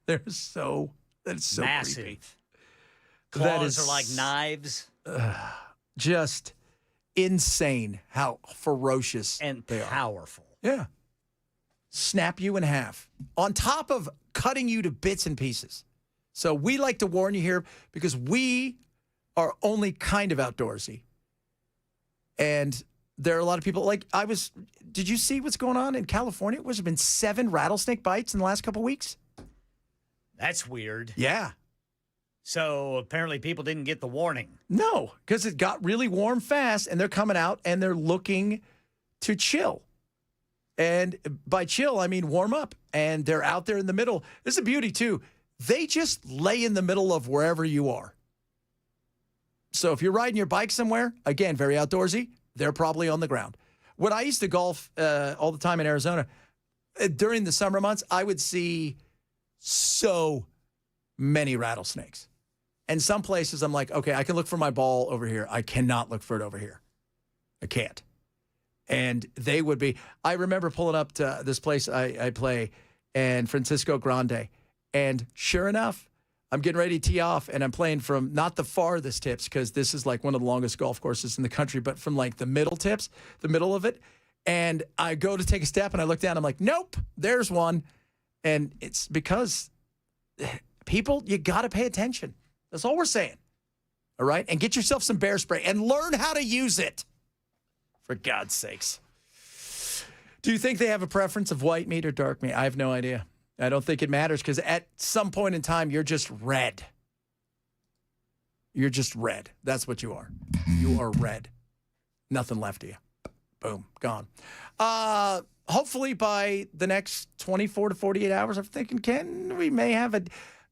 [SPEAKER 1] That's so
[SPEAKER 2] massive.
[SPEAKER 1] Creepy.
[SPEAKER 2] Claws are like knives.
[SPEAKER 1] Just insane how ferocious
[SPEAKER 2] and
[SPEAKER 1] they
[SPEAKER 2] powerful.
[SPEAKER 1] Are. Yeah. Snap you in half. On top of cutting you to bits and pieces. So we like to warn you here because we are only kind of outdoorsy. And there are a lot of people, did you see what's going on in California? There's been 7 rattlesnake bites in the last couple of weeks.
[SPEAKER 2] That's weird.
[SPEAKER 1] Yeah.
[SPEAKER 2] So apparently people didn't get the warning.
[SPEAKER 1] No, because it got really warm fast, and they're coming out, and they're looking to chill. And by chill, I mean warm up. And they're out there in the middle. This is a beauty, too. They just lay in the middle of wherever you are. So if you're riding your bike somewhere, again, very outdoorsy, they're probably on the ground. When I used to golf all the time in Arizona, during the summer months, I would see so many rattlesnakes. And some places I'm like, okay, I can look for my ball over here. I cannot look for it over here. I can't. And they would be, I remember pulling up to this place I play in Francisco Grande. And sure enough, I'm getting ready to tee off, and I'm playing from not the farthest tips, because this is like one of the longest golf courses in the country, but from like the middle tips, the middle of it. And I go to take a step, and I look down, I'm like, nope, there's one. And it's because people, you got to pay attention. That's all we're saying. All right? And get yourself some bear spray and learn how to use it. For God's sakes. Do you think they have a preference of white meat or dark meat? I have no idea. I don't think it matters, because at some point in time, you're just red. You're just red. That's what you are. You are red. Nothing left of you. Boom. Gone. Hopefully by the next 24 to 48 hours, I'm thinking, Ken, we may have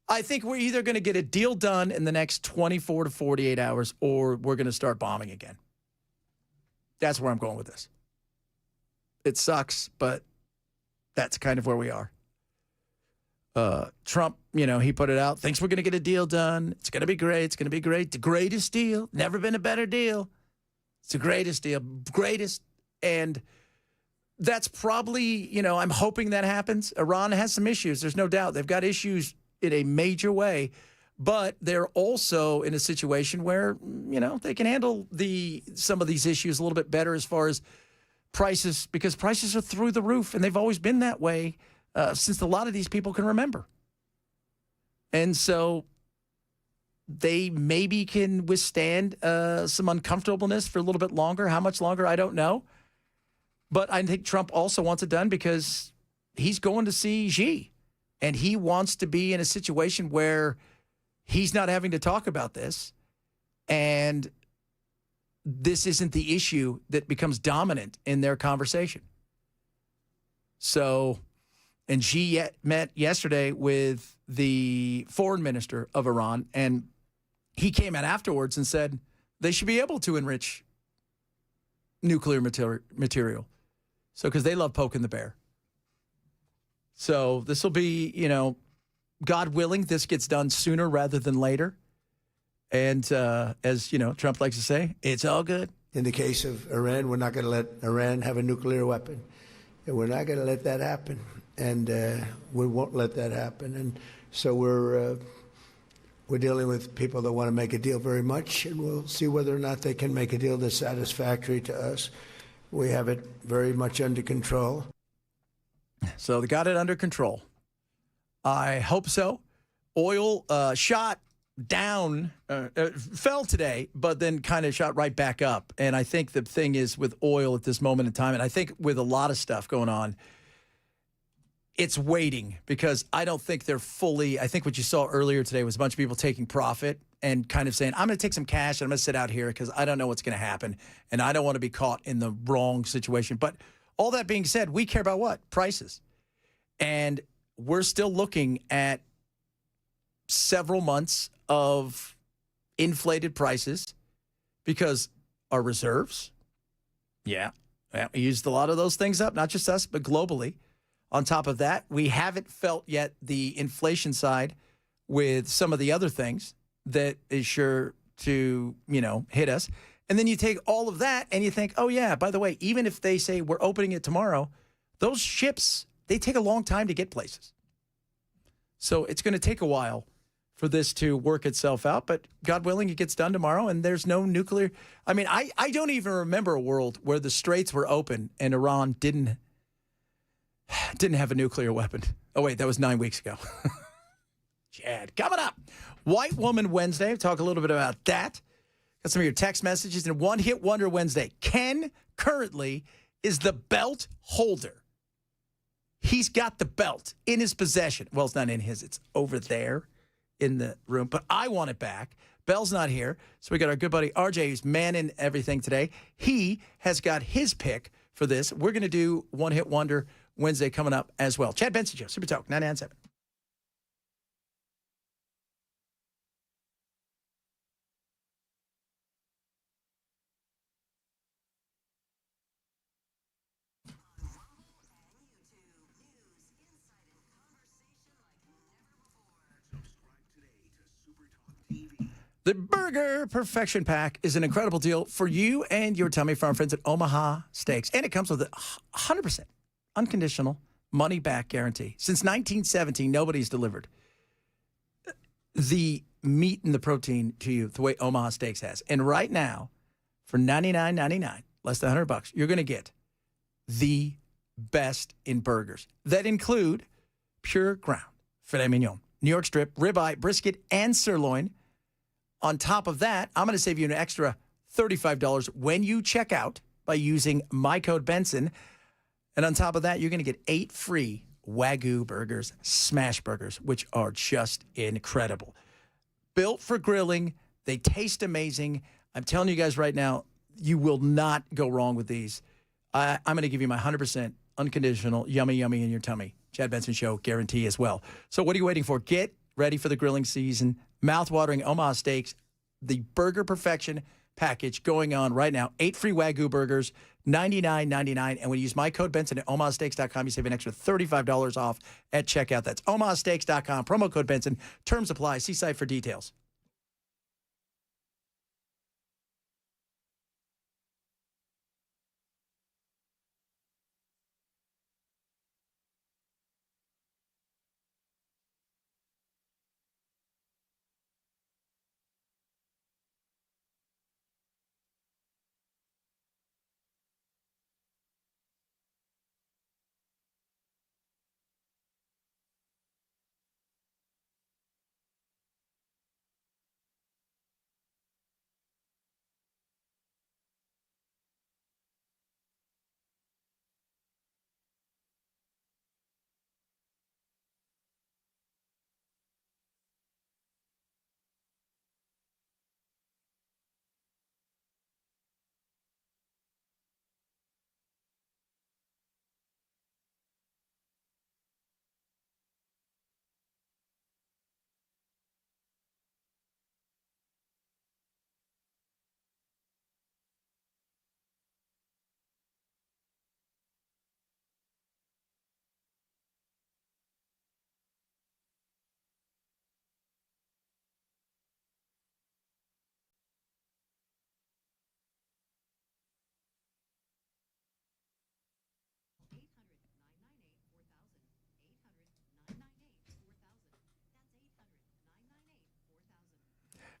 [SPEAKER 1] I think we're either going to get a deal done in the next 24 to 48 hours, or we're going to start bombing again. That's where I'm going with this. It sucks, but that's kind of where we are. Trump, he put it out, thinks we're going to get a deal done. It's going to be great. It's going to be great. The greatest deal. Never been a better deal. It's the greatest deal. Greatest. And that's probably, I'm hoping that happens. Iran has some issues. There's no doubt. They've got issues in a major way. But they're also in a situation where, they can handle some of these issues a little bit better as far as prices, because prices are through the roof, and they've always been that way since a lot of these people can remember. And so they maybe can withstand some uncomfortableness for a little bit longer. How much longer, I don't know. But I think Trump also wants it done because he's going to see Xi, and he wants to be in a situation where he's not having to talk about this, and this isn't the issue that becomes dominant in their conversation. So, and she met yesterday with the foreign minister of Iran, and he came out afterwards and said they should be able to enrich nuclear material. So, because they love poking the bear. So this will be, God willing, this gets done sooner rather than later. And as, Trump likes to say, it's all good.
[SPEAKER 16] In the case of Iran, we're not going to let Iran have a nuclear weapon. And we're not going to let that happen. And we won't let that happen. And so we're dealing with people that want to make a deal very much, and we'll see whether or not they can make a deal that's satisfactory to us. We have it very much under control.
[SPEAKER 1] So they got it under control. I hope so. Oil shot down, fell today, but then kind of shot right back up. And I think the thing is with oil at this moment in time, and I think with a lot of stuff going on, it's waiting because I don't think they're fully. I think what you saw earlier today was a bunch of people taking profit and kind of saying, I'm going to take some cash and I'm going to sit out here because I don't know what's going to happen. And I don't want to be caught in the wrong situation. But all that being said, we care about what? Prices. And we're still looking at several months of inflated prices because our reserves, we used a lot of those things up, not just us, but globally. On top of that, we haven't felt yet the inflation side with some of the other things that is sure to, hit us. And then you take all of that and you think, oh, yeah, by the way, even if they say we're opening it tomorrow, those ships, they take a long time to get places. So it's going to take a while for this to work itself out. But God willing, it gets done tomorrow and there's no nuclear. I mean, I don't even remember a world where the straits were open and Iran didn't have a nuclear weapon. Oh, wait, that was 9 weeks ago. Chad, coming up. White Woman Wednesday. Talk a little bit about that. Got some of your text messages. And One Hit Wonder Wednesday. Ken currently is the belt holder. He's got the belt in his possession. Well, it's not in his. It's over there in the room. But I want it back. Bell's not here. So we got our good buddy RJ, who's manning everything today. He has got his pick for this. We're going to do One Hit Wonder Wednesday coming up as well. Chad Benson Show, Super Talk 99.7. The Burger Perfection Pack is an incredible deal for you and your tummy from our friends at Omaha Steaks. And it comes with a 100% unconditional money-back guarantee. Since 1917, nobody's delivered the meat and the protein to you the way Omaha Steaks has. And right now, for $99.99, less than $100, you're going to get the best in burgers that include pure ground filet mignon, New York strip, ribeye, brisket, and sirloin. On top of that, I'm going to save you an extra $35 when you check out by using my code Benson. And on top of that, you're going to get 8 free Wagyu burgers, smash burgers, which are just incredible. Built for grilling. They taste amazing. I'm telling you guys right now, you will not go wrong with these. I'm going to give you my 100% unconditional yummy, yummy in your tummy. Chad Benson Show guarantee as well. So what are you waiting for? Get ready for the grilling season. Mouth-watering Omaha Steaks, the Burger Perfection package going on right now. 8 free Wagyu burgers, $99.99. And when you use my code Benson at omahasteaks.com, you save an extra $35 off at checkout. That's omahasteaks.com. Promo code Benson. Terms apply. See site for details.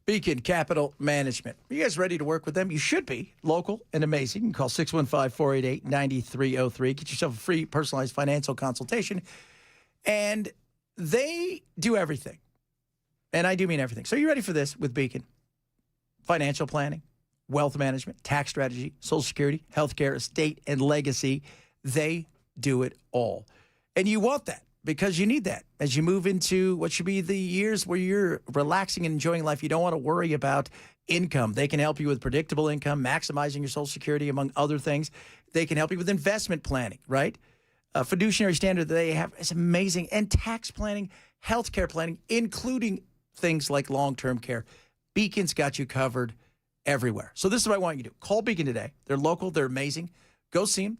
[SPEAKER 1] Beacon Capital Management. Are you guys ready to work with them? You should be. Local and amazing. You can call 615-488-9303. Get yourself a free personalized financial consultation. And they do everything. And I do mean everything. So you ready for this with Beacon? Financial planning, wealth management, tax strategy, Social Security, healthcare, estate, and legacy. They do it all. And you want that because you need that as you move into what should be the years where you're relaxing and enjoying life. You don't want to worry about income. They can help you with predictable income, maximizing your Social Security, among other things. They can help you with investment planning, right? Fiduciary standard that they have is amazing. And tax planning, healthcare planning, including things like long-term care. Beacon's got you covered everywhere. So this is what I want you to do. Call Beacon today. They're local. They're amazing. Go see them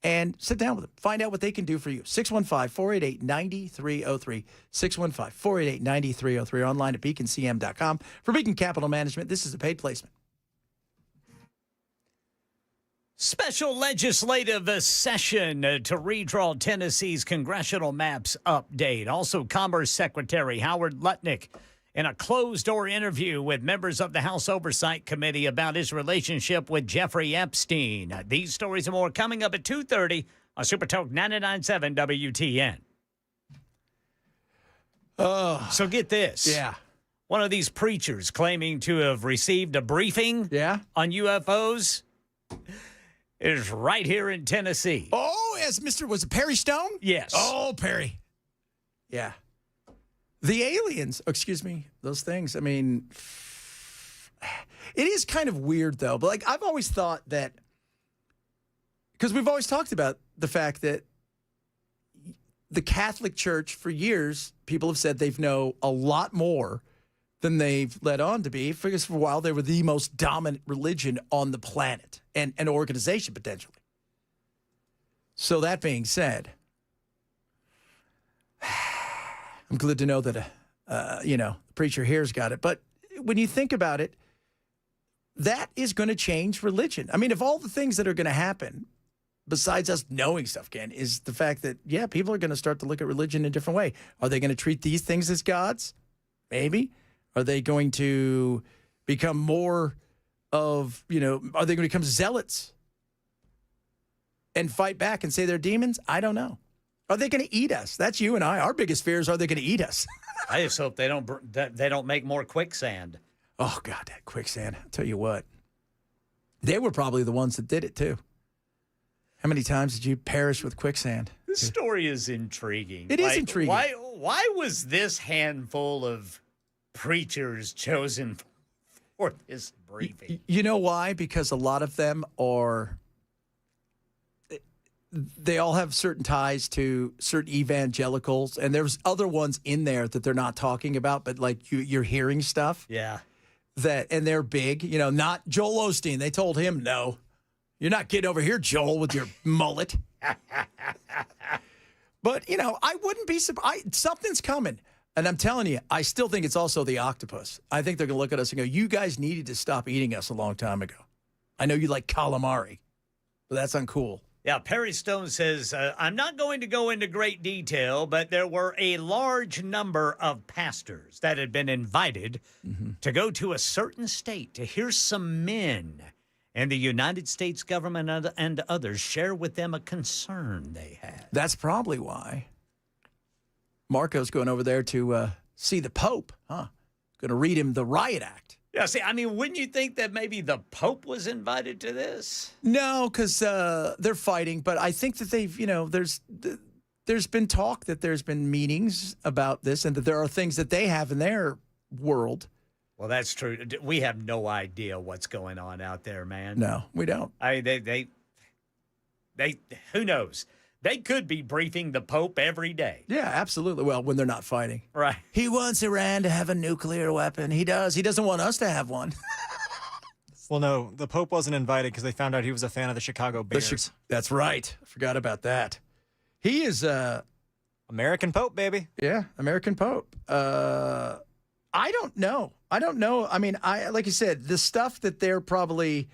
[SPEAKER 1] and sit down with them. Find out what they can do for you. 615-488-9303. 615-488-9303. Online at beaconcm.com. For Beacon Capital Management, this is a paid placement.
[SPEAKER 2] Special legislative session to redraw Tennessee's congressional maps update. Also, Commerce Secretary Howard Lutnick in a closed-door interview with members of the House Oversight Committee about his relationship with Jeffrey Epstein. These stories and more coming up at 2:30 on Super Talk 99.7 WTN. So get this.
[SPEAKER 1] Yeah.
[SPEAKER 2] One of these preachers claiming to have received a briefing on UFOs is right here in Tennessee.
[SPEAKER 1] Oh, was it Perry Stone?
[SPEAKER 2] Yes.
[SPEAKER 1] Oh, Perry. Yeah. The aliens, those things. I mean, it is kind of weird, though. But, like, I've always thought that, because we've always talked about the fact that the Catholic Church, for years, people have said they've known a lot more than they've led on to be. Because for a while, they were the most dominant religion on the planet and an organization, potentially. So that being said, I'm glad to know that, the preacher here's got it. But when you think about it, that is going to change religion. I mean, if all the things that are going to happen, besides us knowing stuff, Ken, is the fact that, people are going to start to look at religion in a different way. Are they going to treat these things as gods? Maybe. Are they going to become more of, are they going to become zealots and fight back and say they're demons? I don't know. Are they going to eat us? That's you and I. Our biggest fear is, are they going to eat us?
[SPEAKER 2] I just hope they don't make more quicksand.
[SPEAKER 1] Oh, God, that quicksand. I'll tell you what. They were probably the ones that did it, too. How many times did you perish with quicksand?
[SPEAKER 2] This story is intriguing.
[SPEAKER 1] It is intriguing.
[SPEAKER 2] Why was this handful of preachers chosen for this briefing?
[SPEAKER 1] You know why? Because a lot of them they all have certain ties to certain evangelicals, and there's other ones in there that they're not talking about, but like you're hearing stuff.
[SPEAKER 2] Yeah.
[SPEAKER 1] And they're big, not Joel Osteen. They told him, no, you're not getting over here, Joel, with your mullet. But, I wouldn't be surprised. Something's coming. And I'm telling you, I still think it's also the octopus. I think they're going to look at us and go, you guys needed to stop eating us a long time ago. I know you like calamari, but that's uncool.
[SPEAKER 2] Yeah, Perry Stone says, I'm not going to go into great detail, but there were a large number of pastors that had been invited to go to a certain state to hear some men and the United States government and others share with them a concern they had.
[SPEAKER 1] That's probably why Marco's going over there to see the Pope, huh? Going to read him the Riot Act.
[SPEAKER 2] Yeah, see, I mean, wouldn't you think that maybe the Pope was invited to this?
[SPEAKER 1] No, because they're fighting. But I think that they've, there's been talk that there's been meetings about this and that there are things that they have in their world.
[SPEAKER 2] Well, that's true. We have no idea what's going on out there, man.
[SPEAKER 1] No, we don't.
[SPEAKER 2] They who knows? They could be briefing the Pope every day.
[SPEAKER 1] Yeah, absolutely. Well, when they're not fighting.
[SPEAKER 2] Right.
[SPEAKER 1] He wants Iran to have a nuclear weapon. He does. He doesn't want us to have one.
[SPEAKER 3] Well, no, the Pope wasn't invited because they found out he was a fan of the Chicago Bears.
[SPEAKER 1] That's right. I forgot about that. He is
[SPEAKER 3] American Pope, baby.
[SPEAKER 1] Yeah, American Pope. I don't know. I mean, like you said, the stuff that they're probably...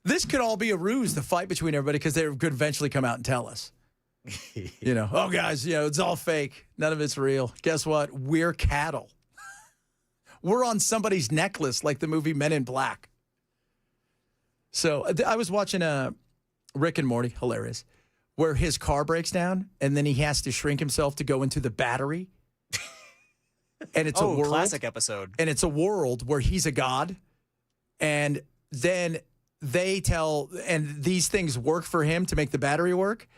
[SPEAKER 1] This could all be a ruse, the fight between everybody, because they could eventually come out and tell us. Oh, guys, it's all fake. None of it's real. Guess what? We're cattle. we're on somebody's necklace like the movie Men in Black. So I was watching Rick and Morty, hilarious, where his car breaks down and then he has to shrink himself to go into the battery. And it's a world.
[SPEAKER 3] Classic episode.
[SPEAKER 1] And it's a world where he's a god. And then they tell, and these things work for him to make the battery work.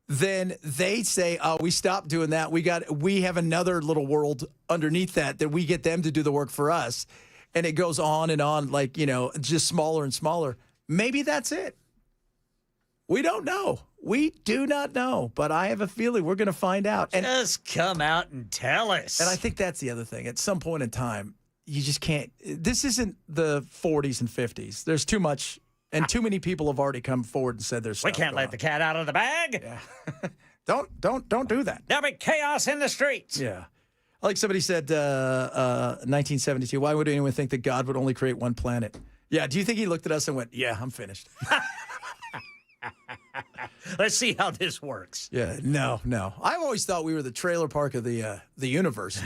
[SPEAKER 1] Then they say, oh, we stopped doing that. We have another little world underneath that we get them to do the work for us. And it goes on and on, like, just smaller and smaller. Maybe that's it. We don't know. We do not know, but I have a feeling we're going to find out. And
[SPEAKER 2] just come out and tell us.
[SPEAKER 1] And I think that's the other thing. At some point in time, you just can't. This isn't the 40s and 50s. There's too much, and too many people have already come forward and said there's.
[SPEAKER 2] We can't let the cat out of the bag.
[SPEAKER 1] Yeah. Don't do that.
[SPEAKER 2] There'll be chaos in the streets.
[SPEAKER 1] Yeah. Like somebody said, 1972. Why would anyone think that God would only create one planet? Yeah. Do you think he looked at us and went, "Yeah, I'm finished"?
[SPEAKER 2] Let's see how this works.
[SPEAKER 1] Yeah, no. I've always thought we were the trailer park of the universe.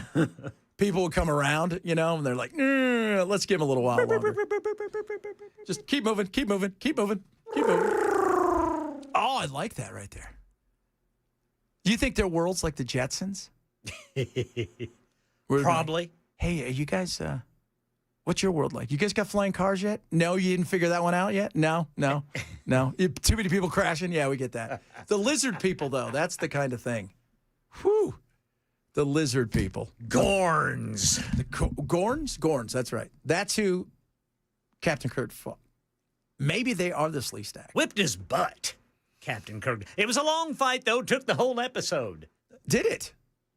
[SPEAKER 1] People would come around, and they're like, let's give them a little while longer. Just keep moving. Oh, I like that right there. Do you think they're worlds like the Jetsons?
[SPEAKER 2] Probably.
[SPEAKER 1] Hey, you guys, what's your world like? You guys got flying cars yet? No, you didn't figure that one out yet? No. Too many people crashing? Yeah, we get that. The lizard people, though, that's the kind of thing. Whew. The lizard people.
[SPEAKER 2] Gorns.
[SPEAKER 1] Gorns? Gorns, that's right. That's who Captain Kirk fought. Maybe they are the Slee Stack.
[SPEAKER 2] Whipped his butt, Captain Kirk. It was a long fight, though. Took the whole episode.
[SPEAKER 1] Did it?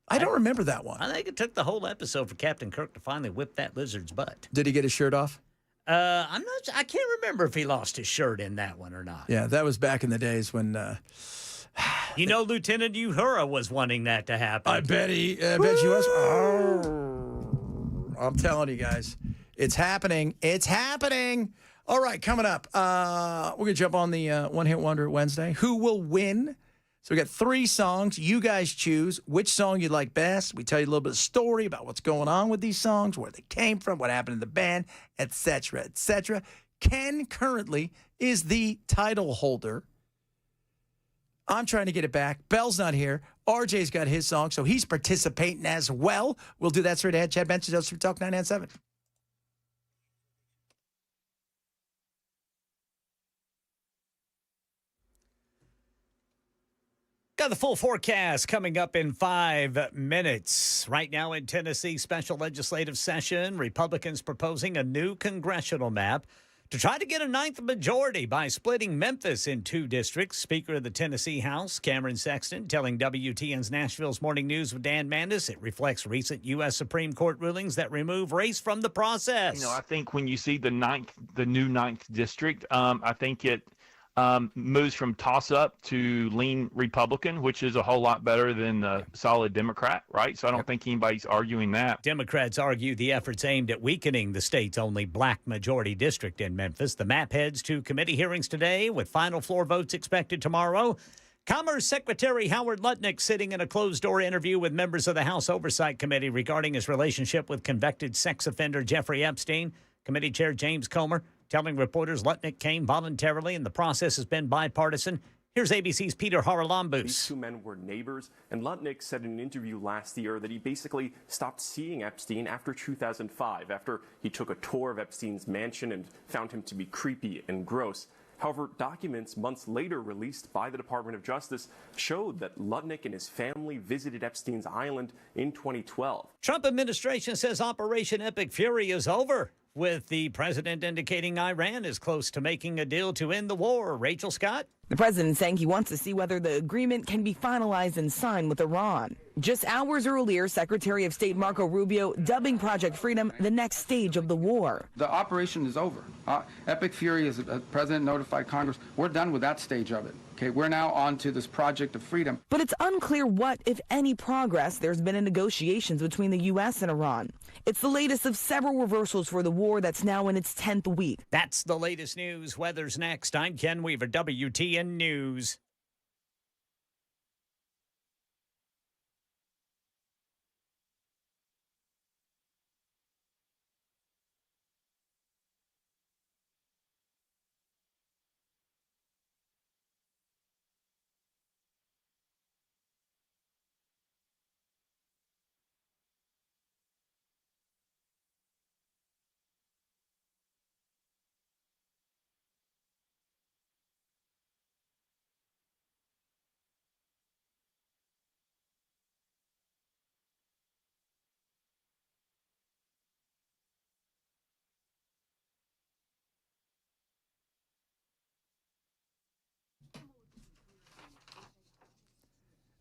[SPEAKER 1] I don't remember that one.
[SPEAKER 2] I think it took the whole episode for Captain Kirk to finally whip that lizard's butt.
[SPEAKER 1] Did he get his shirt off?
[SPEAKER 2] I can't remember if he lost his shirt in that one or not.
[SPEAKER 1] Yeah, that was back in the days when...
[SPEAKER 2] Lieutenant Uhura was wanting that to happen.
[SPEAKER 1] I bet she was. Oh, I'm telling you guys, it's happening. It's happening. All right, coming up, we're going to jump on the One Hit Wonder Wednesday. Who will win? So we got 3 songs. You guys choose which song you like best. We tell you a little bit of story about what's going on with these songs, where they came from, what happened in the band, etc., etc. Ken currently is the title holder. I'm trying to get it back. Bell's not here. RJ's got his song, so he's participating as well. We'll do that straight ahead. Chad Benson, Joseph for Talk 997.
[SPEAKER 2] Got the full forecast coming up in 5 minutes. Right now in Tennessee, special legislative session. Republicans proposing a new congressional map to try to get a 9th majority by splitting Memphis in 2 districts. Speaker of the Tennessee House, Cameron Sexton, telling WTN's Nashville's Morning News with Dan Mandis it reflects recent U.S. Supreme Court rulings that remove race from the process.
[SPEAKER 7] I think when you see the new 9th district, I think it moves from toss-up to lean Republican, which is a whole lot better than solid Democrat, right? So I don't think anybody's arguing that.
[SPEAKER 2] Democrats argue the efforts aimed at weakening the state's only black majority district in Memphis. The map heads to committee hearings today with final floor votes expected tomorrow. Commerce Secretary Howard Lutnick sitting in a closed-door interview with members of the House Oversight Committee regarding his relationship with convicted sex offender Jeffrey Epstein. Committee Chair James Comer telling reporters Lutnick came voluntarily and the process has been bipartisan. Here's ABC's Peter Haralambous.
[SPEAKER 13] These 2 men were neighbors, and Lutnick said in an interview last year that he basically stopped seeing Epstein after 2005, after he took a tour of Epstein's mansion and found him to be creepy and gross. However, documents months later released by the Department of Justice showed that Lutnick and his family visited Epstein's island in 2012.
[SPEAKER 2] Trump administration says Operation Epic Fury is over, with the president indicating Iran is close to making a deal to end the war. Rachel Scott?
[SPEAKER 15] The president saying he wants to see whether the agreement can be finalized and signed with Iran. Just hours earlier, Secretary of State Marco Rubio dubbing Project Freedom the next stage of the war.
[SPEAKER 17] The operation is over. Epic Fury, as the president notified Congress, we're done with that stage of it. Okay, we're now on to this project of freedom.
[SPEAKER 15] But it's unclear what, if any, progress there's been in negotiations between the U.S. and Iran. It's the latest of several reversals for the war that's now in its 10th week.
[SPEAKER 2] That's the latest news. Weather's next. I'm Ken Weaver, WTN News.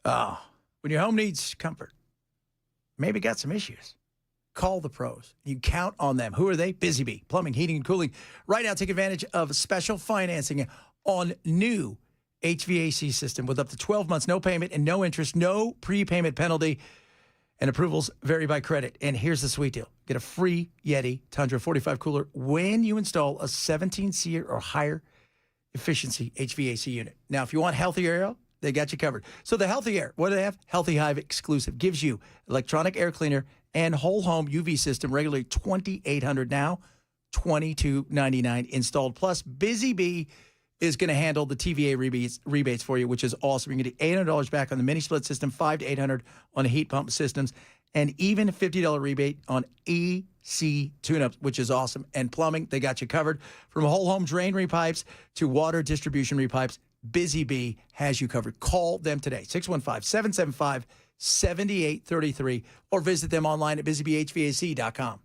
[SPEAKER 1] Oh, when your home needs comfort, maybe got some issues, call the pros. You count on them. Who are they? Busy Bee, plumbing, heating, and cooling. Right now, take advantage of special financing on new HVAC system with up to 12 months, no payment and no interest, no prepayment penalty, and approvals vary by credit. And here's the sweet deal. Get a free Yeti Tundra 45 cooler when you install a 17-SEER or higher efficiency HVAC unit. Now, if you want healthy air, they got you covered. So the Healthy Air, what do they have? Healthy Hive exclusive. Gives you electronic air cleaner and whole home UV system, regularly $2,800 now, $2,299 installed. Plus, Busy Bee is going to handle the TVA rebates for you, which is awesome. You're going to get $800 back on the mini split system, $500 to $800 on the heat pump systems, and even a $50 rebate on EC tune-ups, which is awesome. And plumbing, they got you covered. From whole home drain repipes to water distribution repipes, Busy Bee has you covered. Call them today, 615-775-7833, or visit them online at busybehvac.com.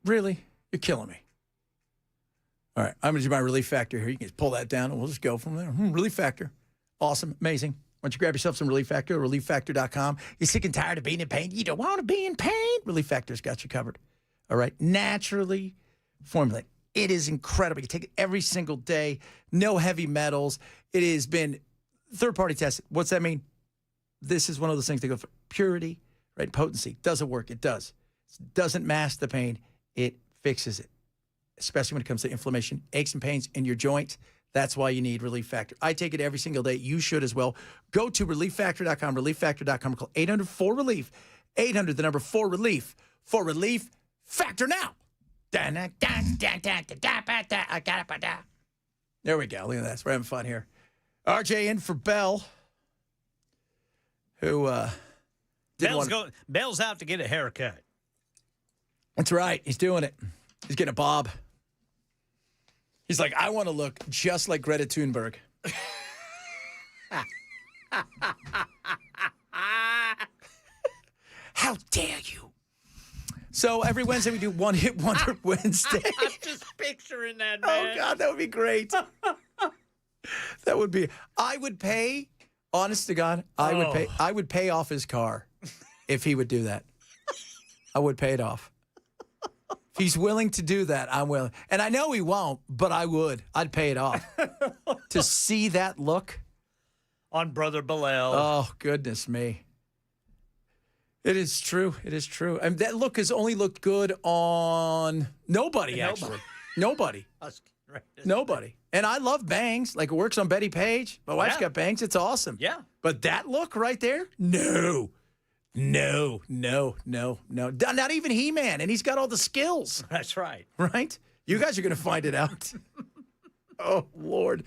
[SPEAKER 1] Really? You're killing me. All right, I'm going to do my relief factor here. You can just pull that down, and we'll just go from there. Relief factor. Awesome. Amazing. Why don't you grab yourself some Relief Factor, relieffactor.com. You're sick and tired of being in pain? You don't want to be in pain? Relief Factor's got you covered. All right? Naturally formulated. It is incredible. You take it every single day. No heavy metals. It has been third-party tested. What's that mean? This is one of those things that go for purity, right? Potency. Does it work? It does. It doesn't mask the pain. It fixes it, especially when it comes to inflammation, aches and pains in your joints. That's why you need Relief Factor. I take it every single day. You should as well. Go to relieffactor.com, relieffactor.com. Call 800-4RELIEF, 800, the number 4RELIEF, for Relief Factor now. There we go. Look at that. We're having fun here. RJ in for Bell, who
[SPEAKER 2] Bell's out to get a haircut.
[SPEAKER 1] That's right. He's doing it. He's getting a bob. He's like, I want to look just like Greta Thunberg. How dare you? So every Wednesday we do One Hit Wonder Wednesday.
[SPEAKER 2] I'm just picturing that, man.
[SPEAKER 1] Oh, God, that would be great. That would be. I would pay, honest to God, I would pay off his car if he would do that. I would pay it off. If he's willing to do that, I'm willing. And I know he won't, but I would. I'd pay it off. To see that look
[SPEAKER 2] on Brother Bilal.
[SPEAKER 1] Oh, goodness me. It is true. It is true. And that look has only looked good on nobody, actually. Nobody. Nobody. And I love bangs. Like, it works on Betty Page. My wife's got bangs. It's awesome.
[SPEAKER 2] Yeah.
[SPEAKER 1] But that look right there? No. No. Not even He-Man. And he's got all the skills.
[SPEAKER 2] That's right.
[SPEAKER 1] Right? You guys are going to find it out. Oh, Lord.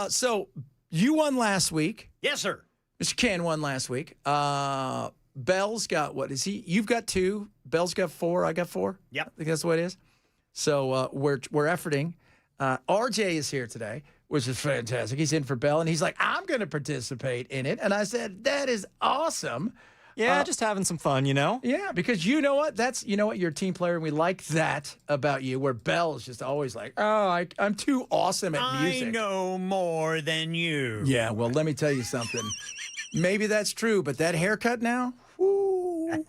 [SPEAKER 1] So you won last week.
[SPEAKER 2] Yes, sir.
[SPEAKER 1] Mr. Ken won last week. Bell's got, what is he? You've got 2. Bell's got 4. I got 4.
[SPEAKER 2] Yep.
[SPEAKER 1] I think that's what it is. So we're efforting. RJ is here today, which is fantastic. He's in for Bell, and he's like, I'm going to participate in it. And I said, that is awesome.
[SPEAKER 3] Yeah, just having some fun, you know?
[SPEAKER 1] Yeah, because you know what? You're a team player, and we like that about you, where Bell is just always like, oh, I'm too awesome at music.
[SPEAKER 2] I know more than you.
[SPEAKER 1] Yeah, well, let me tell you something. Maybe that's true, but that haircut now, whoo,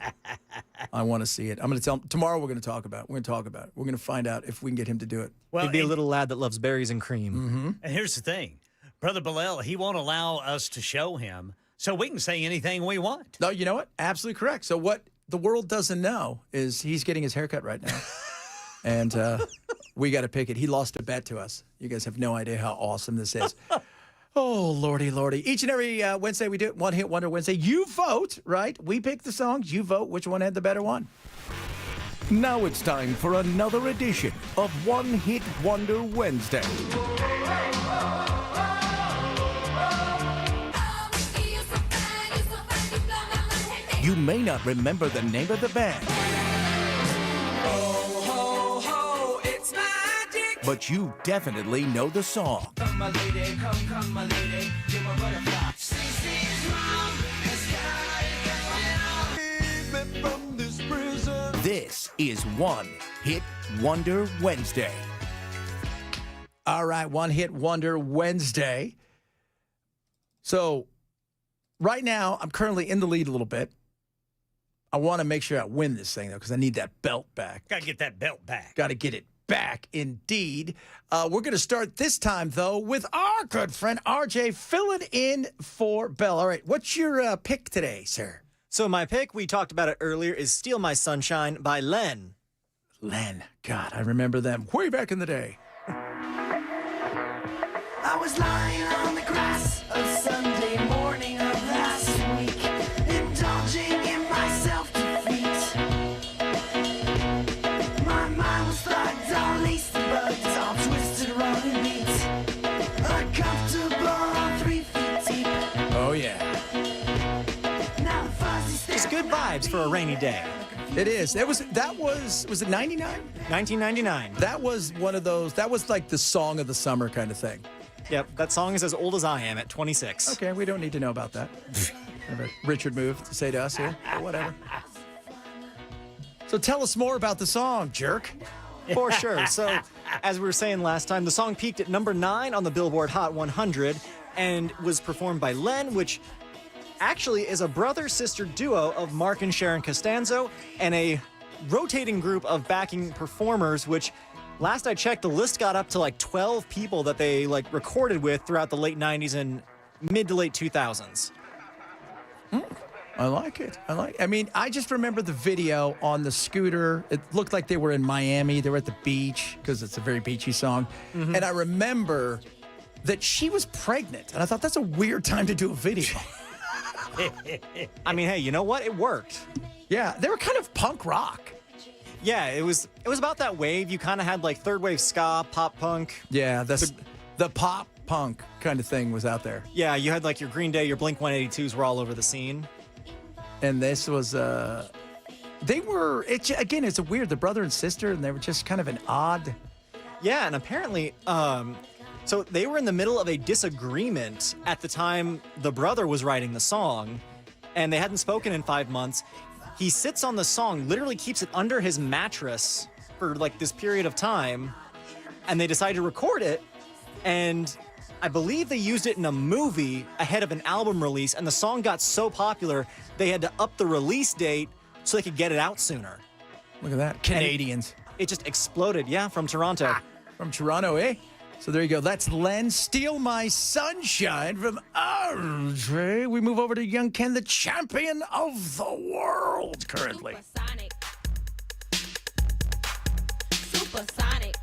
[SPEAKER 1] I want to see it. I'm going to tell him tomorrow. We're going to talk about it. We're going to find out if we can get him to do it.
[SPEAKER 3] Well, he'd be a little lad that loves berries and cream.
[SPEAKER 1] Mm-hmm.
[SPEAKER 2] And here's the thing. Brother Bilal, he won't allow us to show him, so we can say anything we want.
[SPEAKER 1] No, you know what? Absolutely correct. So what the world doesn't know is he's getting his haircut right now. And we got to pick it. He lost a bet to us. You guys have no idea how awesome this is. Oh, Lordy. Each and every Wednesday we do it, One Hit Wonder Wednesday. You vote, right? We pick the songs. You vote which one had the better one.
[SPEAKER 4] Now it's time for another edition of One Hit Wonder Wednesday. You may not remember the name of the band. But you definitely know the song.
[SPEAKER 18] Come, my lady, come, my lady, you're my butterfly.
[SPEAKER 4] This is One Hit Wonder Wednesday.
[SPEAKER 1] All right, One Hit Wonder Wednesday. So right now, I'm currently in the lead a little bit. I want to make sure I win this thing, though, because I need that belt back.
[SPEAKER 2] Got to get that belt back.
[SPEAKER 1] Got to get it back, indeed. We're going to start this time, though, with our good friend RJ filling in for Bell. All right, what's your pick today, sir?
[SPEAKER 3] So my pick, we talked about it earlier, is Steal My Sunshine by Len.
[SPEAKER 1] Len. God, I remember them way back in the day.
[SPEAKER 18] I was lying on the grass a Sunday morning of last week, indulging in my self-defeat. My mind was flooded, all laced and bugged, all twisted around and beat. Uncomfortable, 3 feet deep.
[SPEAKER 1] Oh, yeah.
[SPEAKER 18] Now the fuzzy
[SPEAKER 3] Just good vibes for a rainy day.
[SPEAKER 1] It is. Was it 99?
[SPEAKER 3] 1999.
[SPEAKER 1] That was one of those, that was like the song of the summer kind of thing.
[SPEAKER 3] Yep, that song is as old as I am at 26.
[SPEAKER 1] Okay, we don't need to know about that. Richard moved to say to us here, but whatever. So tell us more about the song, jerk.
[SPEAKER 3] For sure. So, as we were saying last time, the song peaked at number 9 on the Billboard Hot 100 and was performed by Len, which actually is a brother-sister duo of Mark and Sharon Costanzo and a rotating group of backing performers, which last I checked, the list got up to like 12 people that they recorded with throughout the late 90s and mid to late 2000s.
[SPEAKER 1] I like it. I just remember the video on the scooter. It looked like they were in Miami. They were at the beach because it's a very beachy song. Mm-hmm. And I remember that she was pregnant. And I thought that's a weird time to do a video.
[SPEAKER 3] I mean, hey, you know what? It worked.
[SPEAKER 1] Yeah, they were kind of punk rock.
[SPEAKER 3] Yeah, it was about that wave. You kind of had like third wave ska, pop punk.
[SPEAKER 1] Yeah, the pop punk kind of thing was out there.
[SPEAKER 3] Yeah, you had like your Green Day, your Blink 182s were all over the scene.
[SPEAKER 1] And this was they were it's a weird, the brother and sister, and they were just kind of an odd.
[SPEAKER 3] Yeah, and apparently so they were in the middle of a disagreement at the time the brother was writing the song, and they hadn't spoken in 5 months. He sits on the song, literally keeps it under his mattress for like this period of time, and they decide to record it, and I believe they used it in a movie ahead of an album release, and the song got so popular, they had to up the release date so they could get it out sooner.
[SPEAKER 1] Look at that. Canadians.
[SPEAKER 3] It just exploded, yeah, from Toronto.
[SPEAKER 1] From Toronto, eh? So there you go. That's Len, Steal My Sunshine from RJ. We move over to young Ken, the champion of the world currently.
[SPEAKER 18] Supersonic.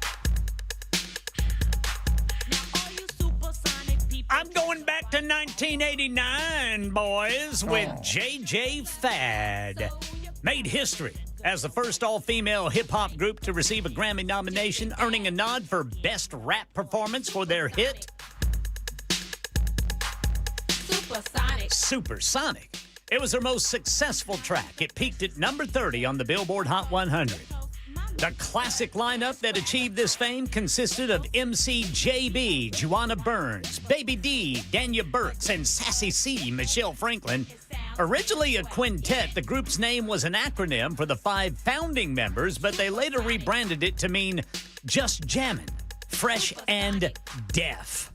[SPEAKER 2] I'm going back to 1989, boys, with J.J. Fad. Made history as the first all-female hip-hop group to receive a Grammy nomination, earning a nod for Best Rap Performance for their hit Supersonic. It was their most successful track. It peaked at number 30 on the Billboard Hot 100. The classic lineup that achieved this fame consisted of MC JB, Juana Burns, Baby D, Danya Burks, and Sassy C, Michelle Franklin. Originally a quintet, the group's name was an acronym for the 5 founding members, but they later rebranded it to mean Just Jammin', Fresh and Deaf.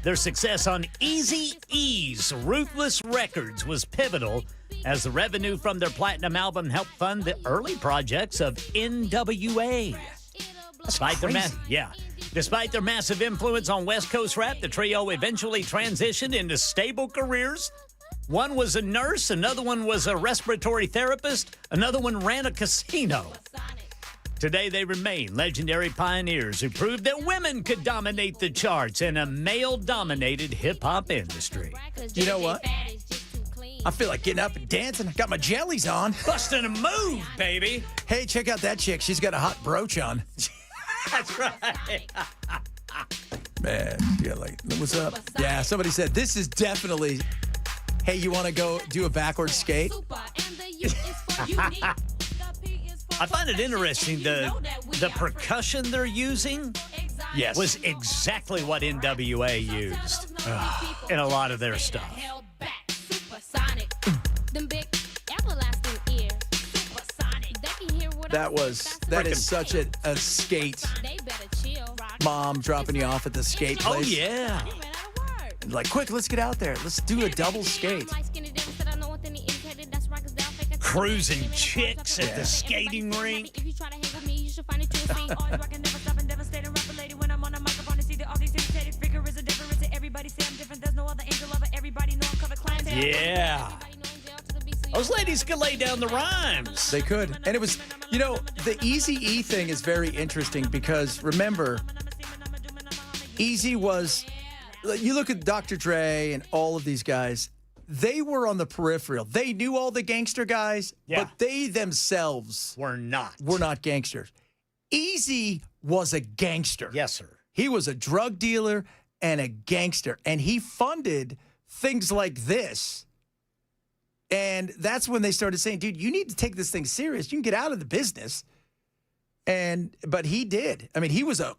[SPEAKER 2] Their success on Eazy-E's Ruthless Records was pivotal, as the revenue from their platinum album helped fund the early projects of NWA. Despite their massive influence on West Coast rap, the trio eventually transitioned into stable careers. One was a nurse, another one was a respiratory therapist, another one ran a casino. Today, they remain legendary pioneers who proved that women could dominate the charts in a male-dominated hip-hop industry.
[SPEAKER 1] You know what? I feel like getting up and dancing. I got my jellies on.
[SPEAKER 2] Busting a move, baby.
[SPEAKER 1] Hey, check out that chick. She's got a hot brooch on.
[SPEAKER 2] That's right.
[SPEAKER 1] Man, yeah, like, what's up? Yeah, somebody said, this is definitely, hey, you want to go do a backward skate?
[SPEAKER 2] I find it interesting, the percussion they're using was exactly what NWA used in a lot of their stuff.
[SPEAKER 1] That is such a skate. Mom dropping you off at the skate place.
[SPEAKER 2] Oh, yeah.
[SPEAKER 1] Like, quick, let's get out there. Let's do a double skate.
[SPEAKER 2] Cruising chicks at the skating rink. Yeah. Those ladies could lay down the rhymes.
[SPEAKER 1] They could. And it was, the Eazy-E thing is very interesting because, remember, Eazy was, you look at Dr. Dre and all of these guys, they were on the peripheral. They knew all the gangster guys, but they themselves
[SPEAKER 2] were not
[SPEAKER 1] gangsters. Eazy was a gangster.
[SPEAKER 2] Yes, sir.
[SPEAKER 1] He was a drug dealer and a gangster, and he funded things like this. And that's when they started saying, dude, you need to take this thing serious. You can get out of the business. But he did. I mean, he was a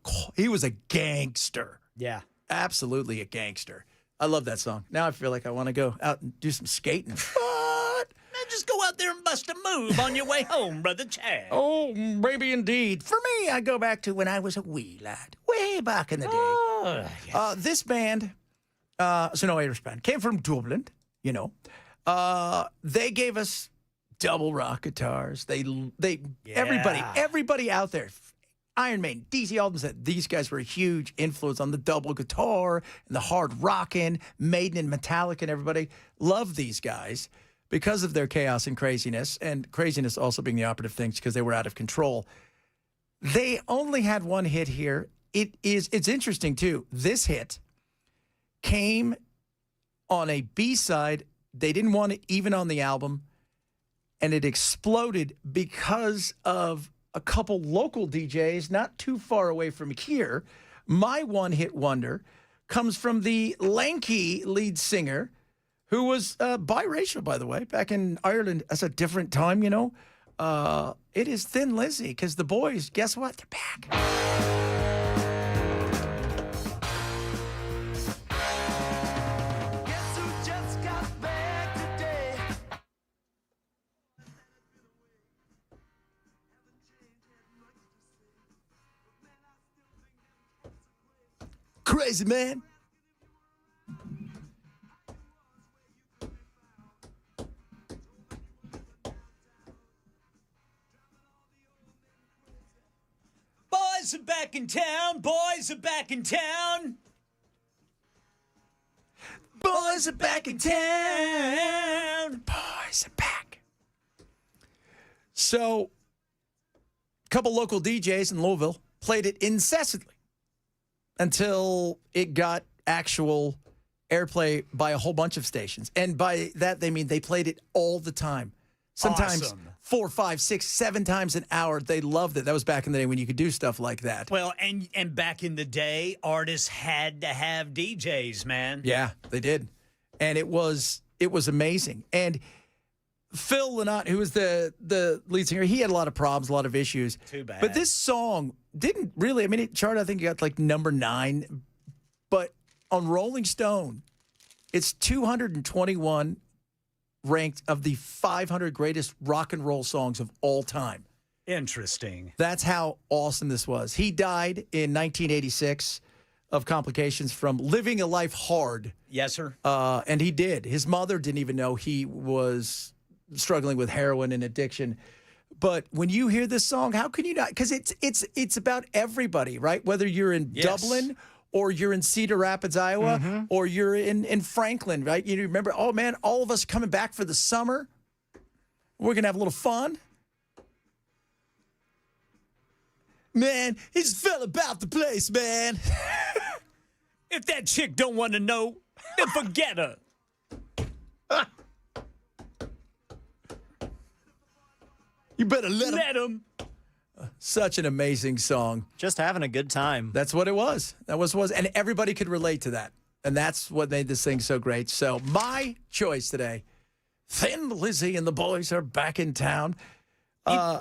[SPEAKER 1] gangster.
[SPEAKER 2] Yeah.
[SPEAKER 1] Absolutely a gangster. I love that song. Now I feel like I want to go out and do some skating. What?
[SPEAKER 2] Man, just go out there and bust a move on your way home, Brother Chad.
[SPEAKER 1] Oh, baby, indeed. For me, I go back to when I was a wee lad, way back in the day.
[SPEAKER 2] Yes.
[SPEAKER 1] This band, it's an Irish band, came from Dublin, They gave us double rock guitars. Everybody out there, Iron Maiden, DC Albums, that these guys were a huge influence on the double guitar and the hard rockin', Maiden and Metallica and everybody. Love these guys because of their chaos and craziness also being the operative things because they were out of control. They only had one hit here. It's interesting too. This hit came on a B-side. They didn't want it even on the album, and it exploded because of a couple local DJs not too far away from here. My one-hit wonder comes from the lanky lead singer, who was biracial, by the way, back in Ireland. That's a different time, It is Thin Lizzy, because the boys, guess what? They're back. Crazy, man.
[SPEAKER 2] Boys are back in town. Boys are back in town.
[SPEAKER 1] Boys are back in town. Boys are back. So, a couple local DJs in Louisville played it incessantly until it got actual airplay by a whole bunch of stations. And by that, they mean they played it all the time. Sometimes
[SPEAKER 2] Awesome.
[SPEAKER 1] 4, 5, 6, 7 times an hour. They loved it. That was back in the day when you could do stuff like that.
[SPEAKER 2] Well, and back in the day, artists had to have DJs, man.
[SPEAKER 1] Yeah, they did. And it was amazing. And Phil Lynott, who was the lead singer, he had a lot of problems, a lot of issues.
[SPEAKER 2] Too bad.
[SPEAKER 1] But this song didn't really, I mean, it charted, I think it got like number 9. But on Rolling Stone, it's 221 ranked of the 500 greatest rock and roll songs of all time.
[SPEAKER 2] Interesting.
[SPEAKER 1] That's how awesome this was. He died in 1986 of complications from living a life hard.
[SPEAKER 2] Yes, sir.
[SPEAKER 1] And he did. His mother didn't even know he was struggling with heroin and addiction. But when you hear this song, how can you not? Because it's about everybody, right? Whether you're in Dublin or you're in Cedar Rapids, Iowa, or you're in Franklin, right? You remember, oh, man, all of us coming back for the summer. We're going to have a little fun. Man, he just fell about the place, man.
[SPEAKER 2] If that chick don't want to know, then forget her.
[SPEAKER 1] You better let
[SPEAKER 2] him.
[SPEAKER 1] Such an amazing song.
[SPEAKER 3] Just having a good time.
[SPEAKER 1] That's what it was. That was. And everybody could relate to that. And that's what made this thing so great. So my choice today, Thin Lizzy and the boys are back in town.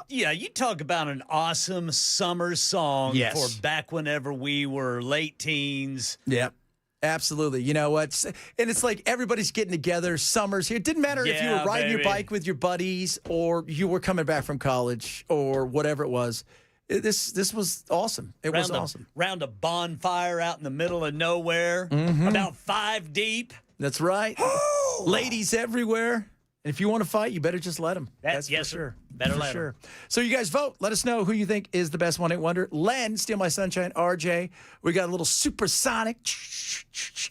[SPEAKER 2] You talk about an awesome summer song for back whenever we were late teens.
[SPEAKER 1] Yep. Absolutely. You know what? And it's like everybody's getting together. Summer's here. It didn't matter if you were riding your bike with your buddies or you were coming back from college or whatever it was. This was awesome. It was awesome.
[SPEAKER 2] Round a bonfire out in the middle of nowhere, about 5 deep.
[SPEAKER 1] That's right. Ladies everywhere. And if you want to fight, you better just let them. That's
[SPEAKER 2] yes,
[SPEAKER 1] for sure.
[SPEAKER 2] Better
[SPEAKER 1] for
[SPEAKER 2] let 'em.
[SPEAKER 1] sure. So you guys vote. Let us know who you think is the best one-hit wonder. Len, Steal My Sunshine, RJ. We got a little supersonic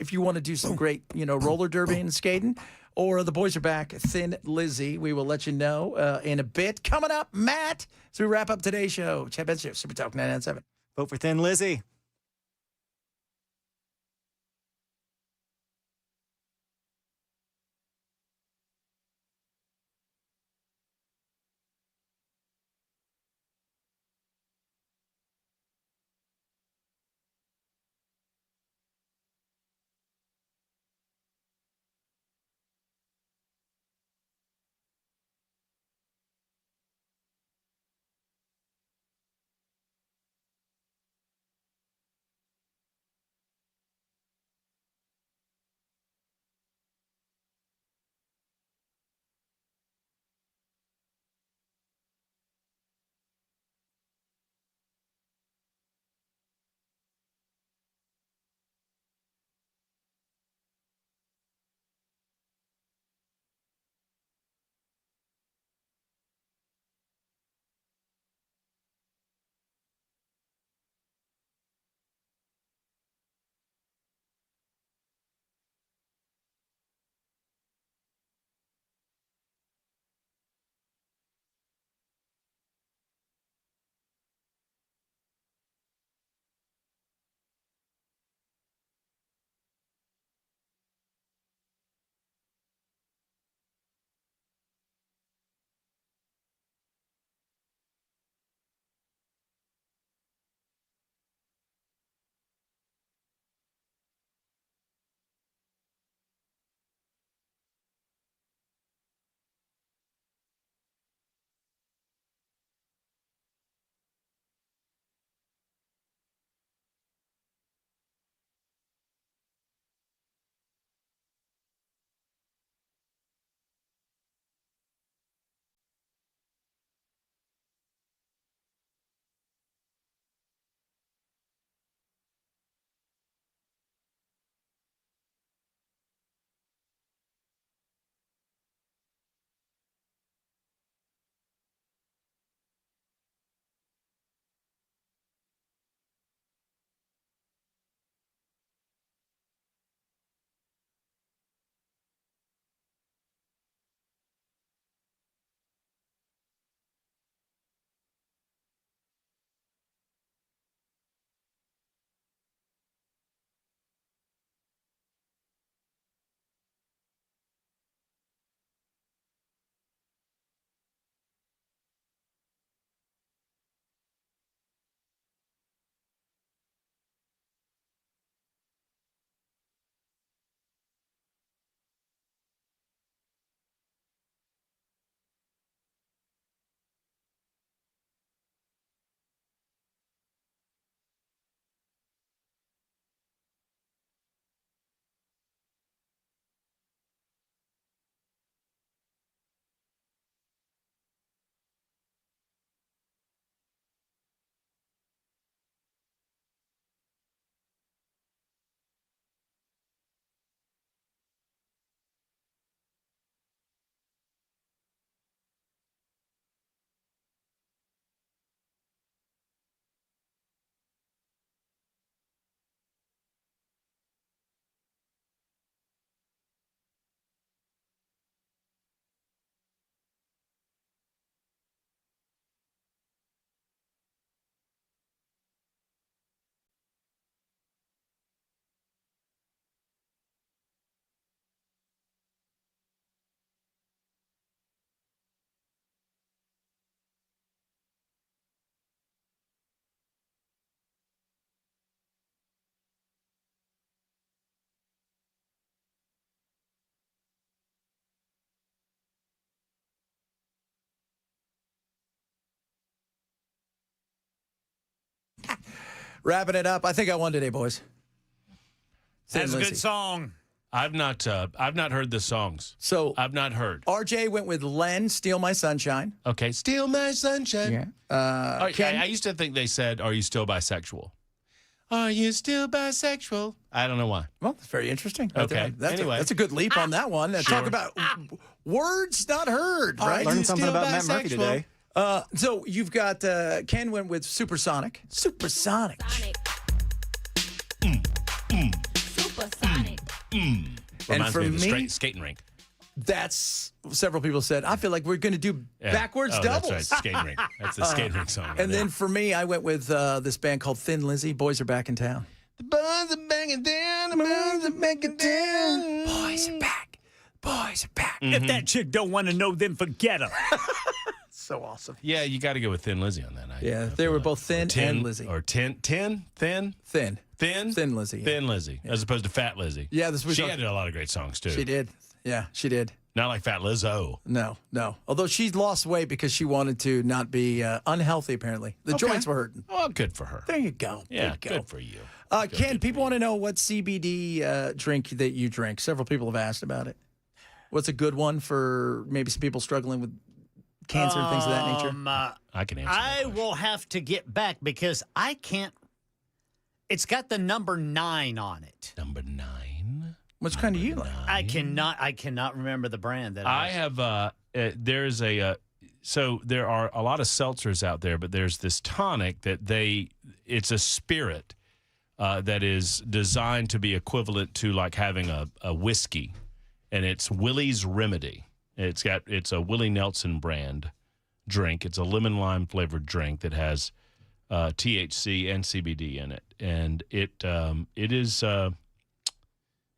[SPEAKER 1] if you want to do some great, roller derby and skating. Or the boys are back, Thin Lizzy. We will let you know in a bit. Coming up, Matt, as we wrap up today's show. Chad Benson, Super Talk 997.
[SPEAKER 3] Vote for Thin Lizzy.
[SPEAKER 1] Wrapping it up. I think I won today, boys.
[SPEAKER 2] That's a good song.
[SPEAKER 5] I've not heard the songs.
[SPEAKER 1] So
[SPEAKER 5] I've not heard.
[SPEAKER 1] RJ went with Len, Steal My Sunshine.
[SPEAKER 5] Okay, Steal My Sunshine.
[SPEAKER 1] Yeah.
[SPEAKER 5] I used to think they said, "Are you still bisexual?" Are you still bisexual? I don't know why.
[SPEAKER 1] Well, that's very interesting. Right
[SPEAKER 5] Okay.
[SPEAKER 1] there.
[SPEAKER 5] Anyway.
[SPEAKER 1] That's a good leap on that one.
[SPEAKER 5] Sure.
[SPEAKER 1] Talk about words not heard, right?
[SPEAKER 3] Learning something about Matt Murphy today.
[SPEAKER 1] So you've got Ken went with Supersonic. Supersonic.
[SPEAKER 19] Supersonic.
[SPEAKER 5] Reminds
[SPEAKER 1] for
[SPEAKER 5] me of the
[SPEAKER 1] me-
[SPEAKER 5] skating rink.
[SPEAKER 1] That's several people said. I feel like we're going to do backwards doubles.
[SPEAKER 5] That's right, skating rink. That's the skating rink song.
[SPEAKER 1] And then for me, I went with this band called Thin Lizzy. Boys are back in town.
[SPEAKER 5] The boys are banging down. The boys are banging down.
[SPEAKER 1] Boys are back. Boys are back.
[SPEAKER 2] If that chick don't want to know, then forget her.
[SPEAKER 1] So awesome.
[SPEAKER 5] Yeah, you got to go with Thin Lizzy on that.
[SPEAKER 1] Yeah, they were both Thin and Lizzy.
[SPEAKER 5] Or Thin.
[SPEAKER 1] Thin Lizzy.
[SPEAKER 5] Thin Lizzy, as opposed to Fat Lizzy.
[SPEAKER 1] Yeah,
[SPEAKER 5] she had a lot of great songs too.
[SPEAKER 1] She did. Yeah, she did.
[SPEAKER 5] Not like Fat Lizzo.
[SPEAKER 1] No. Although she lost weight because she wanted to not be unhealthy, apparently. The joints were hurting.
[SPEAKER 5] Oh, good for her.
[SPEAKER 1] There you go.
[SPEAKER 5] Yeah,
[SPEAKER 1] there you go.
[SPEAKER 5] good for you.
[SPEAKER 1] Ken, people want to know what CBD drink that you drink. Several people have asked about it. What's a good one for maybe some people struggling with cancer and things of that nature?
[SPEAKER 5] I can answer.
[SPEAKER 2] I will have to get back because I can't. It's got the number 9 on it.
[SPEAKER 5] Number 9.
[SPEAKER 1] Which kind do you like?
[SPEAKER 2] I cannot remember the brand that
[SPEAKER 5] I have. There's a. So there are a lot of seltzers out there, but there's this tonic that it's a spirit that is designed to be equivalent to like having a whiskey, and it's Willie's Remedy. It's a Willie Nelson brand drink. It's a lemon lime flavored drink that has THC and CBD in it, and it is.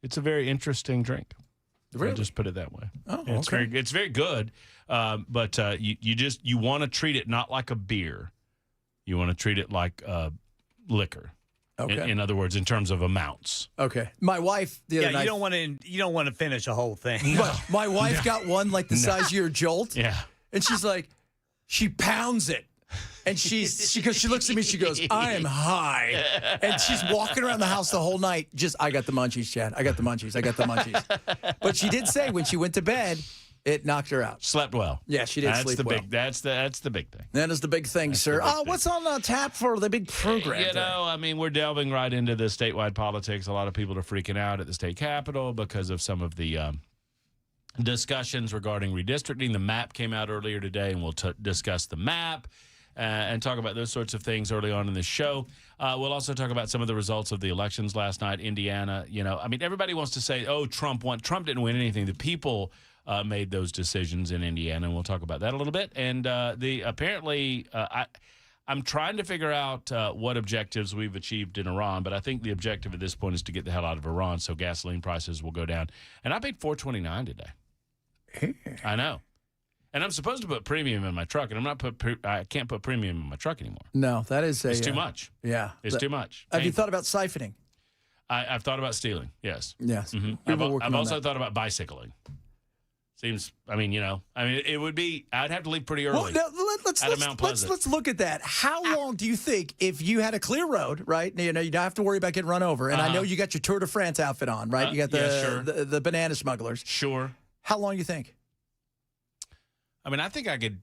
[SPEAKER 5] It's a very interesting drink.
[SPEAKER 1] Really?
[SPEAKER 5] I'll just put it that way.
[SPEAKER 1] Oh,
[SPEAKER 5] it's
[SPEAKER 1] okay.
[SPEAKER 5] it's very good. But you want to treat it not like a beer. You want to treat it like liquor.
[SPEAKER 1] Okay.
[SPEAKER 5] In other words, in terms of amounts.
[SPEAKER 1] Okay. My wife the other night.
[SPEAKER 2] you don't want to finish a whole thing.
[SPEAKER 1] But my wife got one like the size of your Jolt.
[SPEAKER 5] Yeah.
[SPEAKER 1] And she's like, she pounds it. And she looks at me, she goes, I am high. And she's walking around the house the whole night, I got the munchies, Chad. I got the munchies. But she did say when she went to bed, it knocked her out.
[SPEAKER 5] Slept well.
[SPEAKER 1] Yeah, she did sleep well.
[SPEAKER 5] That's the big thing.
[SPEAKER 1] That is the big thing, sir. What's on tap for the big program?
[SPEAKER 5] I mean, we're delving right into the statewide politics. A lot of people are freaking out at the state capitol because of some of the discussions regarding redistricting. The map came out earlier today, and we'll discuss the map. And talk about those sorts of things early on in the show. We'll also talk about some of the results of the elections last night. Indiana, I mean, everybody wants to say, oh, Trump won. Trump didn't win anything. The people made those decisions in Indiana, and we'll talk about that a little bit. And I'm trying to figure out what objectives we've achieved in Iran, but I think the objective at this point is to get the hell out of Iran so gasoline prices will go down. And I paid $4.29 today. I know. And I'm supposed to put premium in my truck, and I can't put premium in my truck anymore.
[SPEAKER 1] No, that is
[SPEAKER 5] it's too much.
[SPEAKER 1] Yeah,
[SPEAKER 5] it's too much.
[SPEAKER 1] Have you thought about siphoning?
[SPEAKER 5] I've thought about stealing. Yes.
[SPEAKER 1] Yes.
[SPEAKER 5] Mm-hmm. I've also thought about bicycling. Seems. It would be. I'd have to leave pretty early.
[SPEAKER 1] Well, let's look at that. How long do you think if you had a clear road, right? You don't have to worry about getting run over. And I know you got your Tour de France outfit on, right? You got the banana smugglers.
[SPEAKER 5] Sure.
[SPEAKER 1] How long do you think?
[SPEAKER 5] I think I could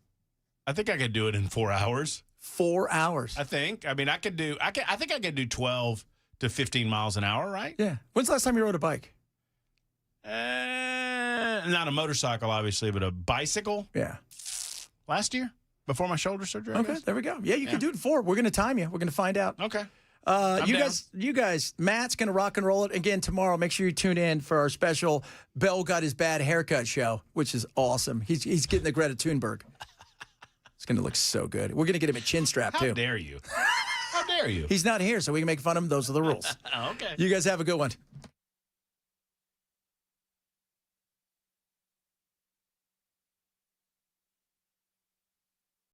[SPEAKER 5] do it in 4 hours.
[SPEAKER 1] 4 hours.
[SPEAKER 5] I think. I think I could do 12 to 15 miles an hour, right?
[SPEAKER 1] Yeah. When's the last time you rode a bike?
[SPEAKER 5] Not a motorcycle, obviously, but a bicycle.
[SPEAKER 1] Yeah.
[SPEAKER 5] Last year, before my shoulder surgery.
[SPEAKER 1] Okay, there we go. Yeah, you can do it in 4. We're going to time you. We're going to find out.
[SPEAKER 5] Okay.
[SPEAKER 1] You guys, Matt's going to rock and roll it again tomorrow. Make sure you tune in for our special Bell Got His Bad Haircut show, which is awesome. He's getting the Greta Thunberg. It's going to look so good. We're going to get him a chin strap, too.
[SPEAKER 5] How dare you? How dare you?
[SPEAKER 1] He's not here, so we can make fun of him. Those are the rules.
[SPEAKER 5] Okay.
[SPEAKER 1] You guys have a good one.